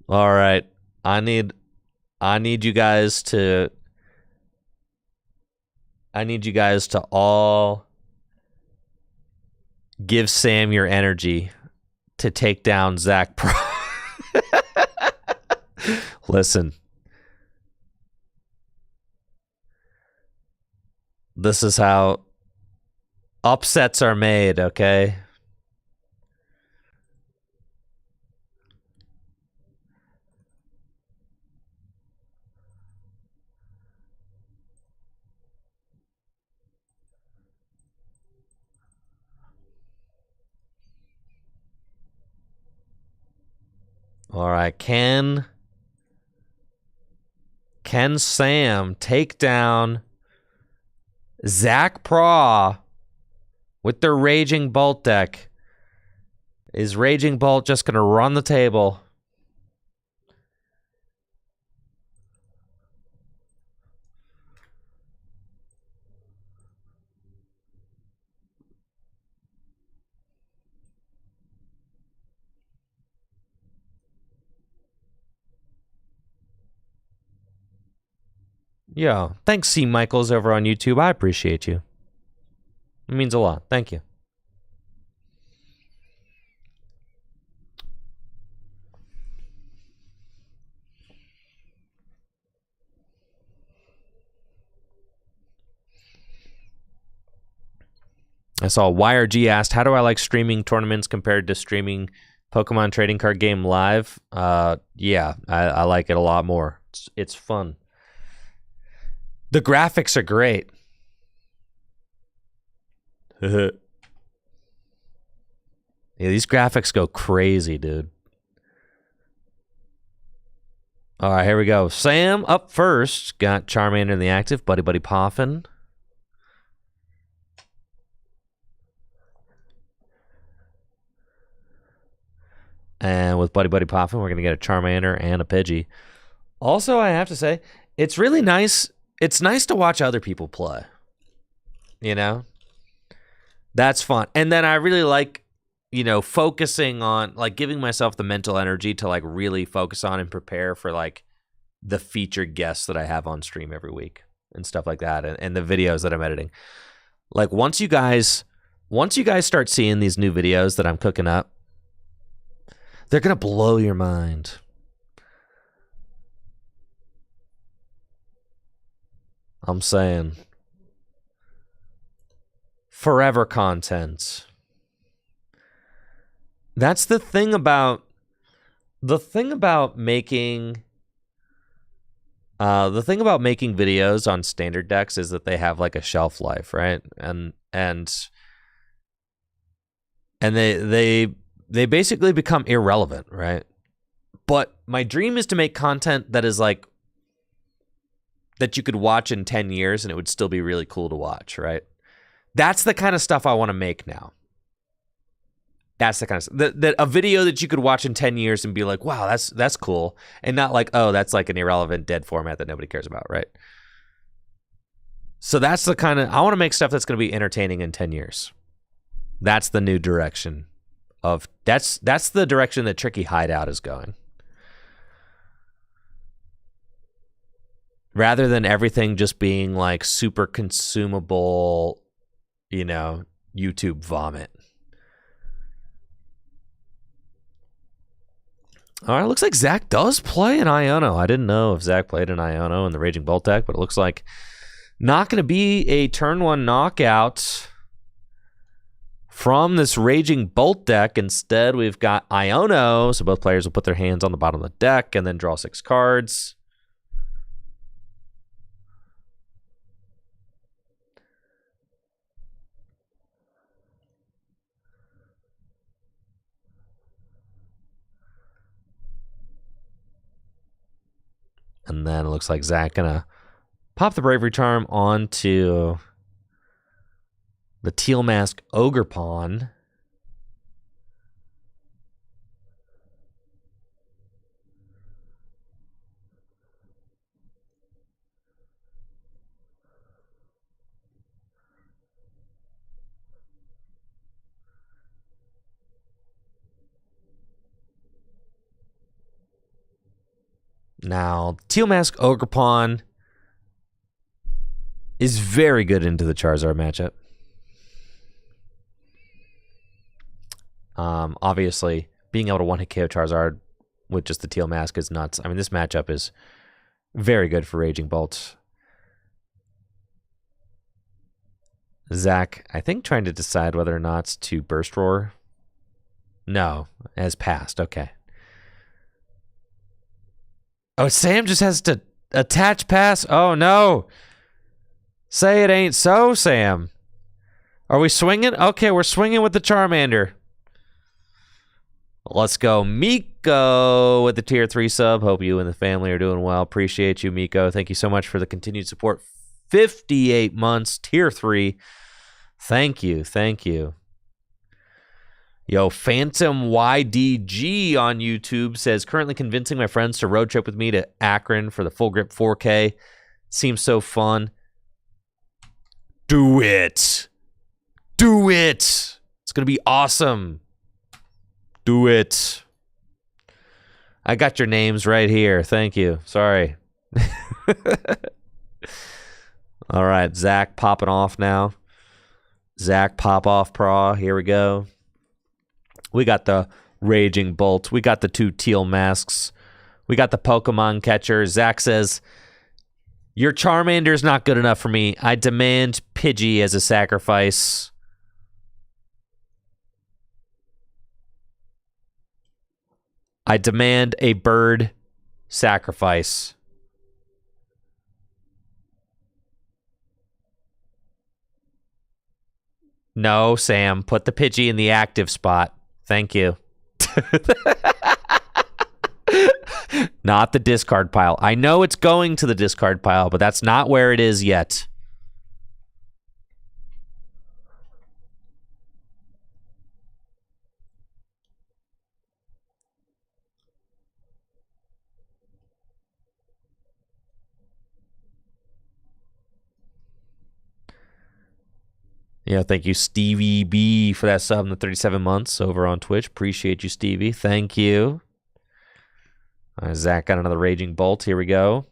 All right. I need you guys to all give Sam your energy to take down Zach Pro. Listen. This is how upsets are made, okay? All right, can Sam take down Zach Pra with the Raging Bolt deck? Is Raging Bolt just going to run the table? Yeah, thanks, C. Michaels over on YouTube. I appreciate you. It means a lot. Thank you. I saw YRG asked, how do I like streaming tournaments compared to streaming Pokemon trading card game live? Yeah, I like it a lot more. It's fun. The graphics are great. Yeah, these graphics go crazy, dude. All right, here we go. Sam up first. Got Charmander in the active. Buddy Buddy Poffin. And with Buddy Buddy Poffin, we're going to get a Charmander and a Pidgey. Also, I have to say, it's really nice. It's nice to watch other people play. You know? That's fun. And then I really like, you know, focusing on, like, giving myself the mental energy to, like, really focus on and prepare for, like, the featured guests that I have on stream every week and stuff like that, and the videos that I'm editing. Like, once you guys start seeing these new videos that I'm cooking up, they're going to blow your mind. I'm saying. Forever content. That's the thing about making videos on standard decks is that they have like a shelf life, right? And they basically become irrelevant, right? But my dream is to make content that is like that you could watch in 10 years and it would still be really cool to watch, right? That's the kind of stuff I want to make now. That's the kind of stuff. That a video that you could watch in 10 years and be like, wow, that's cool. And not like, oh, that's like an irrelevant dead format that nobody cares about, right? So that's the kind of, I want to make stuff that's going to be entertaining in 10 years. That's the new direction of, that's the direction that Tricky Hideout is going. Rather than everything just being like super consumable, you know, YouTube vomit. All right, looks like Zach does play an Iono. I didn't know if Zach played an Iono in the Raging Bolt deck, but it looks like not going to be a turn one knockout from this Raging Bolt deck. Instead, we've got Iono, so both players will put their hands on the bottom of the deck and then draw 6 cards. And then it looks like Zach gonna pop the Bravery Charm onto the Teal Mask Ogre Pawn. Now, Teal Mask Ogre Pawn is very good into the Charizard matchup. Obviously, being able to one-hit KO Charizard with just the Teal Mask is nuts. I mean, this matchup is very good for Raging Bolt. Zach, I think, trying to decide whether or not to Burst Roar. No, has passed. Okay. Oh, Sam just has to attach pass. Oh, no. Say it ain't so, Sam. Are we swinging? Okay, we're swinging with the Charmander. Let's go. Miko with the tier 3 sub. Hope you and the family are doing well. Appreciate you, Miko. Thank you so much for the continued support. 58 months, tier 3. Thank you. Thank you. Yo, Phantom YDG on YouTube says, currently convincing my friends to road trip with me to Akron for the Full Grip 4K. Seems so fun. Do it. Do it. It's going to be awesome. Do it. I got your names right here. Thank you. Sorry. All right, Zach popping off now. Zach pop off Pra. Here we go. We got the Raging Bolt. We got the 2 Teal Masks. We got the Pokemon Catcher. Zach says, your Charmander's not good enough for me. I demand Pidgey as a sacrifice. I demand a bird sacrifice. No, Sam. Put the Pidgey in the active spot. Thank you. Not the discard pile. I know it's going to the discard pile, but that's not where it is yet. Yeah, thank you, Stevie B, for that sub in the 37 months over on Twitch. Appreciate you, Stevie. Thank you. Zach got another Raging Bolt. Here we go.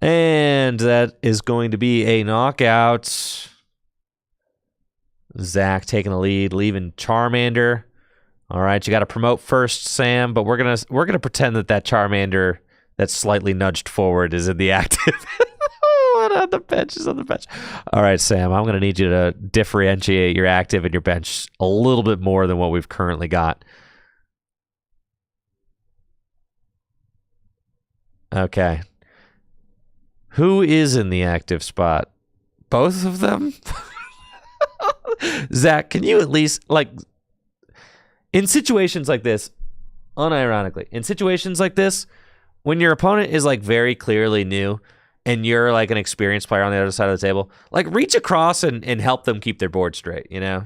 And that is going to be a knockout. Zach taking the lead, leaving Charmander. All right, you got to promote first, Sam, but we're gonna pretend that Charmander that's slightly nudged forward is in the active. On the bench is on the bench. All right, Sam, I'm going to need you to differentiate your active and your bench a little bit more than what we've currently got. Okay. Who is in the active spot? Both of them? Zach, can you at least, like, in situations like this, unironically, in situations like this, when your opponent is, like, very clearly new, and you're like an experienced player on the other side of the table, like reach across and help them keep their board straight, you know?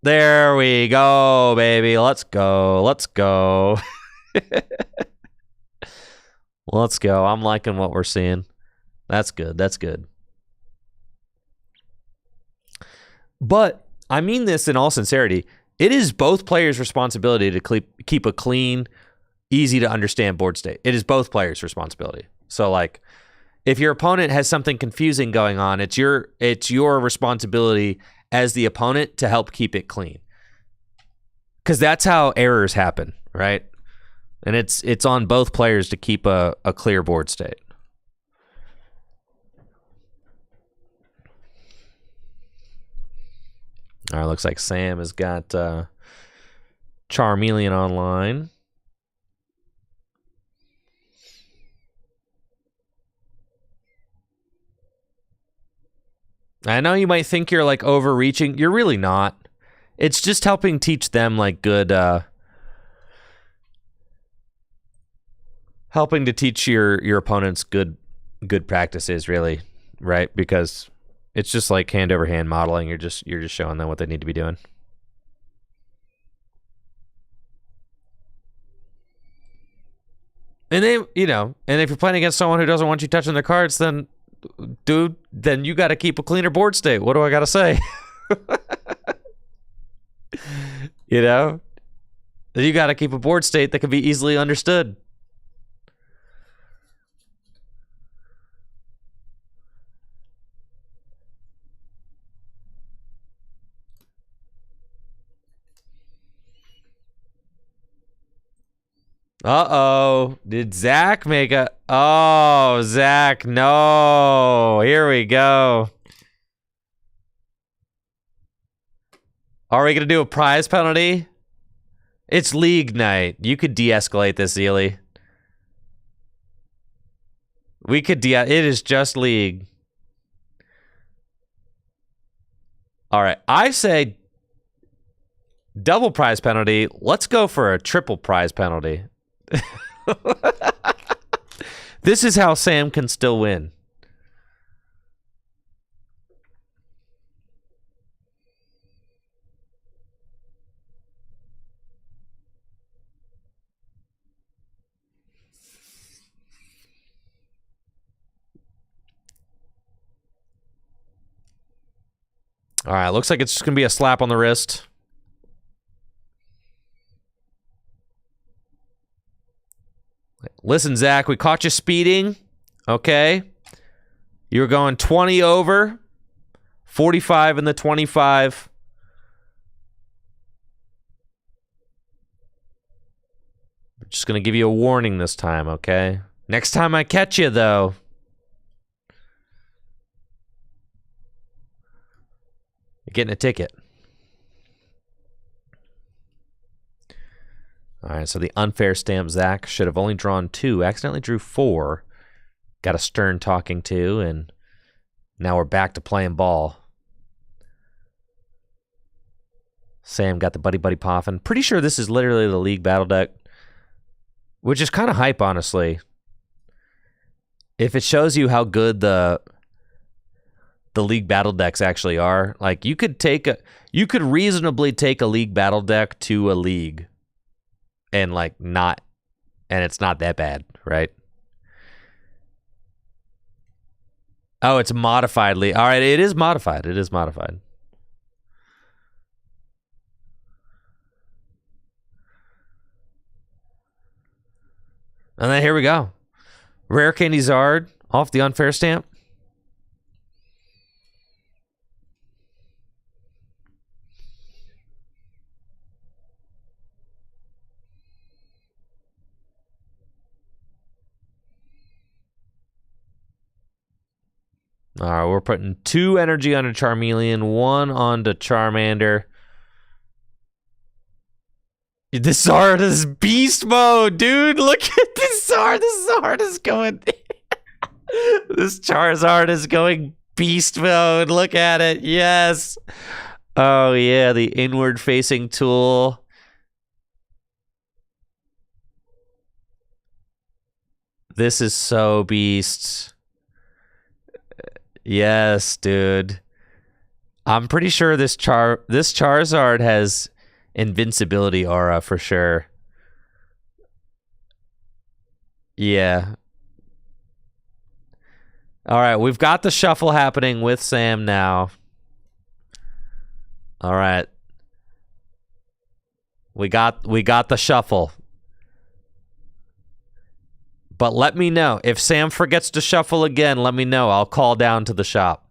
There we go, baby. Let's go. Let's go. Let's go. I'm liking what we're seeing. That's good. That's good. But I mean this in all sincerity. It is both players' responsibility to keep a clean, easy to understand board state. It is both players' responsibility. So like if your opponent has something confusing going on, it's your responsibility as the opponent to help keep it clean. Because that's how errors happen, right? And it's on both players to keep a clear board state. All right, looks like Sam has got Charmeleon online. I know you might think you're like overreaching. You're really not. It's just helping teach them like good, helping to teach your opponents good practices, really, right? Because it's just like hand over hand modeling. You're just showing them what they need to be doing. And they, you know, and if you're playing against someone who doesn't want you touching their cards, then, dude, then you got to keep a cleaner board state. What do I got to say? You know, you got to keep a board state that can be easily understood. Uh-oh. Did Zach make a... Oh, Zach, no. Here we go. Are we going to do a prize penalty? It's league night. You could de-escalate this, Zealy. We could it is just league. All right. I say double prize penalty. Let's go for a triple prize penalty. This is how Sam can still win. All right, looks like it's just going to be a slap on the wrist. Listen, Zach, we caught you speeding, okay? You were going 20 over, 45 in the 25. I'm just going to give you a warning this time, okay? Next time I catch you, though. You're getting a ticket. All right, so the unfair stamp, Zach, should have only drawn 2. Accidentally drew 4. Got a stern talking to, and now we're back to playing ball. Sam got the buddy poffin. Pretty sure this is literally the league battle deck, which is kind of hype, honestly. If it shows you how good the league battle decks actually are, like you could reasonably take a league battle deck to a league. And it's not that bad, right? Oh, it's modified. All right, it is modified. It is modified. And then here we go. Rare Candy Zard off the unfair stamp. All right, we're putting 2 energy onto Charmeleon, 1 onto Charmander. This Zard is beast mode, dude. Look at this Zard. This Zard is going... This Charizard is going beast mode. Look at it. Yes. Oh, yeah, the inward-facing tool. This is so beast. Yes, dude. I'm pretty sure this Charizard has invincibility aura for sure. Yeah. All right, we've got the shuffle happening with Sam now. All right. We got the shuffle. But let me know. If Sam forgets to shuffle again, let me know. I'll call down to the shop.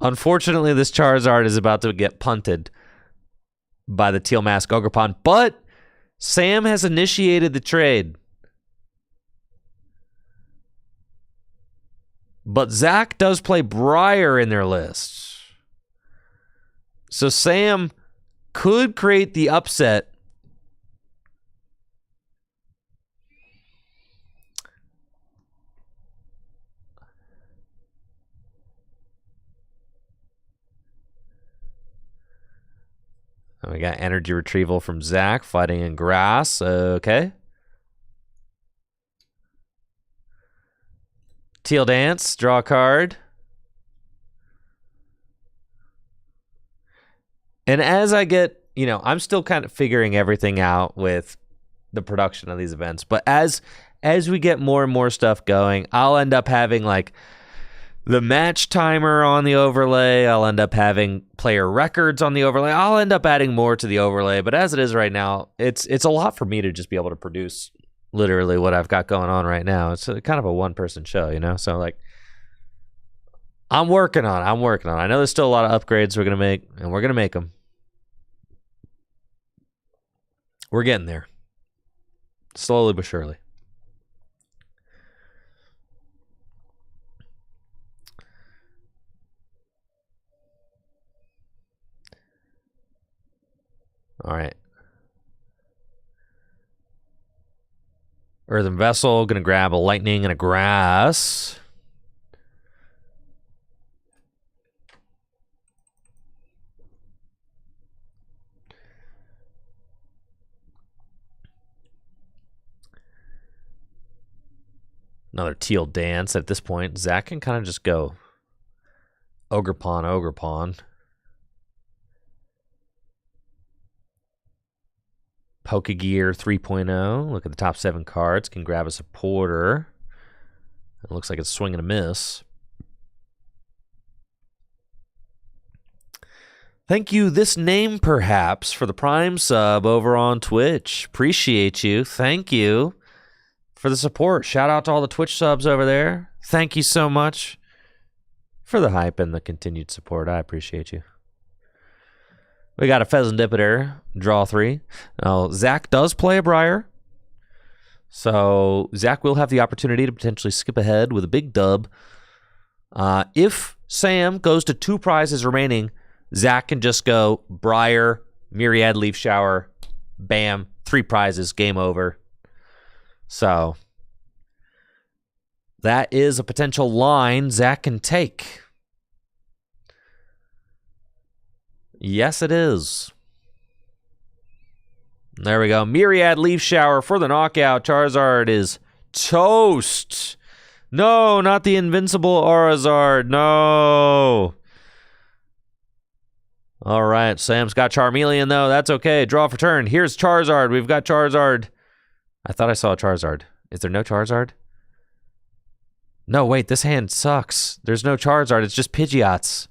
Unfortunately, this Charizard is about to get punted by the Teal Mask Ogerpon, but Sam has initiated the trade. But Zach does play Briar in their list. So Sam could create the upset. We got energy retrieval from Zach, fighting in grass. Okay. Teal Dance, draw a card. And as I get, I'm still kind of figuring everything out with the production of these events. But as we get more and more stuff going, I'll end up having like the match timer on the overlay. I'll end up having player records on the overlay. I'll end up adding more to the overlay. But as it is right now, it's a lot for me to just be able to produce literally what I've got going on right now. It's kind of a one-person show, So like, I'm working on it. I know there's still a lot of upgrades we're going to make, and we're going to make them. We're getting there. Slowly but surely. All right. Earthen Vessel, going to grab a Lightning and a Grass. Another Teal Dance. At this point, Zach can kind of just go Ogerpon. Pokegear 3.0. Look at the top 7 cards. Can grab a supporter. It looks like it's swing and a miss. Thank you, This Name Perhaps, for the Prime sub over on Twitch. Appreciate you. Thank you for the support. Shout out to all the Twitch subs over there. Thank you so much for the hype and the continued support. I appreciate you. We got a Pheasantipiter, draw 3. Now, Zach does play a Briar. So, Zach will have the opportunity to potentially skip ahead with a big dub. If Sam goes to 2 prizes remaining, Zach can just go Briar, Myriad Leaf Shower, bam, 3 prizes, game over. So, that is a potential line Zach can take. Yes, it is. There we go. Myriad Leaf Shower for the knockout. Charizard is toast. No, not the invincible Aurazard. No. All right, Sam's got Charmeleon, though. That's okay. Draw for turn. Here's Charizard. We've got Charizard. I thought I saw a Charizard. Is there no Charizard? No, wait. This hand sucks. There's no Charizard. It's just Pidgeots.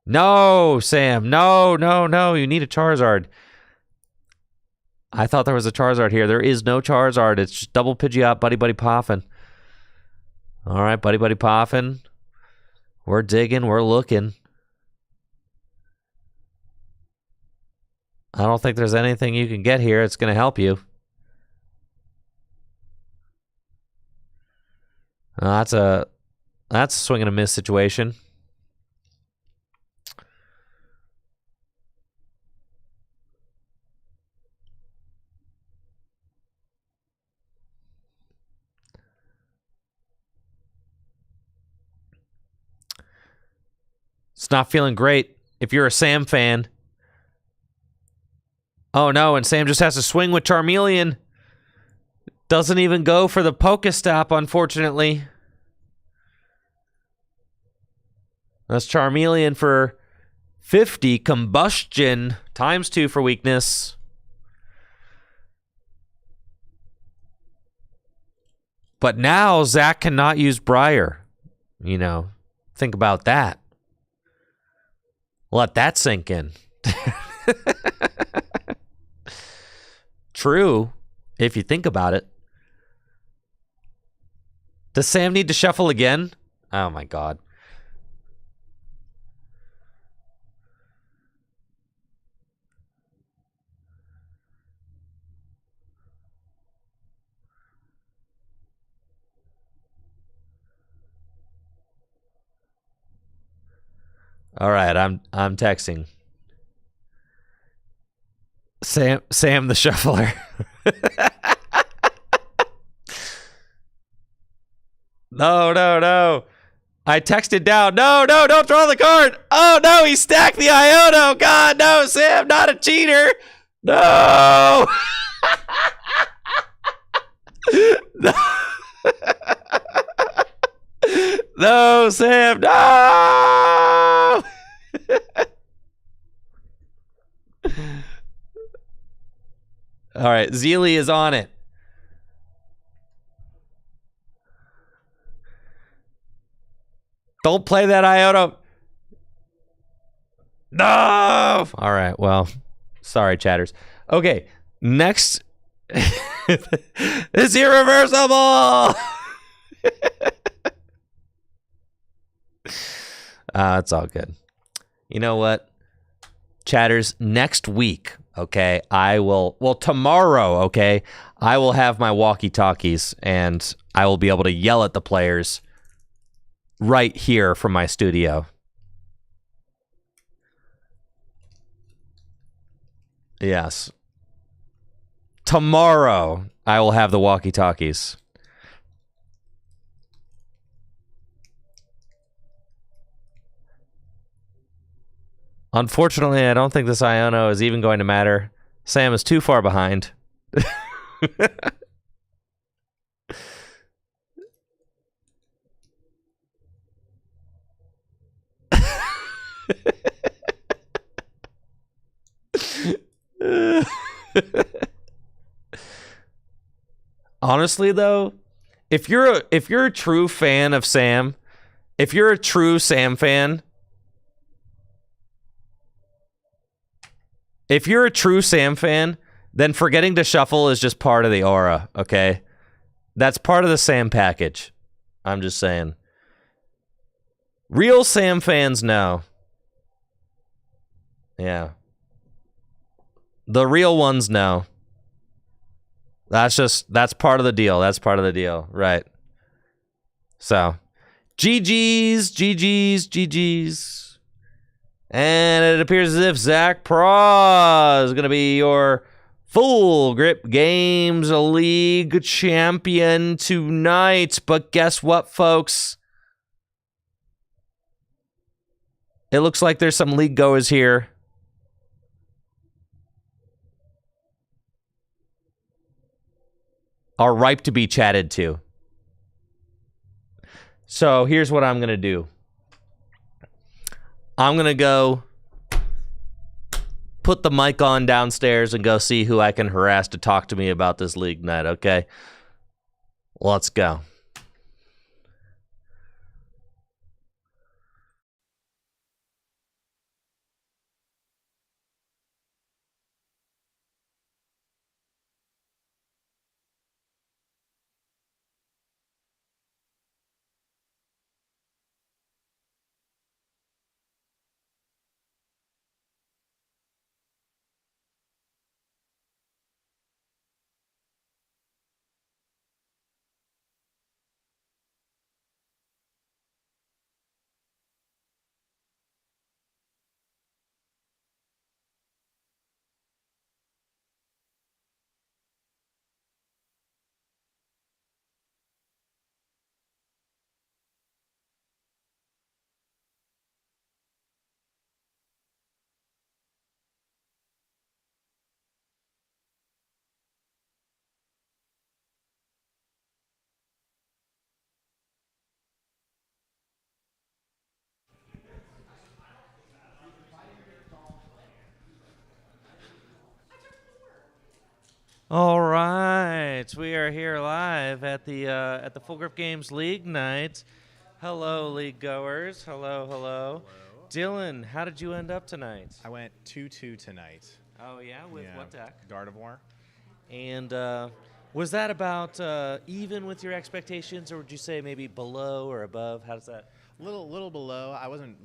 No, Sam. No. You need a Charizard. I thought there was a Charizard here. There is no Charizard. It's just double Pidgeot, Buddy Poffin. All right, Buddy Poffin. We're digging. We're looking. I don't think there's anything you can get here that's going to help you. That's a swing and a miss situation. not feeling great if you're a Sam fan. Oh no, and Sam just has to swing with Charmeleon. Doesn't even go for the Pokestop, unfortunately. That's Charmeleon for 50. Combustion times 2 for weakness. But now Zach cannot use Briar. You know, think about that. Let that sink in. True, if you think about it. Does Sam need to shuffle again? Oh my god. All right, I'm texting. Sam the shuffler. No. I texted down. No, don't throw the card. Oh no, he stacked the Iono. God, no, Sam, not a cheater. No. No. No, Sam, no. All right, Zeely is on it. Don't play that Iono. No. All right, well, sorry, chatters. Okay, next is irreversible. It's all good. You know what? Chatters, next week, okay, tomorrow, okay, I will have my walkie-talkies and I will be able to yell at the players right here from my studio. Yes. Tomorrow, I will have the walkie-talkies. Unfortunately, I don't think this Iono is even going to matter. Sam is too far behind. Honestly, though, if you're a true fan of Sam, if you're a true Sam fan, then forgetting to shuffle is just part of the aura, okay? That's part of the Sam package. I'm just saying. Real Sam fans know. Yeah. The real ones know. That's part of the deal. That's part of the deal. Right. So, GG's. And it appears as if Zach Praw is going to be your Full Grip Games League champion tonight. But guess what, folks? It looks like there's some league goers here. Are ripe to be chatted to. So here's what I'm going to do. I'm going to go put the mic on downstairs and go see who I can harass to talk to me about this league night, okay? Let's go. All right, we are here live at the Full Grip Games League night. Hello, league goers. Hello, hello. Dylan, how did you end up tonight? I went 2-2 tonight. Oh yeah, with what deck? Gardevoir. And was that about even with your expectations, or would you say maybe below or above? How does that? Little below. I wasn't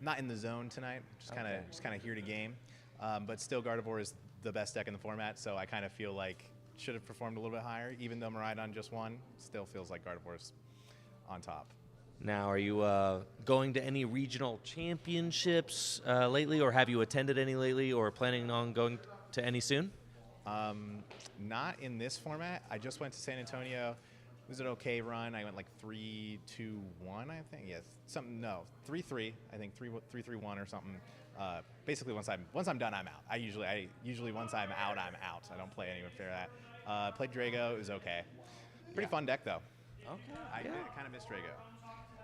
not in the zone tonight. Just kind of here to game. But still, Gardevoir is the best deck in the format, so I kind of feel like should have performed a little bit higher. Even though Miraidon just won, still feels like Gardevoir's on top. Now, are you going to any regional championships lately, or have you attended any lately, or planning on going to any soon? Not in this format. I just went to San Antonio. It was an okay run. I went like 3-2-1, I think. Yes, 3-3. I think 3-3-1 or something. Basically, once I'm done, I'm out. I usually once I'm out, I'm out. I don't play anywhere fair that. Played Drago. It was okay. Pretty fun deck though. Okay. I kind of miss Drago.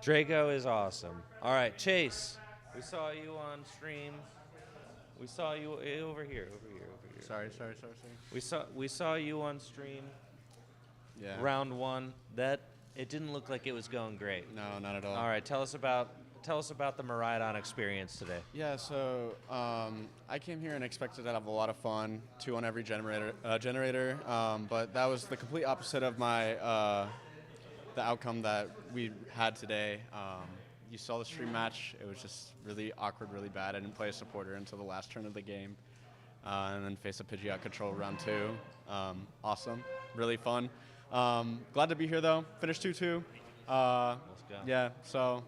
Drago is awesome. All right, Chase. We saw you on stream. We saw you over here. Sorry. We saw you on stream. Yeah. Round one. It didn't look like it was going great. No, not at all. All right, tell us about the Miraidon experience today. Yeah, so I came here and expected to have a lot of fun, 2 on every generator, but that was the complete opposite of my the outcome that we had today. You saw the stream match. It was just really awkward, really bad. I didn't play a supporter until the last turn of the game, and then face a Pidgeot control round 2. Awesome, really fun. Glad to be here though. Finished 2-2. Let's go. Yeah, so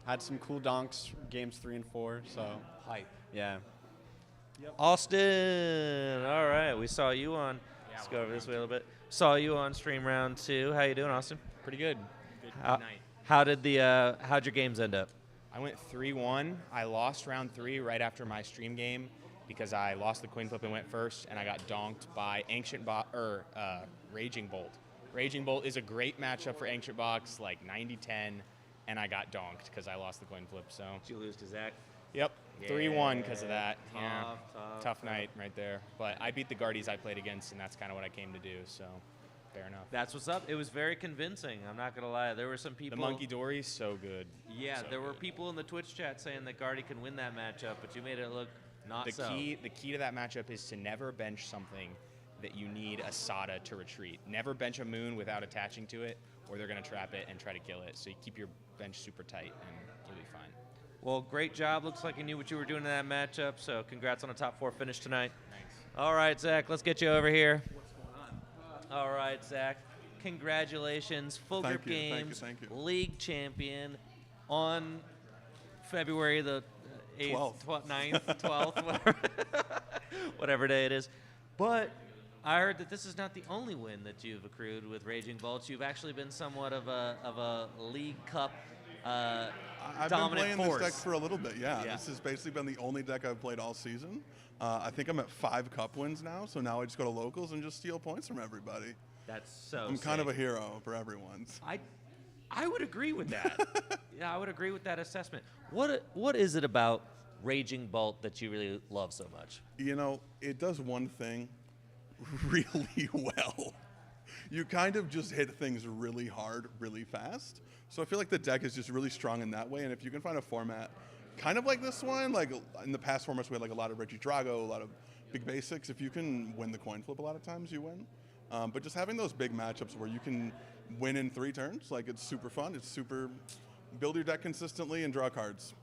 had some cool donks games 3 and 4. So Hype. yeah. Austin. All right, we saw you on. Let's go over this way a little bit. Saw you on stream round 2. How you doing, Austin? Pretty good. Good How- night. How'd your games end up? I went 3-1. I lost round 3 right after my stream game because I lost the coin flip and went first, and I got donked by Raging Bolt. Raging Bolt is a great matchup for Ancient Box, like 90-10, and I got donked because I lost the coin flip. So Did you lose to Zach? yep, 3-1 because of that. Tough Night right there. But I beat the Guardies I played against, and that's kind of what I came to do. So fair enough. That's what's up. It was very convincing. I'm not gonna lie. There were some people. The Monkey Dory's so good. Yeah, So there were good. people in the Twitch chat saying that Guardy can win that matchup, but you made it look not The so. key to that matchup is to never bench something that you need a Sada to retreat. Never bench a Moon without attaching to it, or they're going to trap it and try to kill it. So you keep your bench super tight, and you'll be fine. Well, great job. Looks like you knew what you were doing in that matchup. So congrats on a top 4 finish tonight. Thanks. All right, Zach, let's get you over here. What's going on? All right, Zach. Congratulations, Full Grip Games thank you. League champion on February the 8th, 9th, 12th, whatever day it is. But I heard that this is not the only win that you've accrued with Raging Bolts. You've actually been somewhat of a League Cup I've been dominant playing force. this deck for a little bit, yeah. Yeah. This has basically been the only deck I've played all season. I think I'm at 5 cup wins now, so now I just go to locals and just steal points from everybody. That's so I'm kind of a sick. hero for everyone. I would agree with that. Yeah, I would agree with that assessment. What is it about Raging Bolt that you really love so much? You know, it does one thing really well. You kind of just hit things really hard, really fast. So I feel like the deck is just really strong in that way. And if you can find a format kind of like this one, like in the past formats, we had like a lot of Reggie Drago, a lot of big basics. If you can win the coin flip a lot of times, you win. But just having those big matchups where you can win in 3 turns, like it's super fun. It's super build your deck consistently and draw cards.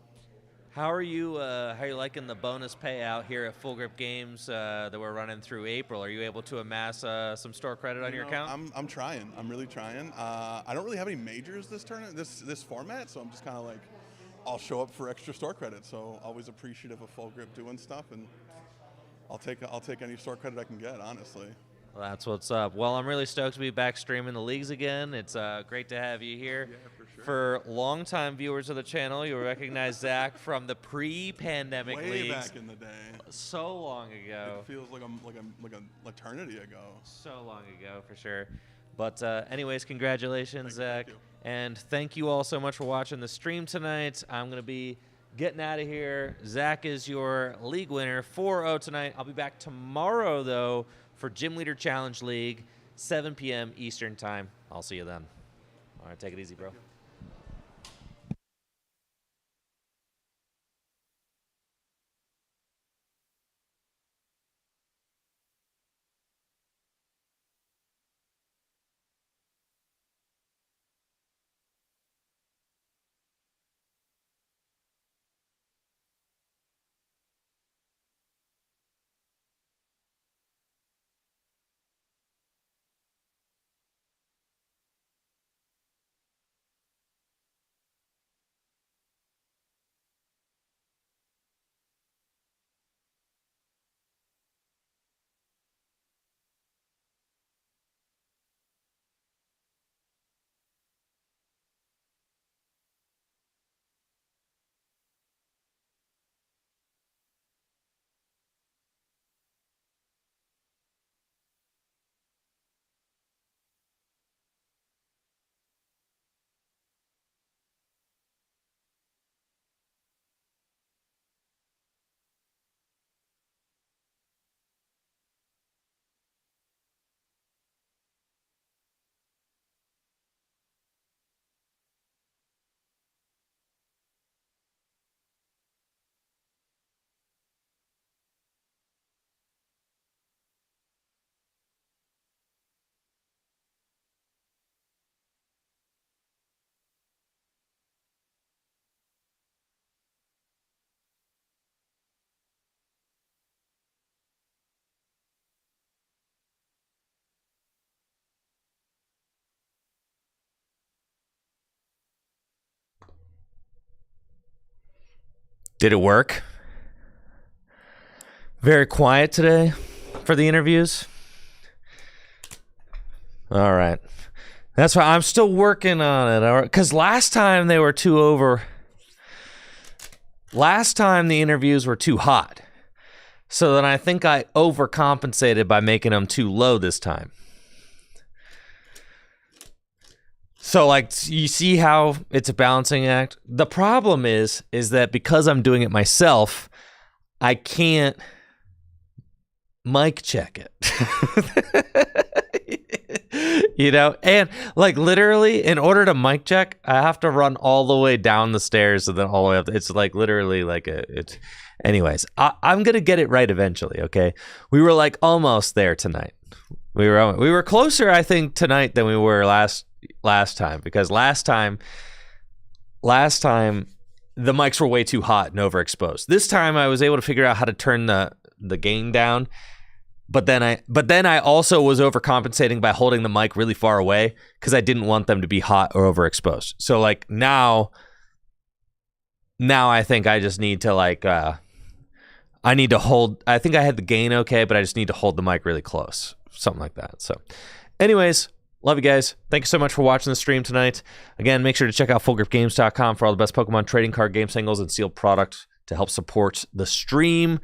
How are you liking the bonus payout here at Full Grip Games that we're running through April? Are you able to amass some store credit on your account? I'm trying. I'm really trying. I don't really have any majors this format, so I'm just kind of like, I'll show up for extra store credit. So always appreciative of Full Grip doing stuff, and I'll take any store credit I can get, honestly. Well, that's what's up. Well, I'm really stoked to be back streaming the leagues again. It's great to have you here. Yeah, for sure. For longtime viewers of the channel, you'll recognize Zach from the pre-pandemic Way leagues. back in the day. So long ago. It feels like an eternity ago. So long ago, for sure. But anyways, congratulations, Thank Zach. you. And thank you all so much for watching the stream tonight. I'm going to be getting out of here. Zach is your league winner, 4-0 tonight. I'll be back tomorrow, though, for Gym Leader Challenge League, 7 p.m. Eastern Time. I'll see you then. All right, take it easy, bro. Did it work? Very quiet today for the interviews. All right. That's why I'm still working on it. Because last time they were too over. Last time the interviews were too hot. So then I think I overcompensated by making them too low this time. So, like, you see how it's a balancing act? The problem is that because I'm doing it myself, I can't mic check it. You know? And, like, literally, in order to mic check, I have to run all the way down the stairs and then all the way up. It's, like, literally, like, it's... Anyways, I'm going to get it right eventually, okay? We were, like, almost there tonight. We were closer, I think, tonight than we were last time, because last time the mics were way too hot and overexposed. This time I was able to figure out how to turn the gain down, but then I also was overcompensating by holding the mic really far away because I didn't want them to be hot or overexposed. So like now I think I just need to like I need to hold. I think I had the gain okay, but I just need to hold the mic really close, something like that. So anyways, love you guys. Thank you so much for watching the stream tonight. Again, make sure to check out fullgripgames.com for all the best Pokemon trading card game singles and sealed product to help support the stream.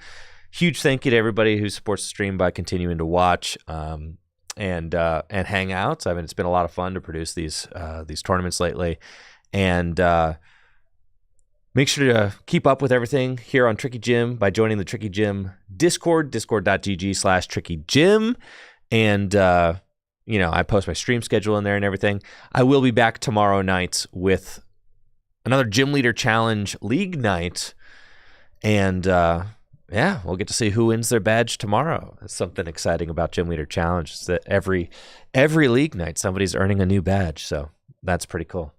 Huge thank you to everybody who supports the stream by continuing to watch and hang out. I mean, it's been a lot of fun to produce these tournaments lately. And make sure to keep up with everything here on Tricky Gym by joining the Tricky Gym Discord, discord.gg/trickygym. And you know, I post my stream schedule in there and everything. I will be back tomorrow night with another Gym Leader Challenge League night. And yeah, we'll get to see who wins their badge tomorrow. That's something exciting about Gym Leader Challenge is that every league night somebody's earning a new badge. So that's pretty cool.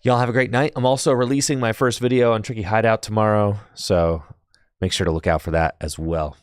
Y'all have a great night. I'm also releasing my first video on Tricky Hideout tomorrow. So make sure to look out for that as well.